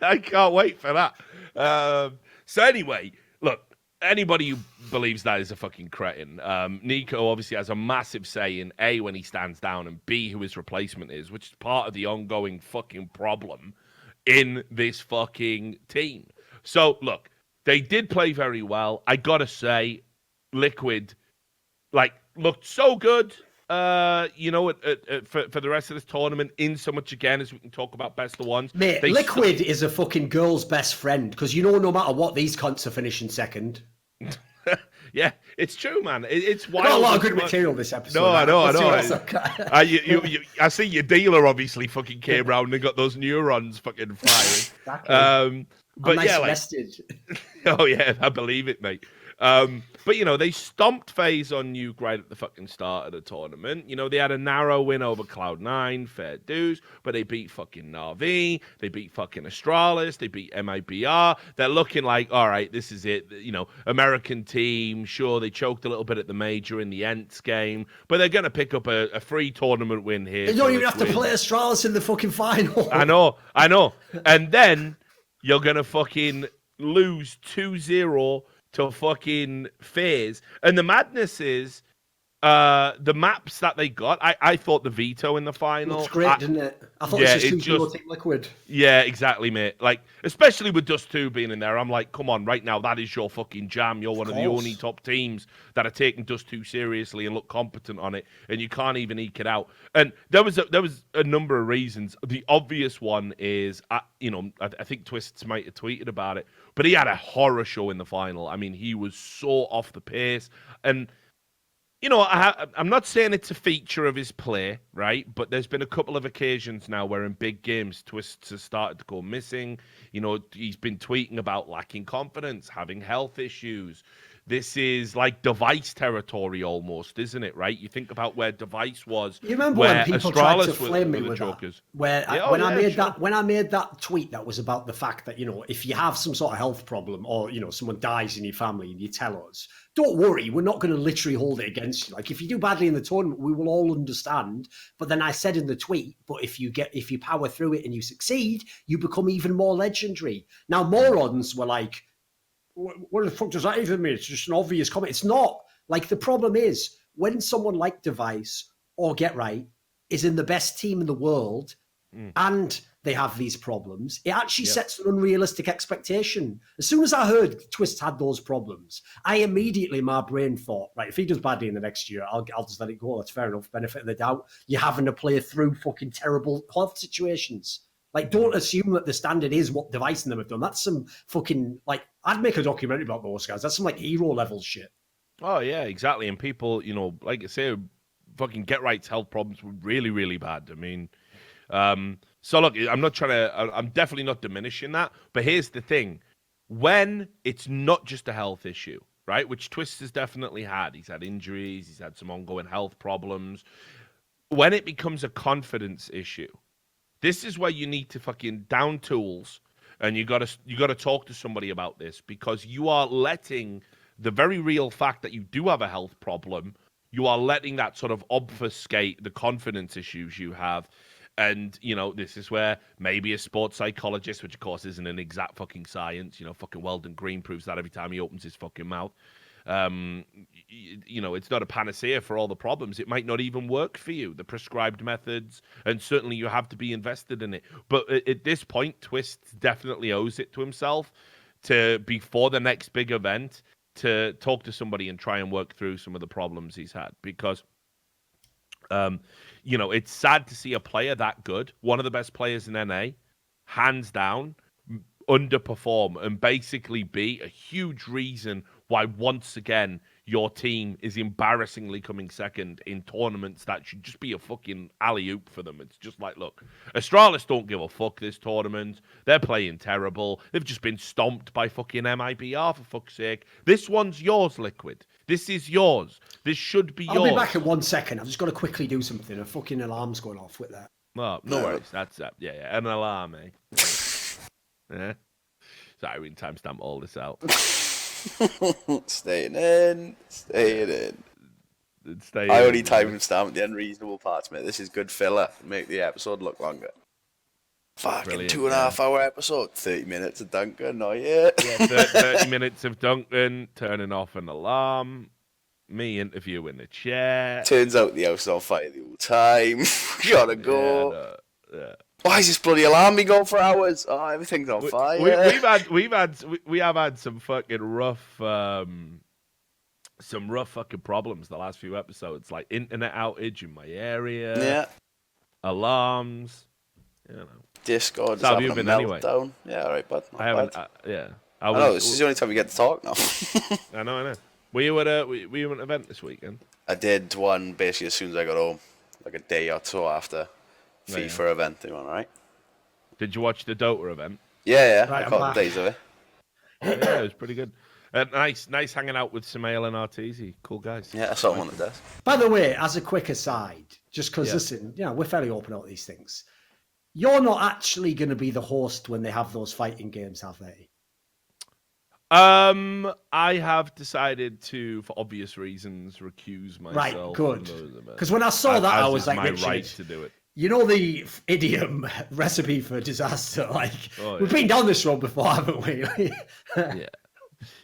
I can't wait for that. So anyway, look, anybody who believes that is a fucking cretin. Nico obviously has a massive say in A, when he stands down, and B, who his replacement is, which is part of the ongoing fucking problem in this fucking team. So look. They did play very well. I gotta say, Liquid, looked so good. For the rest of this tournament, in so much again as we can talk about best of ones. Mate, Liquid is a fucking girl's best friend, because no matter what, these cunts are finishing second. Yeah, it's true, man. It's wild. Got a lot of good material this episode. No, I know. I see your dealer obviously fucking came round and got those neurons fucking firing. Exactly. But nice yeah, vestige. Oh yeah, I believe it, mate. But they stomped FaZe on Nuke right at the fucking start of the tournament. They had a narrow win over Cloud9, fair dues, but they beat fucking Navi, they beat fucking Astralis, they beat MIBR. They're looking like, all right, this is it. American team, sure, they choked a little bit at the major in the Ents game, but they're gonna pick up a free tournament win here. You don't even have to play Astralis in the fucking final. I know. And then you're gonna fucking lose 2-0 to fucking FaZe. And the madness is the maps that they got. I thought the veto in the final. It's great, didn't it? I thought it was just Team Liquid. Yeah, exactly, mate. Especially with Dust 2 being in there, I'm like, come on, right now, that is your fucking jam. You're one of the only top teams that are taking Dust 2 seriously and look competent on it, and you can't even eke it out. And there was a number of reasons. The obvious one is, I think Twists might have tweeted about it, but he had a horror show in the final. I mean, he was so off the pace. And you know, I'm not saying it's a feature of his play, right? But there's been a couple of occasions now where in big games, twists have started to go missing. You know, he's been tweeting about lacking confidence, having health issues. This is like device territory almost, isn't it, right? You think about where device was, You remember where when people Astralis tried to flame me were the with that? chokers. Where Yeah, when I yeah, made sure. that when I made that tweet that was about the fact that, you know, if you have some sort of health problem or, you know, someone dies in your family and you tell us, don't worry, we're not going to literally hold it against you. Like if you do badly in the tournament, we will all understand. But then I said in the tweet, but if you power through it and you succeed, you become even more legendary. Now morons were like, what the fuck does that even mean? It's just an obvious comment. It's not. Like the problem is when someone like Device or Get Right is in the best team in the world and they have these problems, it actually sets an unrealistic expectation. As soon as I heard Twist had those problems, my brain thought, right, if he does badly in the next year, I'll just let it go. That's fair enough. Benefit of the doubt. You're having to play through fucking terrible health situations. Like, don't assume that the standard is what Device and them have done. That's some fucking, like, I'd make a documentary about those guys. That's some, like, hero level shit. Oh, yeah, exactly. And people, you know, like I say, fucking Get Right's health problems were really, really bad. I mean, so look, I'm definitely not diminishing that. But here's the thing. When it's not just a health issue, right, which Twist has definitely had. He's had injuries. He's had some ongoing health problems. When it becomes a confidence issue, this is where you need to fucking down tools, and you gotta talk to somebody about this, because you are letting the very real fact that you do have a health problem, you are letting that sort of obfuscate the confidence issues you have. And, you know, this is where maybe a sports psychologist, which of course isn't an exact fucking science, you know, fucking Weldon Green proves that every time he opens his fucking mouth. You know, it's not a panacea for all the problems. It might not even work for you, the prescribed methods, and certainly you have to be invested in it. But at this point, Twist definitely owes it to himself to, before the next big event, to talk to somebody and try and work through some of the problems he's had. Because, you know, it's sad to see a player that good, one of the best players in NA, hands down, underperform and basically be a huge reason why once again your team is embarrassingly coming second in tournaments that should just be a fucking alley-oop for them. It's just like, look, Astralis don't give a fuck this tournament. They're playing terrible. They've just been stomped by fucking MIBR, for fuck's sake. This one's yours, Liquid. This is yours. This should be yours. I'll be back in 1 second. I've just got to quickly do something. A fucking alarm's going off with that. Oh, no worries. That's that. Yeah, an alarm, eh? Yeah. Sorry, we can timestamp all this out. Staying in. I only timestamped the unreasonable parts, mate. This is good filler. Make the episode look longer. Fucking Brilliant, 2.5 hour episode. 30 minutes of Duncan, not yet. Yeah, 30 minutes of Duncan turning off an alarm. Me interviewing the chair. Turns out the house is on fire the whole time. Gotta go. Yeah. Why is this bloody alarm been going for hours? Oh, everything's on fire. We have had some fucking rough fucking problems the last few episodes, like internet outage in my area. Yeah. Alarms. You know. Discord is So having have you a been anyway? meltdown. Yeah, alright, bud. I haven't. I know, this is the only time we get to talk now. I know. Were you at an event this weekend? I did one basically as soon as I got home, like a day or two after FIFA event. They went alright. Did you watch the Dota event? Yeah. Right, I caught days of it. Yeah, it was pretty good. Nice hanging out with Samael and Arteezy. Cool guys. Yeah, I saw him on the desk. By the way, as a quick aside, just because, listen, you know, we're fairly open about these things. You're not actually going to be the host when they have those fighting games, have they? I have decided to, for obvious reasons, recuse myself. Right, good. Because when I saw that, I was like, my Richard, right to do it. You know the idiom recipe for disaster? Like, we've been down this road before, haven't we?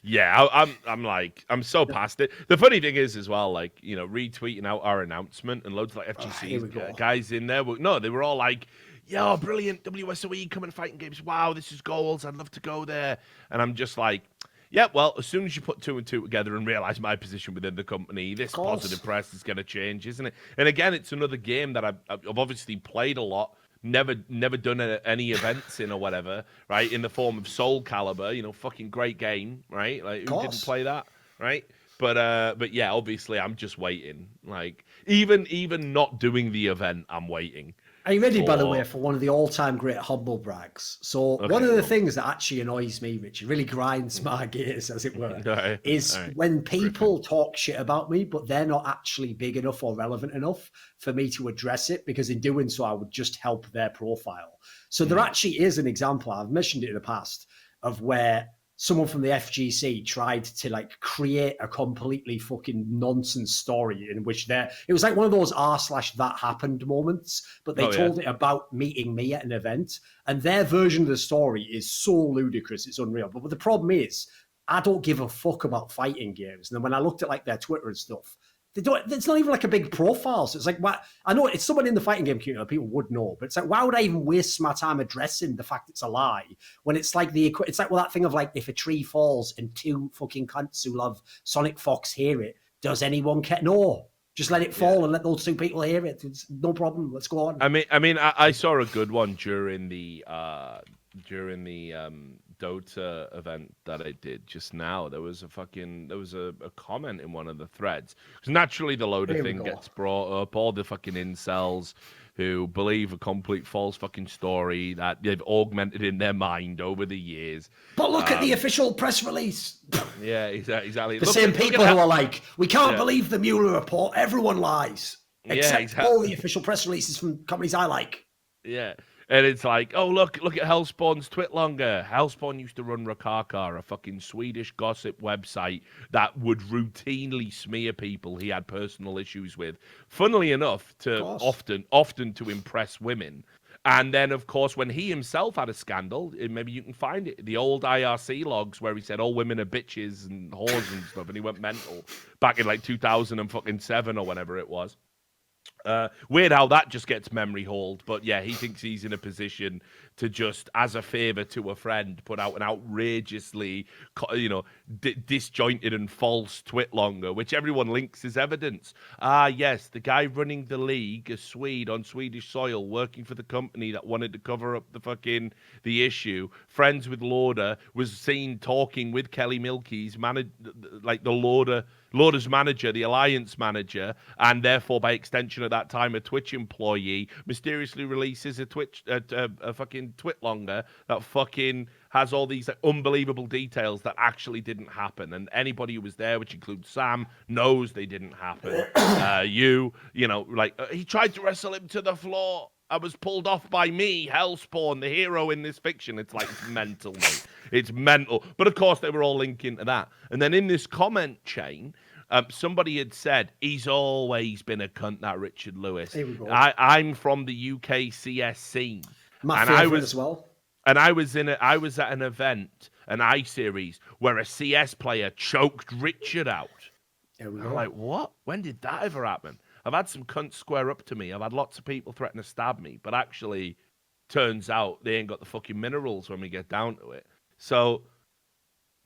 Yeah, I'm so past it. The funny thing is, as well, like, you know, retweeting out our announcement and loads of like FGC guys in there. No, they were all like, "Yo, brilliant WSOE coming fighting games! Wow, this is goals. I'd love to go there." And I'm just like, yeah, well, as soon as you put two and two together and realize my position within the company, this positive press is going to change, isn't it? And again, it's another game that I've obviously played a lot, never done any events in or whatever, right? In the form of Soul Calibur, you know, fucking great game, right? Like, who didn't play that, right? But yeah, obviously I'm just waiting. Like even not doing the event, I'm waiting. Are you ready, by the way, for one of the all-time great humble brags? So one of the things that actually annoys me, Richard, really grinds my gears, as it were, is when people talk shit about me, but they're not actually big enough or relevant enough for me to address it, because in doing so, I would just help their profile. So there actually is an example, I've mentioned it in the past, of where someone from the FGC tried to like create a completely fucking nonsense story in which it was like one of those r/that happened moments, but they told it about meeting me at an event, and their version of the story is so ludicrous, it's unreal. But the problem is, I don't give a fuck about fighting games. And then when I looked at like their Twitter and stuff, it's not even like a big profile. So it's like, what? I know it's someone in the fighting game community, people would know, but it's like, why would I even waste my time addressing the fact it's a lie when it's like that thing of like, if a tree falls and two fucking cunts who love Sonic Fox hear it, does anyone care? No, just let it fall and let those two people hear it. It's no problem. Let's go on. I saw a good one during the Dota event that I did just now. There was a comment in one of the threads, because naturally the loader thing gets brought up. All the fucking incels who believe a complete false fucking story that they've augmented in their mind over the years. But look at the official press release. Yeah, exactly. The same people who are like, we can't believe the Mueller report. Everyone lies. Except all the official press releases from companies I like. Yeah. And it's like, oh, look at Hellspawn's Twitlonger. Hellspawn used to run Rakaka, a fucking Swedish gossip website that would routinely smear people he had personal issues with. Funnily enough, often to impress women. And then, of course, when he himself had a scandal, maybe you can find it, the old IRC logs where he said all women are bitches and whores and stuff, and he went mental back in like 2007 or whenever it was. Weird how that just gets memory hauled, but yeah, he thinks he's in a position to just, as a favor to a friend, put out an outrageously, disjointed and false Twitlonger, which everyone links as evidence. Yes, the guy running the league, a Swede on Swedish soil, working for the company that wanted to cover up the issue, friends with Lauder, was seen talking with Kelly Milkey's Lauder's manager, the alliance manager, and therefore by extension at that time a Twitch employee, mysteriously releases a fucking Twitlonger that fucking has all these unbelievable details that actually didn't happen, and anybody who was there, which includes Sam, knows they didn't happen. He tried to wrestle him to the floor. I was pulled off by me, Hellspawn, the hero in this fiction. It's like, it's mental, mate. It's mental. But of course, they were all linking to that. And then in this comment chain, somebody had said, he's always been a cunt, that Richard Lewis. I'm from the UK CS scene. My favorite as well. And I was at an event, an I-Series, where a CS player choked Richard out. I'm like, what? When did that ever happen? I've had some cunts square up to me. I've had lots of people threaten to stab me. But actually, turns out they ain't got the fucking minerals when we get down to it. So,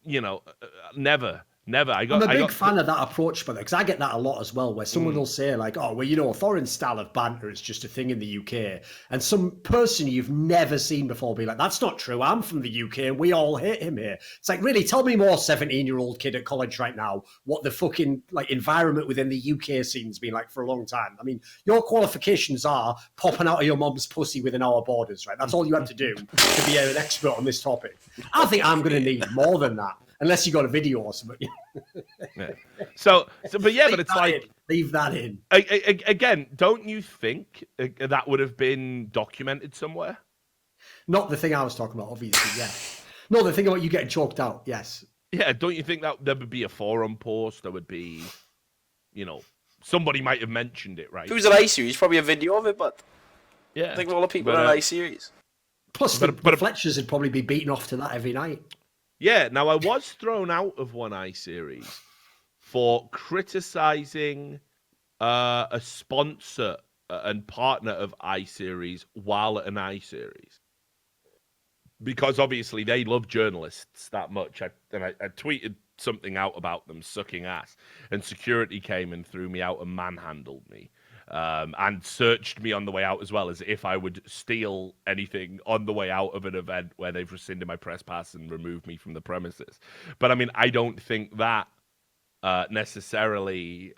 never. I'm a big fan of that approach, but because I get that a lot as well, where someone will say like, "Oh, well, Thorin's style of banter is just a thing in the UK," and some person you've never seen before be like, "That's not true. I'm from the UK, and we all hate him here." It's like, really, tell me more, 17-year-old kid at college right now, what the fucking environment within the UK scene's been like for a long time. I mean, your qualifications are popping out of your mum's pussy within our borders, right? That's all you have to do to be an expert on this topic. I think I'm going to need more than that. Unless you got a video or something. Yeah. But it's like... Leave that in. Again, don't you think that would have been documented somewhere? Not the thing I was talking about, obviously, yeah. No, the thing about you getting choked out, yes. Yeah, don't you think that there would be a forum post? There would be, somebody might have mentioned it, right? If it was an I-Series, probably a video of it, but... Yeah. I think a lot of people are an I-Series. Plus, the Fletchers would probably be beaten off to that every night. Yeah, now I was thrown out of one I-Series for criticizing a sponsor and partner of I-Series while at an I-Series. Because obviously they love journalists that much. I tweeted something out about them sucking ass, and security came and threw me out and manhandled me. And searched me on the way out as well, as if I would steal anything on the way out of an event where they've rescinded my press pass and removed me from the premises. But I mean, I don't think that necessarily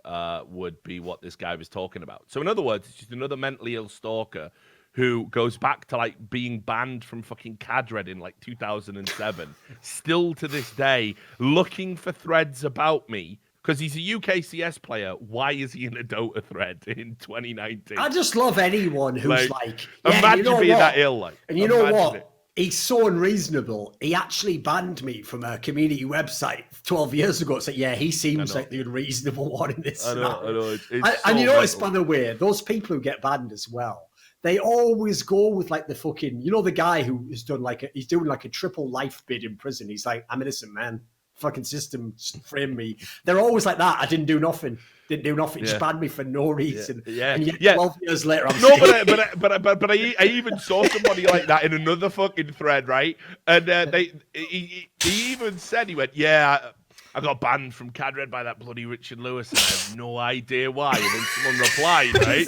would be what this guy was talking about. So in other words, it's just another mentally ill stalker who goes back to like being banned from fucking Cadred in like 2007, still to this day looking for threads about me. Because he's a UKCS player, why is he in a Dota thread in 2019? I just love anyone who's like yeah, imagine you know being what? that ill, like. And you know what? It. He's so unreasonable. He actually banned me from a community website 12 years ago. So yeah, he seems like the unreasonable one in this scenario. I know. And you notice, by the way, those people who get banned as well, they always go with like the fucking, you know, the guy who has done like he's doing like a triple life bid in prison. He's like, I'm innocent, man. Fucking system framed me. They're always like that. I didn't do nothing. Just banned me for no reason. Yeah. And yet 12 years later, I'm but I even saw somebody like that in another fucking thread, right? And he even said, he went, yeah, I got banned from Cadred by that bloody Richard Lewis, and I have no idea why. And then someone replied, right?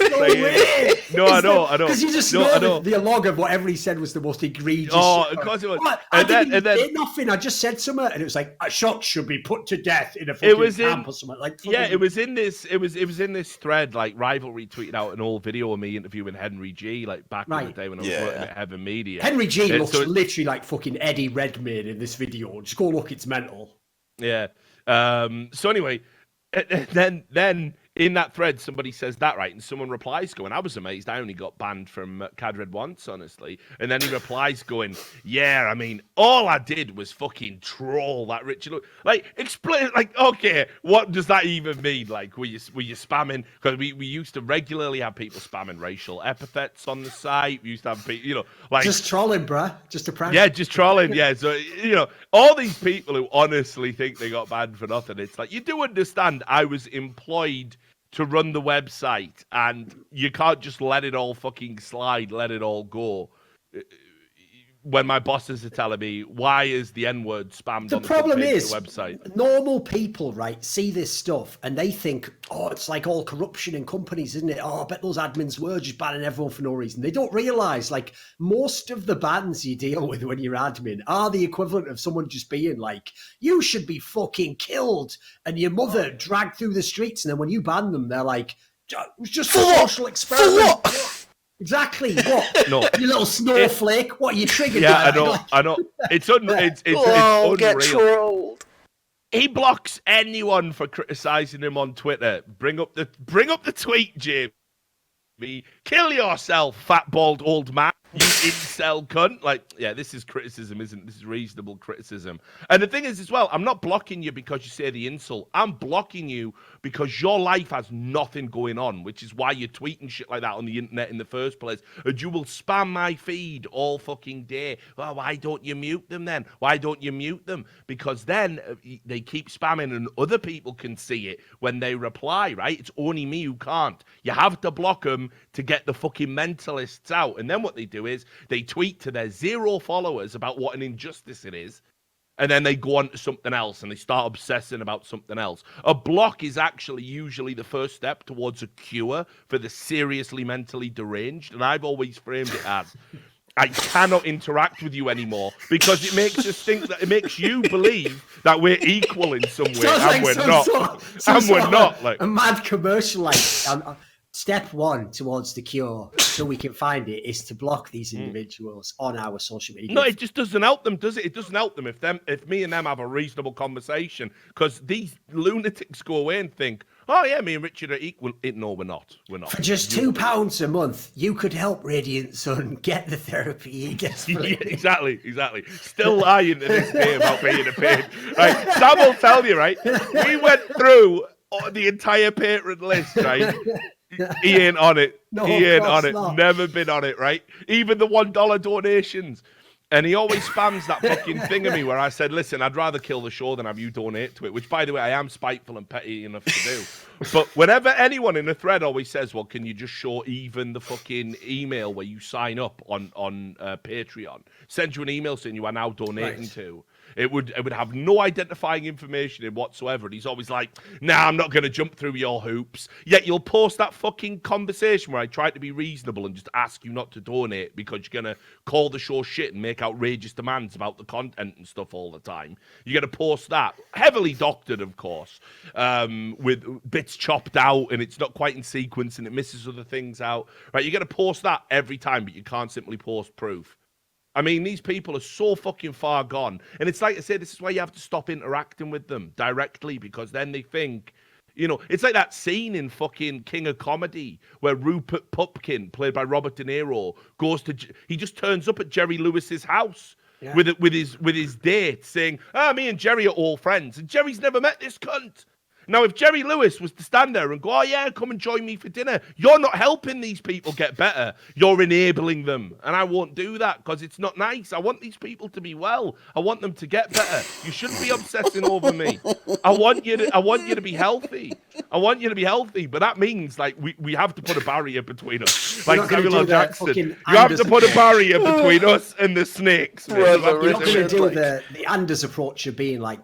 I know. Because you just know the log of whatever he said was the most egregious. Oh, of course it was. What? I didn't say nothing. I just said something, and it was like a shot should be put to death in a fucking camp or something. Like, it was in this. It was in this thread. Like Rivalry tweeted out an old video of me interviewing Henry G. Like back in the day when I was working at Heaven Media. Henry G looks literally like fucking Eddie Redmayne in this video. Just go look. It's mental. Yeah. So anyway, then in that thread, somebody says that, right? And someone replies going, I was amazed. I only got banned from Cadred once, honestly. And then he replies going, yeah, I mean, all I did was fucking troll that Richard. Like, explain, like, okay, what does that even mean? Like, were you spamming? Because we used to regularly have people spamming racial epithets on the site. We used to have people, you know, like. Just trolling, bruh. Just a prank. Yeah, just trolling, yeah. So, you know, all these people who honestly think they got banned for nothing, it's like, you do understand I was employed to run the website, and you can't just let it all fucking slide, let it all go. When my bosses are telling me, why is the N-word spammed on the problem is, the website? Normal people, right, see this stuff and they think, oh, it's like all corruption in companies, isn't it? Oh, I bet those admins were just banning everyone for no reason. They don't realise, like, most of the bans you deal with when you're admin are the equivalent of someone just being like, you should be fucking killed and your mother dragged through the streets. And then when you ban them, they're like, it was just a social experiment. For what? Exactly. What? No. You little snowflake. What are you triggered? Yeah, I know. It's unreal. Get trolled. He blocks anyone for criticizing him on Twitter. Bring up the tweet, Jim. Kill yourself, fat bald old man. You incel cunt. Like, yeah, this is criticism, isn't it? This is reasonable criticism. And the thing is as well, I'm not blocking you because you say the insult. I'm blocking you because your life has nothing going on, which is why you're tweeting shit like that on the internet in the first place. And you will spam my feed all fucking day. Well, why don't you mute them then? Why don't you mute them? Because then they keep spamming and other people can see it when they reply, right? It's only me who can't. You have to block them to get the fucking mentalists out. And then what they do is they tweet to their 0 followers about what an injustice it is, and then they go on to something else and they start obsessing about something else. A block is actually usually the first step towards a cure for the seriously mentally deranged, and I've always framed it as I cannot interact with you anymore because it makes us think that it makes you believe that we're equal in some way, and we're not. And we're not. Like a mad commercial, like. Step one towards the cure, so we can find it, is to block these individuals on our social media. No, it just doesn't help them, does it? It doesn't help them if me and them have a reasonable conversation, because these lunatics go away and think, oh yeah, me and Richard are equal. No, we're not. We're not. For just £2 a month, you could help Radiant Sun get the therapy he gets. Yeah, exactly. Still lying to this day about being a pain. Right, Sam will tell you, right? We went through the entire patron list, right? He ain't on it. No, he ain't on it. Not. Never been on it, right? Even the $1 donations. And he always spams that fucking thing at me where I said, listen, I'd rather kill the show than have you donate to it, which, by the way, I am spiteful and petty enough to do. But whenever anyone in a thread always says, well, can you just show even the fucking email where you sign up on Patreon, send you an email saying you are now donating to. It would have no identifying information in whatsoever. And he's always like, nah, I'm not going to jump through your hoops. Yet you'll post that fucking conversation where I try to be reasonable and just ask you not to donate because you're going to call the show shit and make outrageous demands about the content and stuff all the time. You're going to post that, heavily doctored, of course, with bits chopped out and it's not quite in sequence and it misses other things out. Right? You're going to post that every time, but you can't simply post proof. I mean, these people are so fucking far gone. And it's like I say, this is why you have to stop interacting with them directly, because then they think, you know, it's like that scene in fucking King of Comedy where Rupert Pupkin, played by Robert De Niro, he just turns up at Jerry Lewis's house with his date saying, me and Jerry are all friends. And Jerry's never met this cunt. Now, if Jerry Lewis was to stand there and go, oh, yeah, come and join me for dinner, you're not helping these people get better. You're enabling them. And I won't do that because it's not nice. I want these people to be well. I want them to get better. You shouldn't be obsessing over me. I want you to be healthy. I want you to be healthy. But that means, like, we have to put a barrier between us. Like Samuel L. Jackson. You have to put a barrier between us and the snakes. You're not going to do the Anders approach of being like,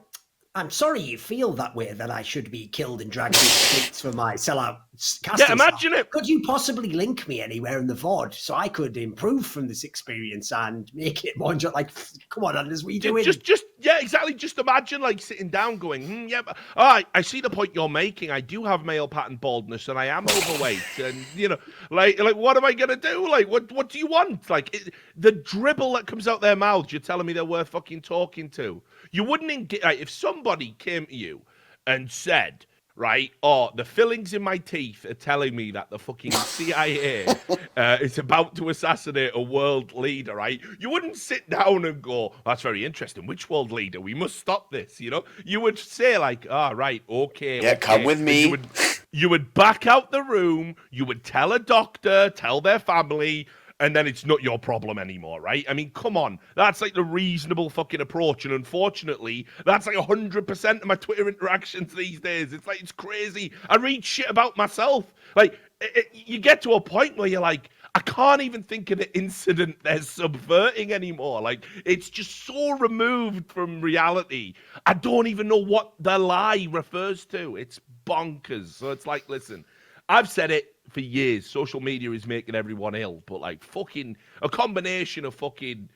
I'm sorry you feel that way, that I should be killed and dragged through the streets for my sellout casting. Yeah, imagine it. Could you possibly link me anywhere in the VOD so I could improve from this experience and make it more like, come on, Anders, what are you doing? Yeah, exactly. Just imagine like sitting down going, yeah, but, all right, I see the point you're making. I do have male pattern baldness and I am overweight. And, you know, like what am I going to do? Like, what do you want? Like, the dribble that comes out their mouths, you're telling me they're worth fucking talking to. You wouldn't if somebody came to you and said, right, the fillings in my teeth are telling me that the fucking CIA is about to assassinate a world leader, right? You wouldn't sit down and go, that's very interesting. Which world leader? We must stop this, you know? You would say like, right, okay. Yeah, come with me. You would back out the room. You would tell a doctor, tell their family, and then it's not your problem anymore, right? I mean, come on. That's like the reasonable fucking approach. And unfortunately, that's like 100% of my Twitter interactions these days. It's like, it's crazy. I read shit about myself. Like, you get to a point where you're like, I can't even think of the incident they're subverting anymore. Like, it's just so removed from reality. I don't even know what the lie refers to. It's bonkers. So it's like, listen, I've said it for years. Social media is making everyone ill, but like fucking a combination of fucking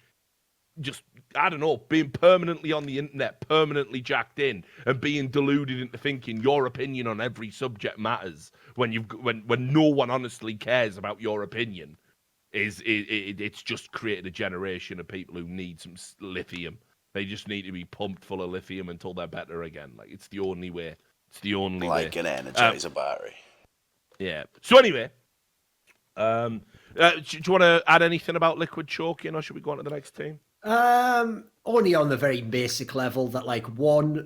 just, I don't know, being permanently on the internet, permanently jacked in, and being deluded into thinking your opinion on every subject matters when no one honestly cares about your opinion it's just created a generation of people who need some lithium. They just need to be pumped full of lithium until they're better again. Like, it's the only way. It's the only way. Like an Energizer battery. Yeah. So anyway, do you want to add anything about liquid choking, or should we go on to the next team? Only on the very basic level that, like,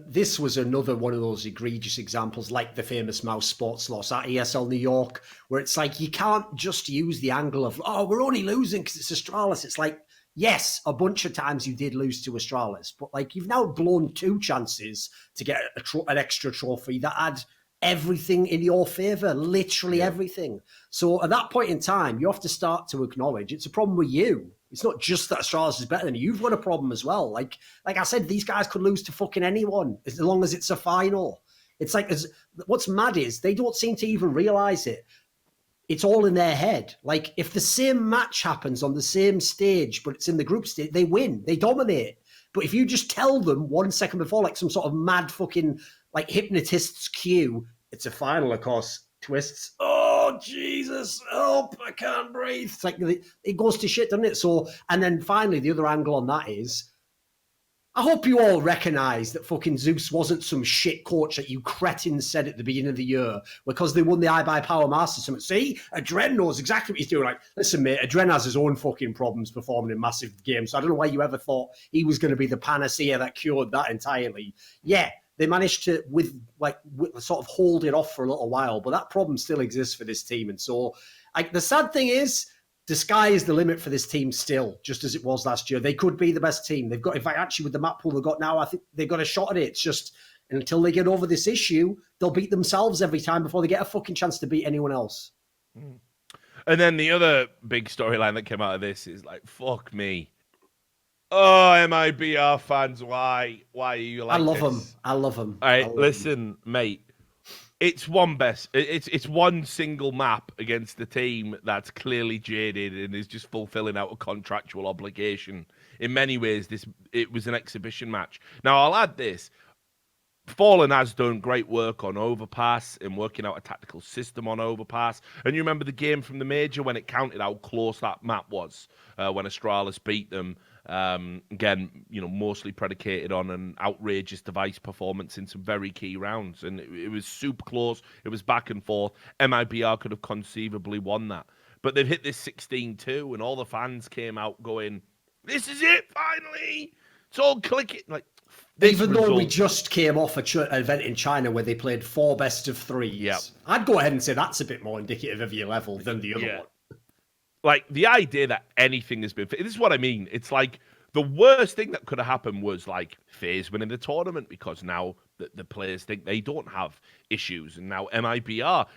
this was another one of those egregious examples, like the famous mouse sports loss at ESL New York, where it's like, you can't just use the angle of, we're only losing because it's Astralis. It's like, yes, a bunch of times you did lose to Astralis, but like, you've now blown 2 chances to get an extra trophy that had everything in your favor, literally everything. So at that point in time, you have to start to acknowledge it's a problem with you. It's not just that Astralis is better than you. You've got a problem as well. Like I said, these guys could lose to fucking anyone as long as it's a final. It's like, what's mad is they don't seem to even realize it. It's all in their head. Like, if the same match happens on the same stage, but it's in the group stage, they win, they dominate. But if you just tell them 1 second before, like some sort of mad fucking like hypnotist's cue, it's a final, of course, twists. Oh, Jesus, help, I can't breathe. It's like, it goes to shit, doesn't it? So, and then finally, the other angle on that is, I hope you all recognise that fucking Zeus wasn't some shit coach that you cretins said at the beginning of the year because they won the iBuyPower Masters Summit. See, Adren knows exactly what he's doing. Like, listen, mate, Adren has his own fucking problems performing in massive games. So I don't know why you ever thought he was going to be the panacea that cured that entirely. Yeah, they managed to sort of hold it off for a little while, but that problem still exists for this team. And so, like, the sad thing is, the sky is the limit for this team still, just as it was last year. They could be the best team. They've got, in fact, actually with the map pool they've got now, I think they've got a shot at it. It's just until they get over this issue, they'll beat themselves every time before they get a fucking chance to beat anyone else. And then the other big storyline that came out of this is like, fuck me. Oh, MIBR fans, why are you like I love them. this? I love them. All right, listen, mate. It's one single map against the team that's clearly jaded and is just fulfilling out a contractual obligation. In many ways, it was an exhibition match. Now, I'll add this. Fallen has done great work on Overpass and working out a tactical system on Overpass. And you remember the game from the Major when it counted how close that map was when Astralis beat them. Again, mostly predicated on an outrageous device performance in some very key rounds. And it was super close. It was back and forth. MIBR could have conceivably won that. But they've hit this 16-2 and all the fans came out going, this is it, finally. It's all clicking. Like, even though we just came off an event in China where they played 4 best of 3s, I'd go ahead and say that's a bit more indicative of your level than the other one. Like, the idea that anything has been... This is what I mean. It's like the worst thing that could have happened was, like, FaZe winning the tournament because now the players think they don't have issues. And now MIBR,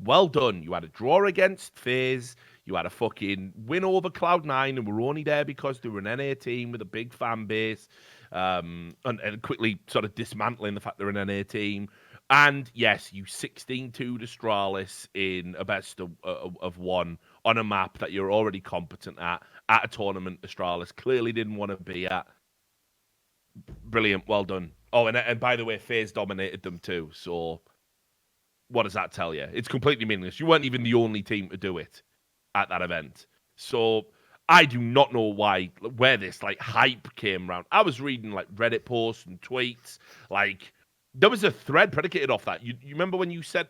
well done. You had a draw against FaZe. You had a fucking win over Cloud9 and were only there because they were an NA team with a big fan base. And quickly sort of dismantling the fact they're an NA team. And yes, you 16-2 Astralis in a best of 1 on a map that you're already competent at a tournament Astralis clearly didn't want to be at. Brilliant, well done. Oh, and by the way, FaZe dominated them too. So what does that tell you? It's completely meaningless. You weren't even the only team to do it at that event. So I do not know where this hype came around. I was reading Reddit posts and tweets. There was a thread predicated off that. You remember when you said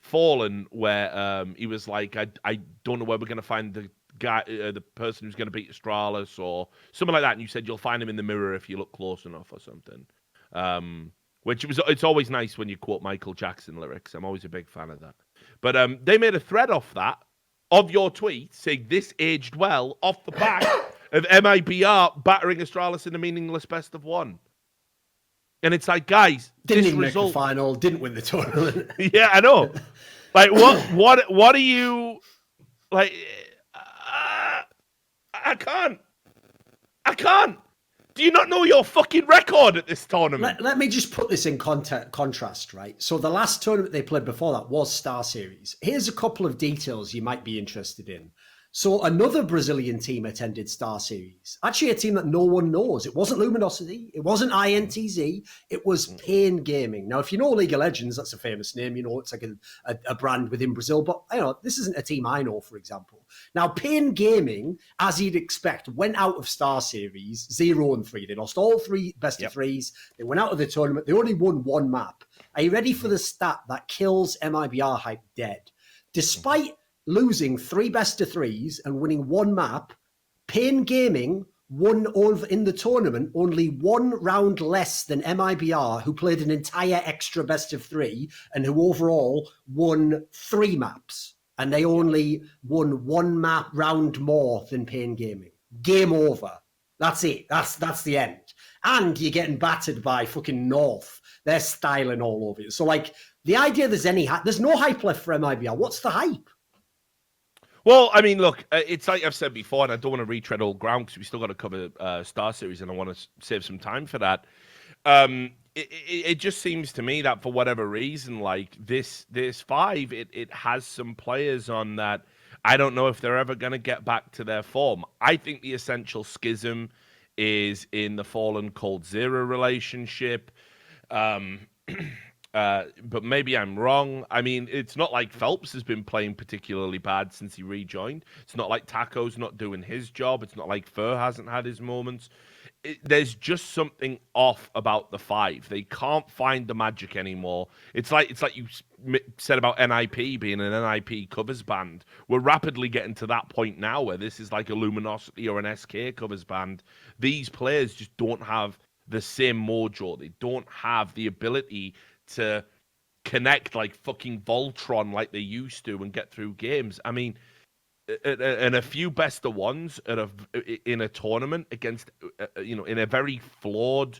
Fallen, where he was like, I don't know where we're gonna find the guy, the person who's gonna beat Astralis or something like that, and you said you'll find him in the mirror if you look close enough or something. It's always nice when you quote Michael Jackson lyrics. I'm always a big fan of that. But they made a thread off that. Of your tweet saying this aged well off the back of MIBR battering Astralis in a meaningless best of 1. And it's like, guys, didn't even make the final, didn't win the tournament. Yeah, I know. What are you like? I can't. Do you not know your fucking record at this tournament? Let me just put this in contrast, right? So the last tournament they played before that was Star Series. Here's a couple of details you might be interested in. So another Brazilian team attended Star Series. Actually, a team that no one knows. It wasn't Luminosity. It wasn't INTZ. It was Pain Gaming. Now, if you know League of Legends, that's a famous name. It's like a brand within Brazil. But this isn't a team I know, for example. Now, Pain Gaming, as you'd expect, went out of Star Series 0-3. They lost all 3 best of 3s. They went out of the tournament. They only won 1 map. Are you ready for the stat that kills MIBR hype dead? Despite losing 3 best of 3s and winning 1 map, Pain Gaming won over in the tournament only 1 round less than MIBR, who played an entire extra best of 3 and who overall won 3 maps. And they only won 1 map round more than Pain Gaming. Game over. That's it. That's the end. And you're getting battered by fucking North. They're styling all over you. So the idea there's no hype left for MIBR. What's the hype? Well, I mean, look, it's like I've said before, and I don't want to retread old ground because we still got to cover Star Series, and I want to save some time for that. It just seems to me that for whatever reason, this 5, it has some players on that I don't know if they're ever going to get back to their form. I think the essential schism is in the Fallen Cold Zero relationship. But maybe I'm wrong. I mean, it's not like Phelps has been playing particularly bad since he rejoined. It's not like Taco's not doing his job. It's not like Fur hasn't had his moments. There's just something off about the 5. They can't find the magic anymore. It's like you said about NIP being an NIP covers band. We're rapidly getting to that point now where this is like a Luminosity or an SK covers band. These players just don't have the same mojo. They don't have the ability to connect like fucking Voltron like they used to and get through games. I mean, and a few best of 1s in a tournament against, in a very flawed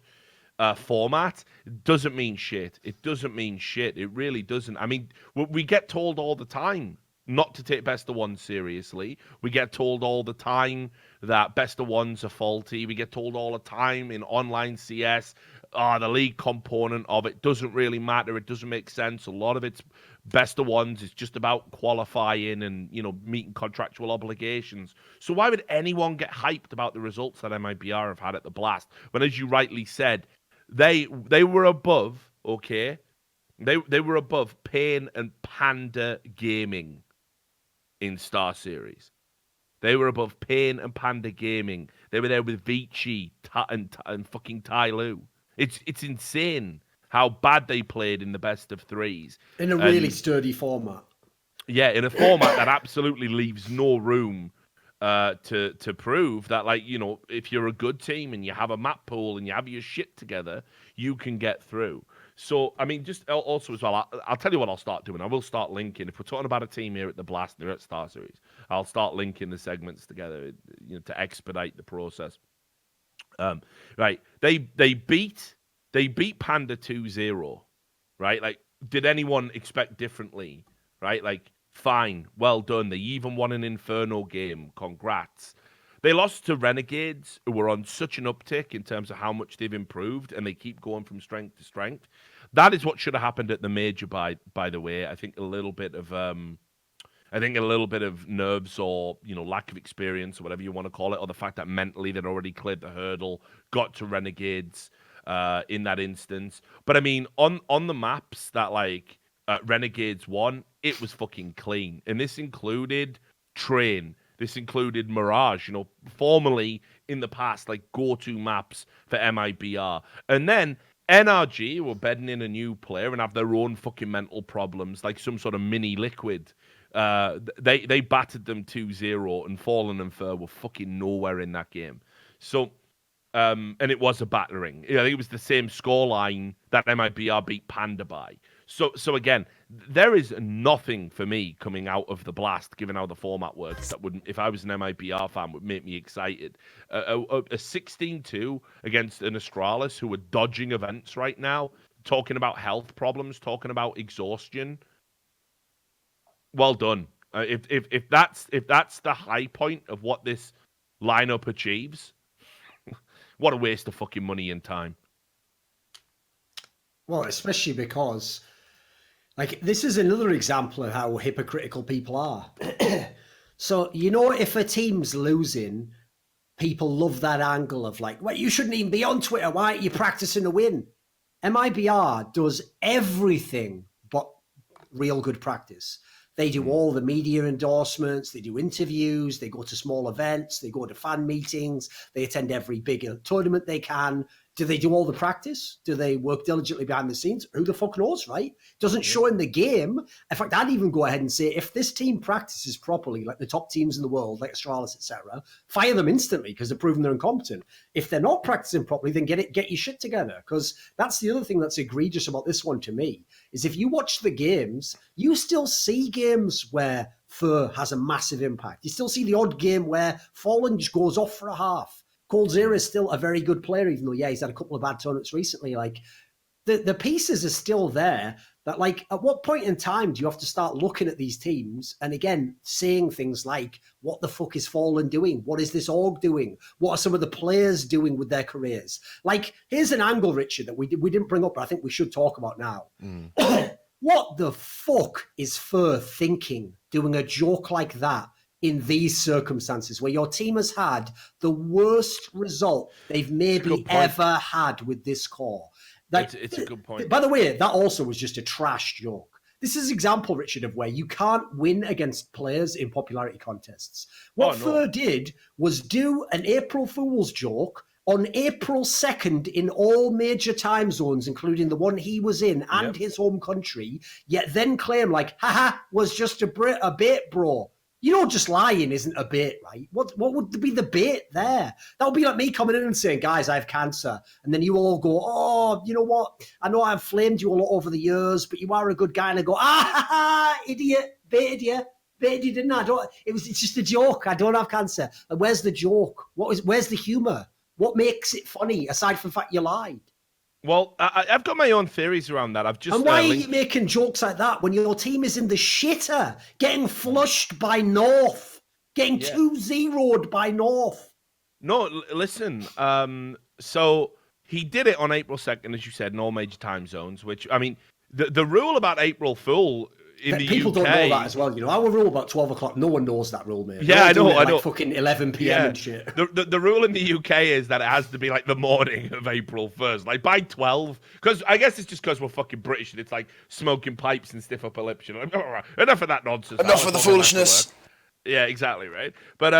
format doesn't mean shit. It doesn't mean shit. It really doesn't. I mean, we get told all the time, not to take best of one seriously. We get told all the time that best of ones are faulty. We get told all the time in online CS, the league component of it doesn't really matter. It doesn't make sense. A lot of it's best of ones. It's just about qualifying and, you know, meeting contractual obligations. So why would anyone get hyped about the results that MIBR have had at the Blast? When, as you rightly said, they were above, okay? They were above Pain and Panda Gaming in Star Series. They were above Pain and Panda Gaming. They were there with Vici and fucking Ty Lue. It's insane how bad they played in the best of threes. In a really sturdy format. Yeah, in a format that absolutely leaves no room to prove that, like, you know, if you're a good team and you have a map pool and you have your shit together, you can get through. So, I mean, just also as well, I'll tell you what I'll start doing. I will start linking. If we're talking about a team here at the Blast and they're at Star Series, I'll start linking the segments together, you know, to expedite the process. Right. They beat Panda 2-0, right? Like, did anyone expect differently? Right? Like, fine, well done. They even won an Inferno game. Congrats. They lost to Renegades, who were on such an uptick in terms of how much they've improved, and they keep going from strength to strength. That is what should have happened at the major. By the way, I think a little bit of nerves, or, you know, lack of experience, or whatever you want to call it, or the fact that mentally they'd already cleared the hurdle, got to Renegades in that instance. But I mean, on the maps that, like, Renegades won, it was fucking clean, and this included Train. This included Mirage, you know, formerly in the past, like, go-to maps for MIBR. And then NRG were bedding in a new player and have their own fucking mental problems, like some sort of mini Liquid. They battered them 2-0, and Fallen and Fur were fucking nowhere in that game. So, and it was a battering. I think it was the same scoreline that MIBR beat Panda by. So again, there is nothing for me coming out of the Blast, given how the format works, that wouldn't, if I was an MIBR fan, would make me excited. A 16-2 against an Astralis who are dodging events right now, talking about health problems, talking about exhaustion. Well done. If that's the high point of what this lineup achieves, what a waste of fucking money and time. Well, especially because, like, this is another example of how hypocritical people are. So, you know, if a team's losing, people love that angle of, like, well, you shouldn't even be on Twitter. Why aren't you practicing to win? MIBR does everything but real good practice. They do all the media endorsements, they do interviews, they go to small events, they go to fan meetings, they attend every big tournament they can. Do they do all the practice? Do they work diligently behind the scenes? Who the fuck knows, right? Doesn't show in the game. In fact, I'd even go ahead and say, if this team practices properly, like the top teams in the world, like Astralis, etc., fire them instantly because they're proven they're incompetent. If they're not practicing properly, then get your shit together. Because that's the other thing that's egregious about this one to me, is if you watch the games, you still see games where Fur has a massive impact. You still see the odd game where Fallen just goes off for a half. Coldzera is still a very good player, even though, yeah, he's had a couple of bad tournaments recently. Like, the pieces are still there. That, like, at what point in time do you have to start looking at these teams and, again, saying things like, what the fuck is Fallen doing? What is this org doing? What are some of the players doing with their careers? Like, here's an angle, Richard, that we didn't bring up, but I think we should talk about now. What the fuck is Fur thinking, doing a joke like that in these circumstances where your team has had the worst result they've maybe ever had with this core? Like, it's a good point. By the way, that also was just a trash joke. This is an example, Richard, of where you can't win against players in popularity contests. What Fur did was do an April Fool's joke on April 2nd in all major time zones, including the one he was in and his home country, yet then claim, like, haha, was just a bait, bro. You know, just lying isn't a bait, right? What would be the bait there? That would be like me coming in and saying, guys, I have cancer. And then you all go, oh, you know what? I know I've flamed you a lot over the years, but you are a good guy. And I go, idiot, baited you, didn't I? It's just a joke. I don't have cancer. And where's the joke? Where's the humor? What makes it funny, aside from the fact you lied? Well, I've got my own theories around that. I've just And why are you making jokes like that when your team is in the shitter, getting flushed by North, getting 2-0'd by North? No, listen. So he did it on April 2nd, as you said, in all major time zones. Which I mean, the rule about April Fool in the People UK, don't know that as well. You know, our rule about 12 o'clock. No one knows that rule, mate. Yeah, I know. I know. Fucking 11 p.m. and shit. The rule in the UK is that it has to be like the morning of April 1st, like by 12. Because I guess it's just because we're fucking British and it's like smoking pipes and stiff upper lips. You know, enough of that nonsense. Enough of the foolishness. Yeah, exactly, right? But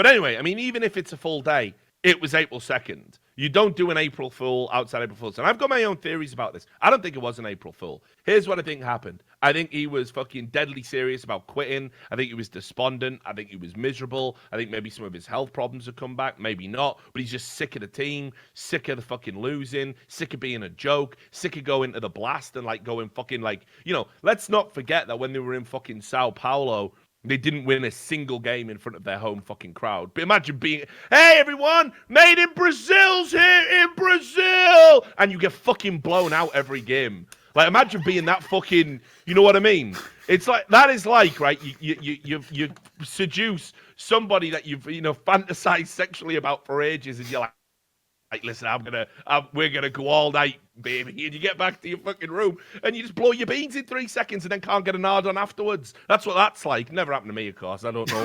anyway, I mean, even if it's a full day, it was April 2nd. You don't do an April Fool outside April Fool's. And I've got my own theories about this. I don't think it was an April Fool. Here's what I think happened. I think he was fucking deadly serious about quitting. I think he was despondent. I think he was miserable. I think maybe some of his health problems have come back. Maybe not. But he's just sick of the team, sick of the fucking losing, sick of being a joke, sick of going to the blast and like going fucking like, you know, let's not forget that when they were in fucking Sao Paulo, they didn't win a single game in front of their home fucking crowd. But imagine being, hey, everyone, made in Brazil's here in Brazil. And you get fucking blown out every game. Like, imagine being that fucking, you know what I mean? It's like, that is like, right, you seduce somebody that you've, you know, fantasized sexually about for ages. And you're like, listen, we're gonna go all night, baby. And you get back to your fucking room and you just blow your beans in 3 seconds and then can't get a nod on afterwards. That's what that's like. Never happened to me, of course. I don't know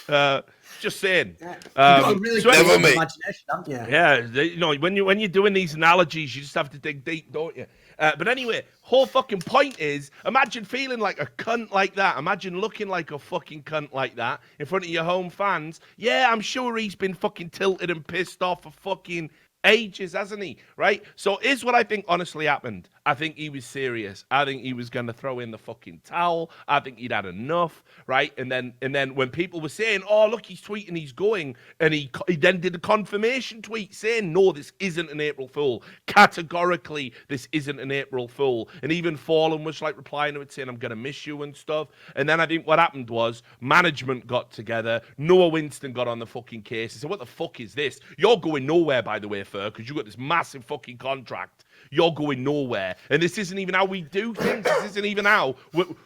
why. Just saying. Really so never imagination, haven't you? Yeah, you know, when you're doing these analogies, you just have to dig deep, don't you? But anyway, whole fucking point is, imagine feeling like a cunt like that. Imagine looking like a fucking cunt like that in front of your home fans. Yeah, I'm sure he's been fucking tilted and pissed off for fucking ages, hasn't he? Right? So here's what I think honestly happened. I think he was serious. I think he was going to throw in the fucking towel. I think he'd had enough, right? And then when people were saying, "Oh, look, he's tweeting, he's going," and he then did a confirmation tweet saying, "No, this isn't an April Fool. Categorically, this isn't an April Fool." And even Fallen was like replying to it saying, "I'm going to miss you" and stuff. And then I think what happened was management got together. Noah Winston got on the fucking case. He said, "What the fuck is this? You're going nowhere, by the way, Fur, because you got this massive fucking contract. You're going nowhere. And this isn't even how we do things. This isn't even how.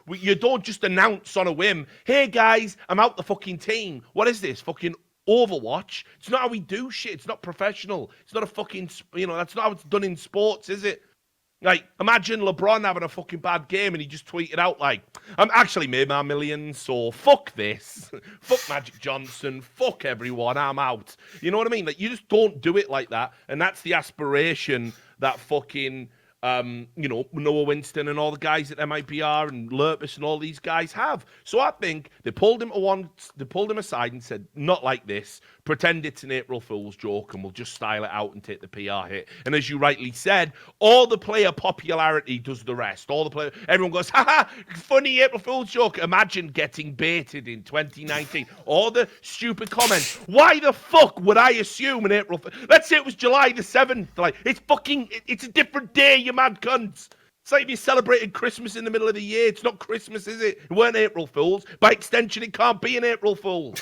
You don't just announce on a whim, hey, guys, I'm out the fucking team. What is this? Fucking Overwatch? It's not how we do shit. It's not professional. It's not a fucking, you know, that's not how it's done in sports, is it? Like, imagine LeBron having a fucking bad game and he just tweeted out like, I'm actually made my millions, so fuck this. Fuck Magic Johnson. Fuck everyone. I'm out. You know what I mean? Like, you just don't do it like that. And that's the aspiration that fucking, you know, Noah Winston and all the guys at MIBR and Lurpus and all these guys have. So I think they pulled him aside and said, not like this. Pretend it's an April Fool's joke and we'll just style it out and take the PR hit. And as you rightly said, all the player popularity does the rest. Everyone goes, haha, funny April Fool's joke. Imagine getting baited in 2019. All the stupid comments. Why the fuck would I assume an April Fool? Let's say it was July the 7th. Like, it's a different day, you mad cunts. It's like if you celebrated Christmas in the middle of the year. It's not Christmas, is it? It weren't April Fools. By extension, it can't be an April Fool.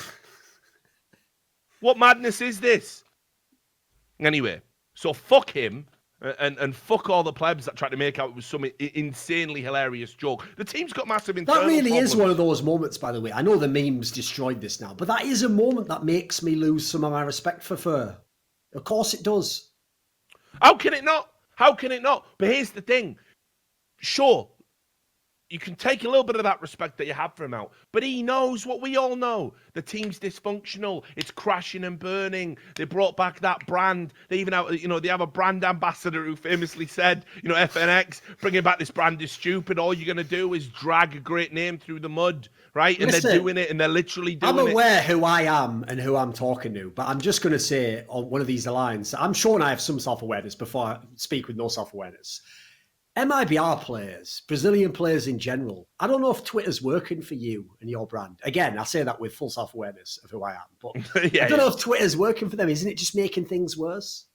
What madness is this? Anyway, so fuck him and fuck all the plebs that tried to make out it was some insanely hilarious joke. The team's got massive internal That really problems. is one of those moments, by the way. I know the memes destroyed this now, but that is a moment that makes me lose some of my respect for Fur. Of course it does. How can it not? How can it not? But here's the thing. Sure, you can take a little bit of that respect that you have for him out, but he knows what we all know. The team's dysfunctional. It's crashing and burning. They brought back that brand. They even have, you know, they have a brand ambassador who famously said, you know, FNX, bringing back this brand is stupid. All you're going to do is drag a great name through the mud, right? And they're doing it, and they're literally doing it. I'm aware who I am and who I'm talking to, but I'm just going to say on one of these lines, I'm sure I have some self-awareness before I speak with no self-awareness. MIBR players, Brazilian players in general, I don't know if Twitter's working for you and your brand. Again, I say that with full self-awareness of who I am, but I don't know if Twitter's working for them. Isn't it just making things worse?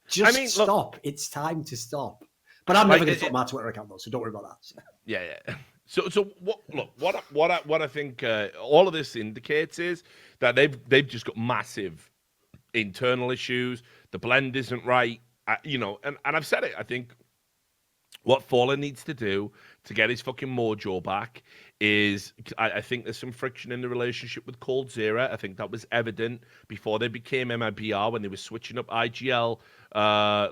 Just stop. Look, it's time to stop. But I'm never going to put my Twitter account though, so don't worry about that. Yeah. So what I think all of this indicates is that they've just got massive internal issues. The blend isn't right. And I've said it. I think what Fallen needs to do to get his fucking mojo back is, I think there's some friction in the relationship with Cold Zero. I think that was evident before they became MIBR when they were switching up IGL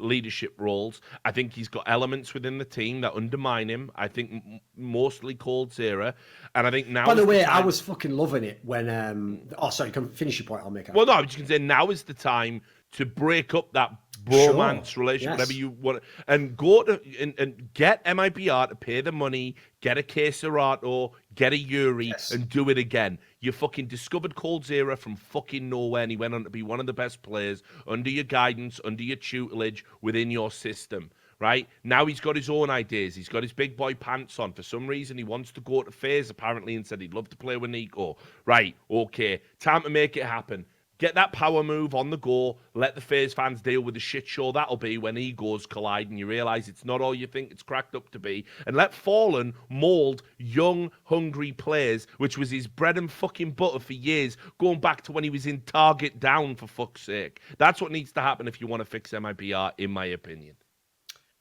leadership roles. I think he's got elements within the team that undermine him. I think mostly Cold Zero. And I think now... By the way, I was fucking loving it when... Oh, sorry, come finish your point, I'll make it. Well, no, I was just going to say, now is the time to break up that bromance relationship, whatever you want, and go to and get MIBR to pay the money, get a Keserato, get a Yuri, and do it again. You fucking discovered Cold Zero from fucking nowhere, and he went on to be one of the best players under your guidance, under your tutelage, within your system. Right? Now he's got his own ideas. He's got his big boy pants on. For some reason, he wants to go to FaZe, apparently, and said he'd love to play with Nico. Right, okay. Time to make it happen. Get that power move on the go. Let the FaZe fans deal with the shit show that'll be when egos collide and you realise it's not all you think it's cracked up to be. And let Fallen mould young, hungry players, which was his bread and fucking butter for years, going back to when he was in Target Down, for fuck's sake. That's what needs to happen if you want to fix MIBR, in my opinion.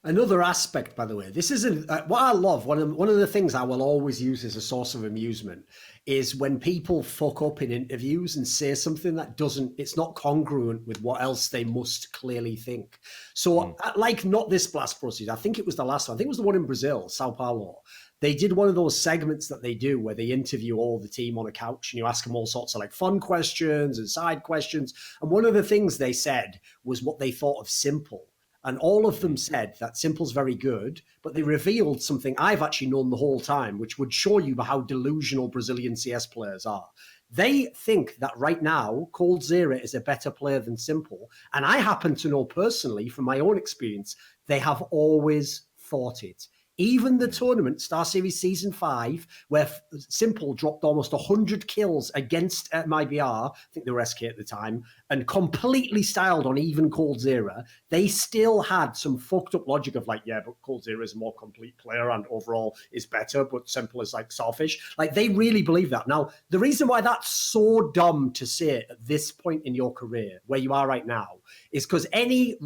Another aspect, by the way, this isn't what I love. One of the things I will always use as a source of amusement is when people fuck up in interviews and say something that it's not congruent with what else they must clearly think. So, like, not this Blast process, I think it was the last one. I think it was the one in Brazil, Sao Paulo. They did one of those segments that they do where they interview all the team on a couch and you ask them all sorts of like fun questions and side questions. And one of the things they said was what they thought of Simple. And all of them said that Simple's very good, but they revealed something I've actually known the whole time, which would show you how delusional Brazilian CS players are. They think that right now, Cold Zero is a better player than Simple. And I happen to know personally, from my own experience, they have always thought it. Even the tournament, Star Series Season 5, where Simple dropped almost 100 kills against MIBR, I think they were SK at the time, and completely styled on even Cold Zero, they still had some fucked up logic of like, yeah, but Cold Zero is a more complete player and overall is better, but Simple is like selfish. Like, they really believe that. Now, the reason why that's so dumb to say at this point in your career, where you are right now, is because any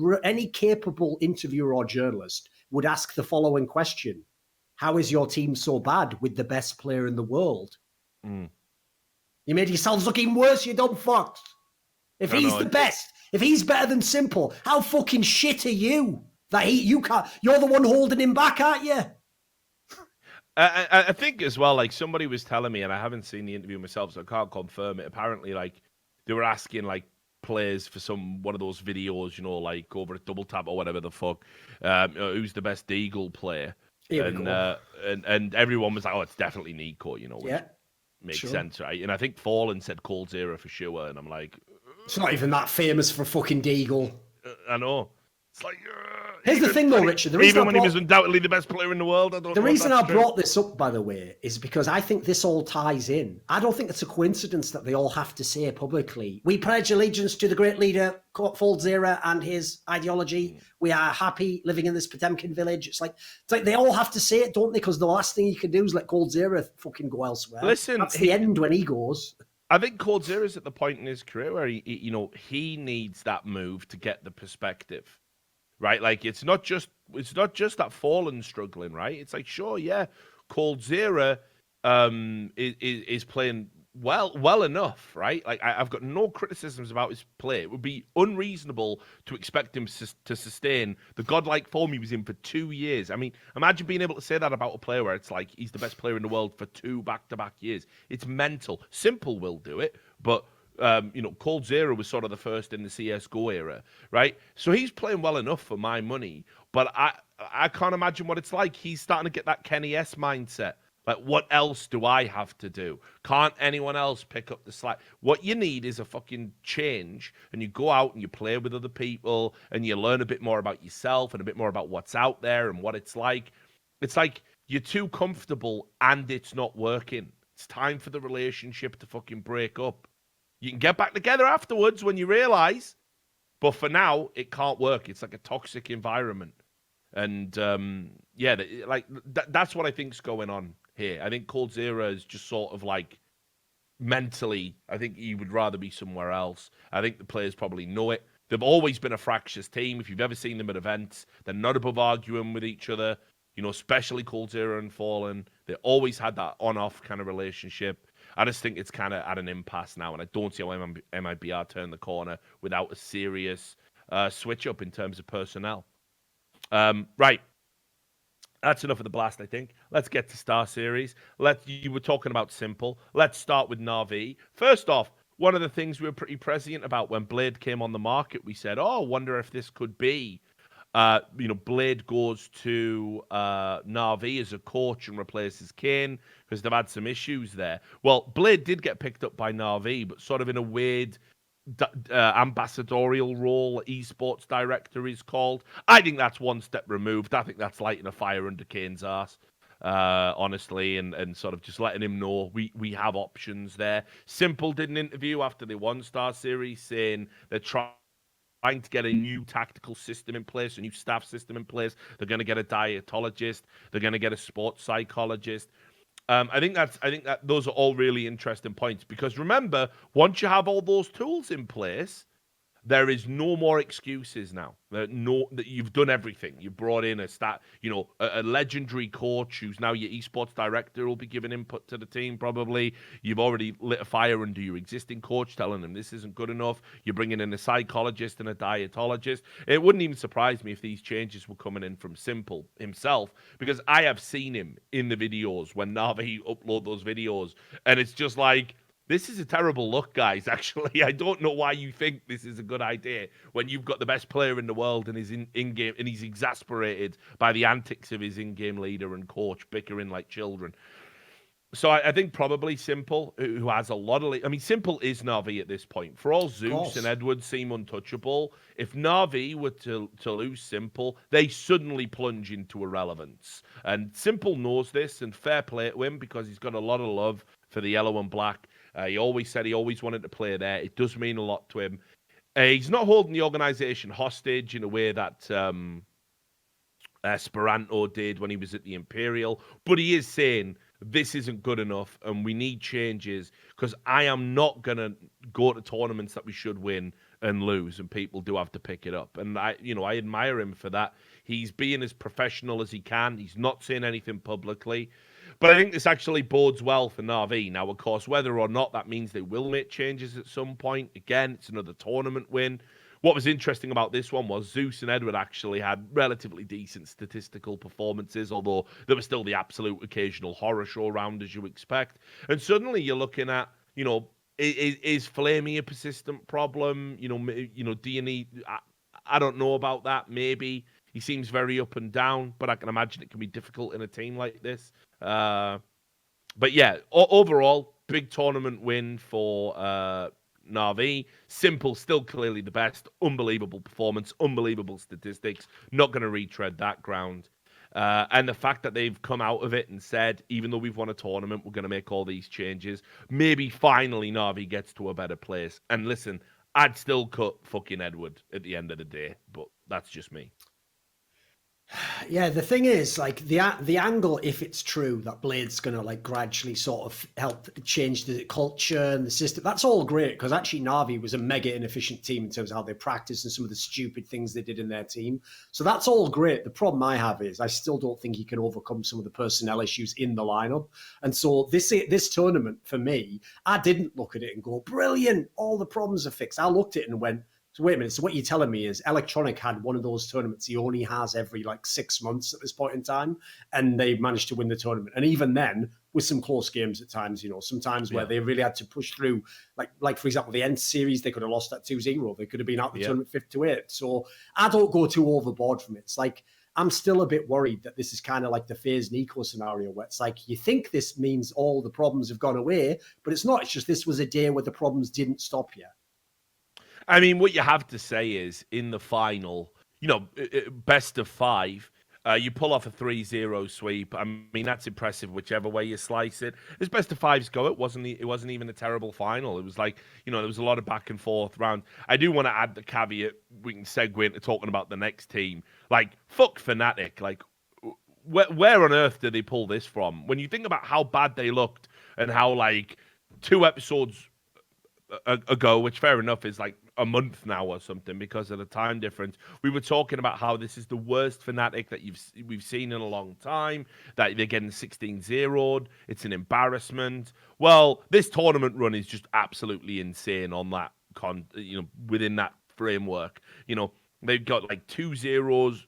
capable interviewer or journalist would ask the following question: how is your team so bad with the best player in the world? You made yourselves look even worse, you dumb fucks. If he's the best, if he's better than Simple, how fucking shit are you? You can't. You're the one holding him back, aren't you? I think as well, like somebody was telling me, and I haven't seen the interview myself, so I can't confirm it. Apparently, like they were asking like players for one of those videos, like over a double tap or whatever the fuck, who's the best Deagle player, and everyone was like, oh, it's definitely Nico, which makes sense, right? And I think Fallen said Cold Zero for sure, and I'm like, it's not even that famous for fucking Deagle. I know. It's like, here's the thing, though, Richard. Even when he was undoubtedly the best player in the world, the reason I brought this up, by the way, is because I think this all ties in. I don't think it's a coincidence that they all have to say publicly, we pledge allegiance to the great leader, Cold Zero, and his ideology. We are happy living in this Potemkin village. It's like they all have to say it, don't they? Because the last thing you can do is let Cold Zero fucking go elsewhere. Listen, that's the end when he goes. I think Cold Zero is at the point in his career where he needs that move to get the perspective. Right, like it's not just that Fallen struggling, right? It's like, sure, yeah, Cold Zero is playing well enough, right? Like I've got no criticisms about his play. It would be unreasonable to expect him to sustain the godlike form he was in for 2 years. I mean, imagine being able to say that about a player where it's like he's the best player in the world for 2 back-to-back years. It's mental. Simple will do it, but Cold Zero was sort of the first in the CSGO era, right? So he's playing well enough for my money, but I can't imagine what it's like. He's starting to get that Kenny S mindset. Like, what else do I have to do? Can't anyone else pick up the slack? What you need is a fucking change, and you go out and you play with other people, and you learn a bit more about yourself and a bit more about what's out there and what it's like. It's like you're too comfortable and it's not working. It's time for the relationship to fucking break up. You can get back together afterwards when you realize, but for now, it can't work. It's like a toxic environment. And that's what I think's going on here. I think Cold Zero is just sort of like mentally, I think he would rather be somewhere else. I think the players probably know it. They've always been a fractious team. If you've ever seen them at events, they're not above arguing with each other. You know, especially Cold Zero and Fallen. They always had that on-off kind of relationship. I just think it's kind of at an impasse now, and I don't see how MIBR turn the corner without a serious switch up in terms of personnel. Right. That's enough of the blast, I think. Let's get to Star Series. You were talking about Simple. Let's start with Navi. First off, one of the things we were pretty prescient about when Blade came on the market, we said, oh, wonder if this could be, Blade goes to Navi as a coach and replaces Kane because they've had some issues there. Well, Blade did get picked up by Navi, but sort of in a weird ambassadorial role, esports director is called. I think that's one step removed. I think that's lighting a fire under Kane's ass, honestly, and sort of just letting him know we have options there. Simple did an interview after they won Star Series saying they're trying to get a new tactical system in place, a new staff system in place. They're going to get a dietologist. They're going to get a sports psychologist. I think that those are all really interesting points because remember, once you have all those tools in place, there is no more excuses now. That you've done everything. You've brought in a legendary coach who's now your esports director will be giving input to the team probably. You've already lit a fire under your existing coach, telling them this isn't good enough. You're bringing in a psychologist and a dietologist. It wouldn't even surprise me if these changes were coming in from Simple himself, because I have seen him in the videos when Navi upload those videos, and it's just like, this is a terrible look, guys, actually. I don't know why you think this is a good idea when you've got the best player in the world and in-game, and he's exasperated by the antics of his in-game leader and coach bickering like children. So I think probably Simple, who has a lot of... Simple is Navi at this point. For all Zeus and Edward seem untouchable, if Navi were to lose Simple, they suddenly plunge into irrelevance. And Simple knows this, and fair play to him, because he's got a lot of love for the yellow and black. He always said he always wanted to play there. It does mean a lot to him. He's not holding the organization hostage in a way that Esperanto did when he was at the Imperial, but he is saying this isn't good enough and we need changes, because I am not going to go to tournaments that we should win and lose, and people do have to pick it up. And I admire him for that. He's being as professional as he can. He's not saying anything publicly. But I think this actually bodes well for Navi. Now, of course, whether or not that means they will make changes at some point, again, it's another tournament win. What was interesting about this one was Zeus and Edward actually had relatively decent statistical performances, although there was still the absolute occasional horror show round, as you expect. And suddenly you're looking at, is Flamey a persistent problem? Do you need... I don't know about that. Maybe. He seems very up and down, but I can imagine it can be difficult in a team like this. But yeah, overall, big tournament win for Navi. Simple, still clearly the best. Unbelievable performance, unbelievable statistics. Not going to retread that ground. And the fact that they've come out of it and said, even though we've won a tournament, we're going to make all these changes. Maybe finally Navi gets to a better place. And listen, I'd still cut fucking Edward at the end of the day, but that's just me. Yeah, the thing is, like, the angle, if it's true that Blade's going to, like, gradually sort of help change the culture and the system, that's all great, because actually Navi was a mega inefficient team in terms of how they practice and some of the stupid things they did in their team. So that's all great. The problem I have is I still don't think he can overcome some of the personnel issues in the lineup. And so this tournament, for me, I didn't look at it and go, brilliant, all the problems are fixed. I looked at it and went, so wait a minute, so what you're telling me is Electronic had one of those tournaments he only has every 6 months at this point in time, and they managed to win the tournament. And even then, with some close games at times, sometimes where they really had to push through, like for example, the end series, they could have lost that 2-0. They could have been out the tournament 5-8. So I don't go too overboard from it. It's like, I'm still a bit worried that this is kind of like the FaZe Nico scenario, where it's like, you think this means all the problems have gone away, but it's not. It's just this was a day where the problems didn't stop yet. I mean, what you have to say is, in the final, best of 5, you pull off a 3-0 sweep. I mean, that's impressive whichever way you slice it. As best of 5s go, it wasn't even a terrible final. It was like, there was a lot of back and forth round. I do want to add the caveat, we can segue into talking about the next team. Fuck Fnatic. Where on earth did they pull this from? When you think about how bad they looked and how, 2 episodes ago, which fair enough is a month now or something because of the time difference. We were talking about how this is the worst Fnatic that we've seen in a long time, that they're getting 16-0'd. It's an embarrassment. Well, this tournament run is just absolutely insane on that within that framework. They've got like 2-0s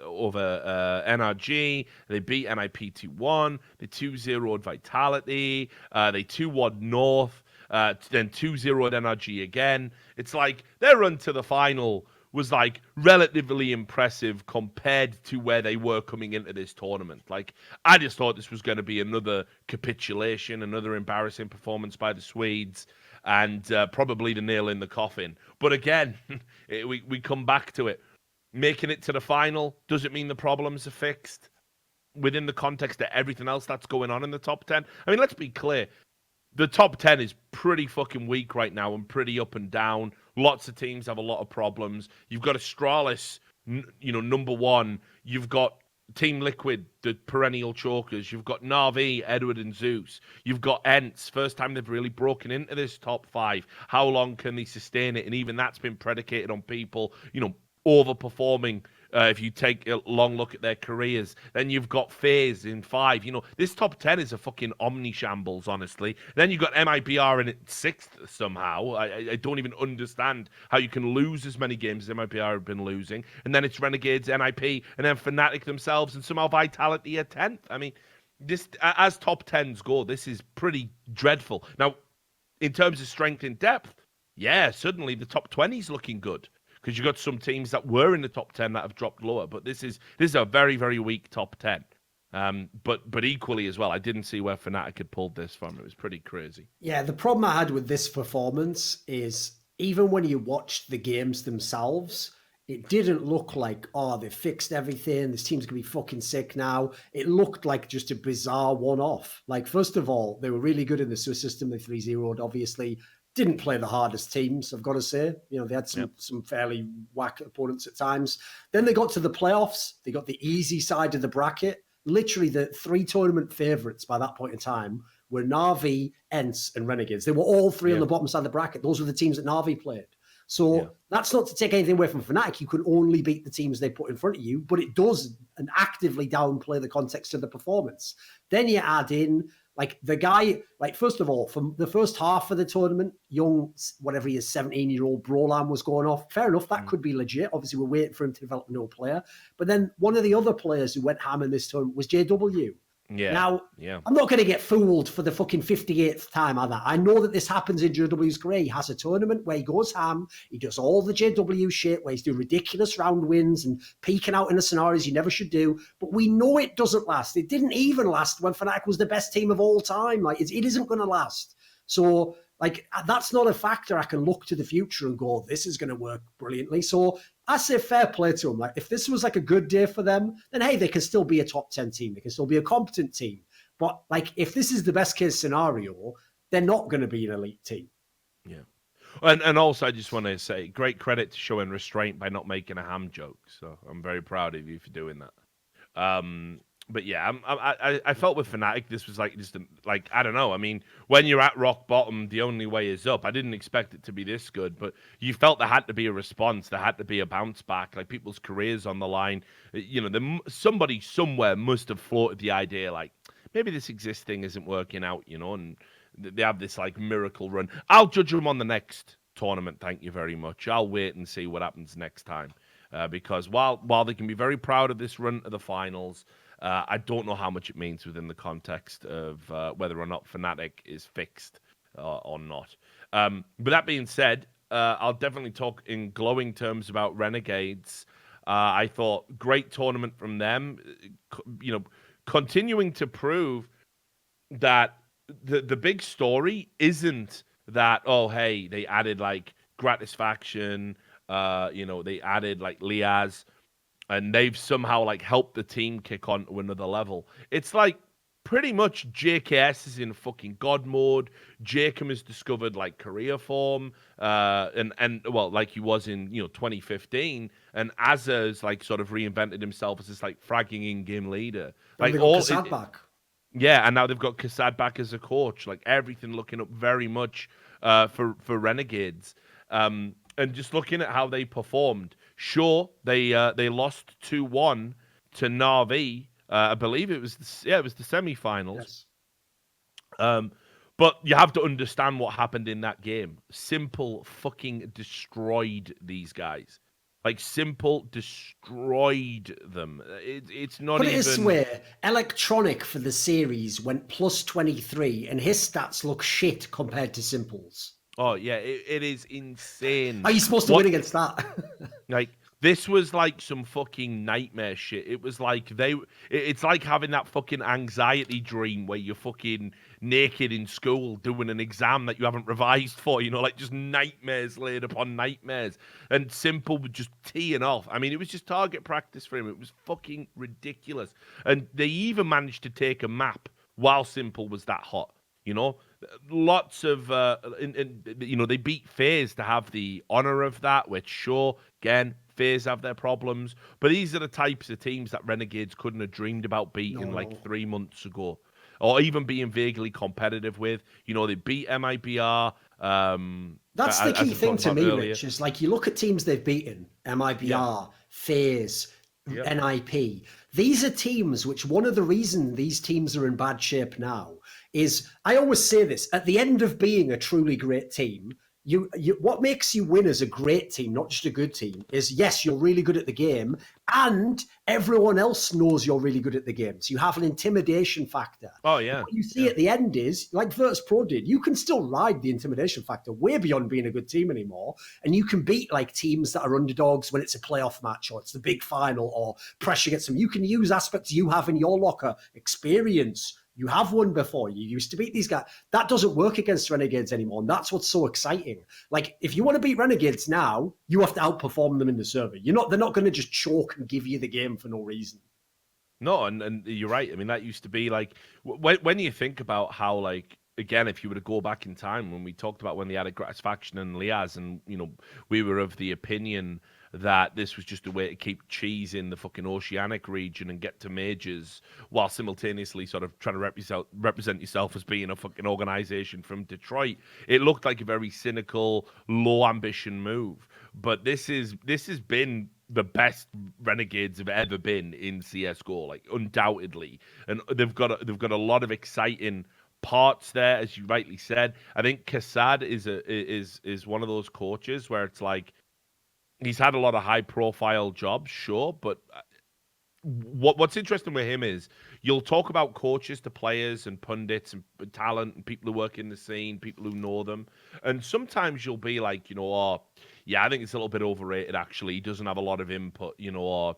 over NRG. They beat NIP 2-1. They 2-0'd Vitality. They 2-1 North. Then 2-0'd NRG again. It's like their run to the final was like relatively impressive compared to where they were coming into this tournament. Like, I just thought this was going to be another capitulation, another embarrassing performance by the Swedes, and probably the nail in the coffin. But again, we come back to it. Making it to the final doesn't mean the problems are fixed within the context of everything else that's going on in the top 10. I mean, let's be clear. The top 10 is pretty fucking weak right now and pretty up and down. Lots of teams have a lot of problems. You've got Astralis, number one. You've got Team Liquid, the perennial chokers. You've got Navi, Edward, and Zeus. You've got Ents. First time they've really broken into this top 5. How long can they sustain it? And even that's been predicated on people, overperforming. If you take a long look at their careers, then you've got FaZe in 5. This top 10 is a fucking omni shambles, honestly. Then you've got MIBR in it 6th somehow. I don't even understand how you can lose as many games as MIBR have been losing. And then it's Renegades, NIP, and then Fnatic themselves, and somehow Vitality at 10th. I mean, this as top 10s go, this is pretty dreadful. Now, in terms of strength and depth, yeah, suddenly the top 20 is looking good. Because you've got some teams that were in the top 10 that have dropped lower. But this is a very, very weak top 10. But equally as well, I didn't see where Fnatic had pulled this from. It was pretty crazy. Yeah, the problem I had with this performance is even when you watched the games themselves, it didn't look like, they fixed everything. This team's going to be fucking sick now. It looked like just a bizarre one-off. Like, first of all, they were really good in the Swiss system. They 3-0'd, obviously. Didn't play the hardest teams, I've got to say. They had some fairly whack opponents at times. Then they got to the playoffs. They got the easy side of the bracket. Literally, the 3 tournament favourites by that point in time were Navi, Ents, and Renegades. They were all 3 on the bottom side of the bracket. Those were the teams that Navi played. So that's not to take anything away from Fnatic. You can only beat the teams they put in front of you, but it does and actively downplay the context of the performance. Then you add in, like, the guy, like, first of all, from the first half of the tournament, young, whatever he is, 17-year-old Brolan was going off. Fair enough, that could be legit. Obviously, we're waiting for him to develop no player. But then one of the other players who went ham in this tournament was JW. Yeah. Now, I'm not going to get fooled for the fucking 58th time on that. I know that this happens in JW's career. He has a tournament where he goes ham. He does all the JW shit where he's doing ridiculous round wins and peeking out in the scenarios you never should do. But we know it doesn't last. It didn't even last when Fnatic was the best team of all time. Like, it isn't going to last. So, like, that's not a factor. I can look to the future and go, this is going to work brilliantly. So I say fair play to them. Like, if this was like a good day for them, then hey, they can still be a top 10 team. They can still be a competent team. But like, if this is the best case scenario, they're not going to be an elite team. Yeah. And also, I just want to say, great credit to showing restraint by not making a ham joke. So I'm very proud of you for doing that. But yeah, I felt with Fnatic, this was like just like, I don't know. I mean, when you're at rock bottom, the only way is up. I didn't expect it to be this good, but you felt there had to be a response. There had to be a bounce back. Like, people's careers on the line. Somebody somewhere must have floated the idea, like, maybe this Exist thing isn't working out, and they have this like miracle run. I'll judge them on the next tournament. Thank you very much. I'll wait and see what happens next time. Because while they can be very proud of this run to the finals, I don't know how much it means within the context of whether or not Fnatic is fixed or not. But that being said, I'll definitely talk in glowing terms about Renegades. I thought great tournament from them. Continuing to prove that the big story isn't that, oh, hey, they added like Gratisfaction, they added like Liaz, and they've somehow like helped the team kick on to another level. It's like pretty much JKS is in fucking god mode. Jacob has discovered like career form, and well, like he was in 2015, and Azza's like sort of reinvented himself as this like fragging in-game leader. Like all back. Yeah, and now they've got Kassad back as a coach. Like, everything looking up very much for Renegades. And just looking at how they performed, sure, they lost 2-1 to Navi. I believe it was the semi-finals. Yes. But you have to understand what happened in that game. Simple fucking destroyed these guys. Like, Simple destroyed them. It's not Put it even... this way, Electronic for the series went plus 23, and his stats look shit compared to Simple's. Oh, yeah, it is insane. How are you supposed to win against that? Like, this was like some fucking nightmare shit. It was like it's like having that fucking anxiety dream where you're fucking naked in school doing an exam that you haven't revised for, like just nightmares laid upon nightmares. And Simple was just teeing off. I mean, it was just target practice for him. It was fucking ridiculous. And they even managed to take a map while Simple was that hot. Lots of, they beat FaZe to have the honor of that, which sure, again, FaZe have their problems. But these are the types of teams that Renegades couldn't have dreamed about beating 3 months ago, or even being vaguely competitive with. They beat MIBR. That's the key thing to me, earlier. Rich, is like you look at teams they've beaten, MIBR, FaZe, NIP. These are teams which one of the reasons these teams are in bad shape now is, I always say this, at the end of being a truly great team, you what makes you win as a great team, not just a good team, is yes, you're really good at the game, and everyone else knows you're really good at the game. So you have an intimidation factor. Oh, yeah. What you see at the end is, like Virtus Pro did, you can still ride the intimidation factor way beyond being a good team anymore. And you can beat like teams that are underdogs when it's a playoff match or it's the big final or pressure gets them. You can use aspects you have in your locker, experience. You have won before. You used to beat these guys. That doesn't work against Renegades anymore. And that's what's so exciting. Like, if you want to beat Renegades now, you have to outperform them in the server. They're not going to just choke and give you the game for no reason. No, and you're right. I mean, that used to be like, when you think about how, like, again, if you were to go back in time when we talked about when they had a Gratisfaction and Liaz, and, we were of the opinion that this was just a way to keep cheese in the fucking Oceanic region and get to majors while simultaneously sort of trying to represent yourself as being a fucking organization from Detroit. It looked like a very cynical, low ambition move. But this has been the best Renegades have ever been in CS:GO, like undoubtedly. And they've got a lot of exciting parts there, as you rightly said. I think Kassad is one of those coaches where it's like, he's had a lot of high-profile jobs, sure, but what's interesting with him is you'll talk about coaches to players and pundits and talent and people who work in the scene, people who know them, and sometimes you'll be like, I think it's a little bit overrated, actually. He doesn't have a lot of input, or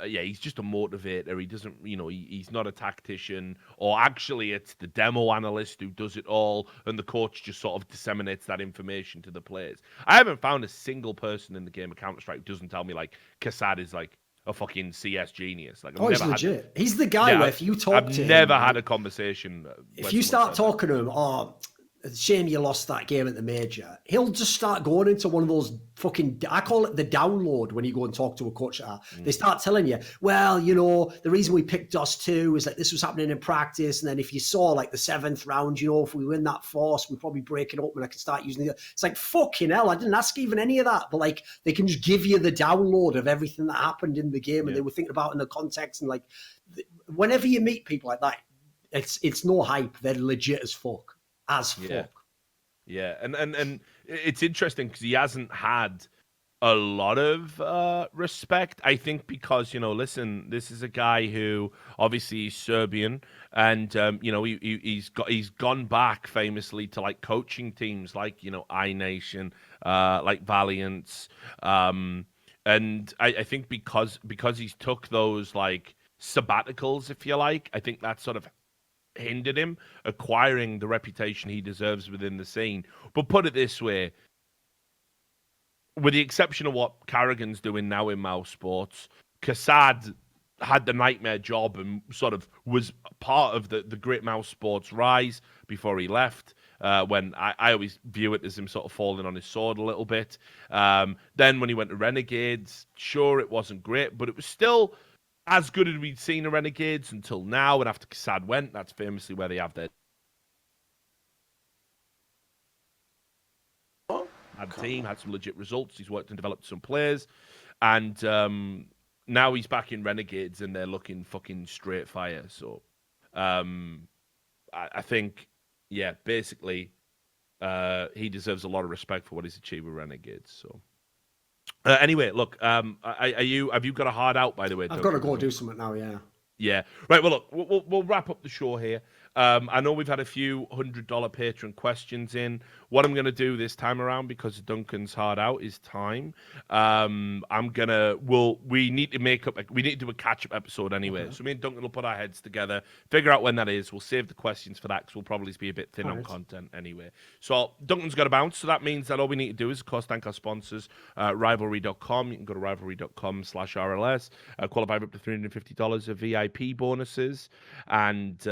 he's just a motivator. He doesn't, he's not a tactician, or actually it's the demo analyst who does it all, and the coach just sort of disseminates that information to the players. I haven't found a single person in the game of Counter-Strike who doesn't tell me, like, Kassad is, like, a fucking CS genius. Like, he's legit. He's the guy where if you talk to him... I've never had a conversation... If you start talking to him, shame you lost that game at the major, he'll just start going into one of those fucking, I call it the download, when you go and talk to a coach. They start telling you, well, the reason we picked us 2 is that this was happening in practice, and then if you saw like the 7th round, if we win that force, we'd probably break it up and I can start using it. It's like, fucking hell, I didn't ask even any of that, but like, they can just give you the download of everything that happened in the game and they were thinking about in the context. And like, whenever you meet people like that, it's no hype. They're legit as fuck. Yeah, and it's interesting because he hasn't had a lot of respect, I think, because listen, this is a guy who obviously is Serbian, and he's gone back famously to like coaching teams like iNation, like Valiance, and I think because he's took those like sabbaticals, if you like, I think that sort of hindered him acquiring the reputation he deserves within the scene. But put it this way, with the exception of what Carrigan's doing now in Mouse Sports, Kassad had the nightmare job and sort of was part of the Great Mouse Sports rise before he left, when I always view it as him sort of falling on his sword a little bit. Then when he went to Renegades, sure, it wasn't great, but it was still as good as we'd seen in Renegades until now. And after Kassad went, that's famously where they have their... had a team, had some legit results. He's worked and developed some players, and now he's back in Renegades, and they're looking fucking straight fire. So, I think, yeah, basically, he deserves a lot of respect for what he's achieved with Renegades. So. Anyway, look. Have you got a hard out, by the way? I've got to go do something now. Yeah. Yeah. Right. Well, look. We'll wrap up the show here. I know we've had a few $100 patron questions in. What I'm going to do this time around, because Duncan's hard out, is time. We need to do a catch-up episode anyway. Okay. So me and Duncan will put our heads together, figure out when that is. We'll save the questions for that, because we'll probably be a bit thin on content anyway. So Duncan's got to bounce. So that means that all we need to do is, of course, thank our sponsors, Rivalry.com. You can go to rivalry.com/RLS, qualify for up to $350 of VIP bonuses, and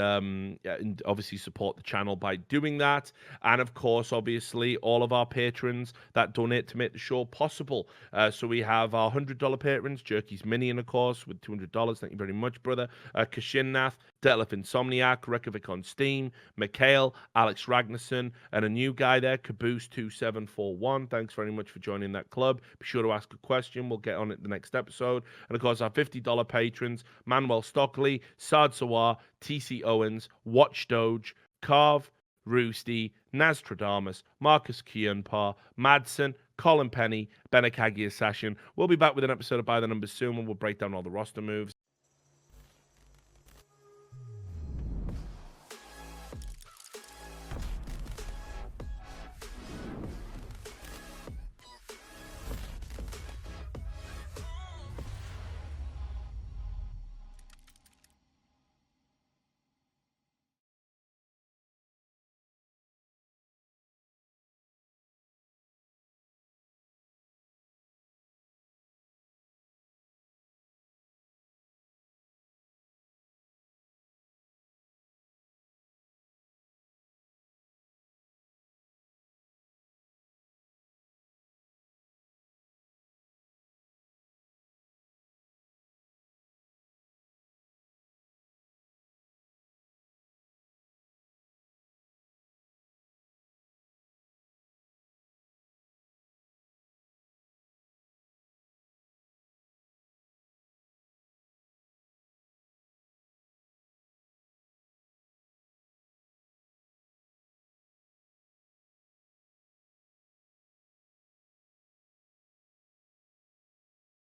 obviously support the channel by doing that. And of course, obviously, all of our patrons that donate to make the show possible. So we have our $100 patrons, Jerky's Minion, of course, with $200. Thank you very much, brother. Kashinnath, Detlef Insomniac, Rekovic on Steam, Mikhail, Alex Ragnarsson, and a new guy there, Caboose2741. Thanks very much for joining that club. Be sure to ask a question. We'll get on it the next episode. And of course, our $50 patrons, Manuel Stockley, Sard Sawar, TC Owens, Watch Doge, Carve, Roosty, Nastradamus, Marcus Kionpar, Madsen, Colin Penny, Benakagi Assassin. We'll be back with an episode of By the Numbers soon, and we'll break down all the roster moves.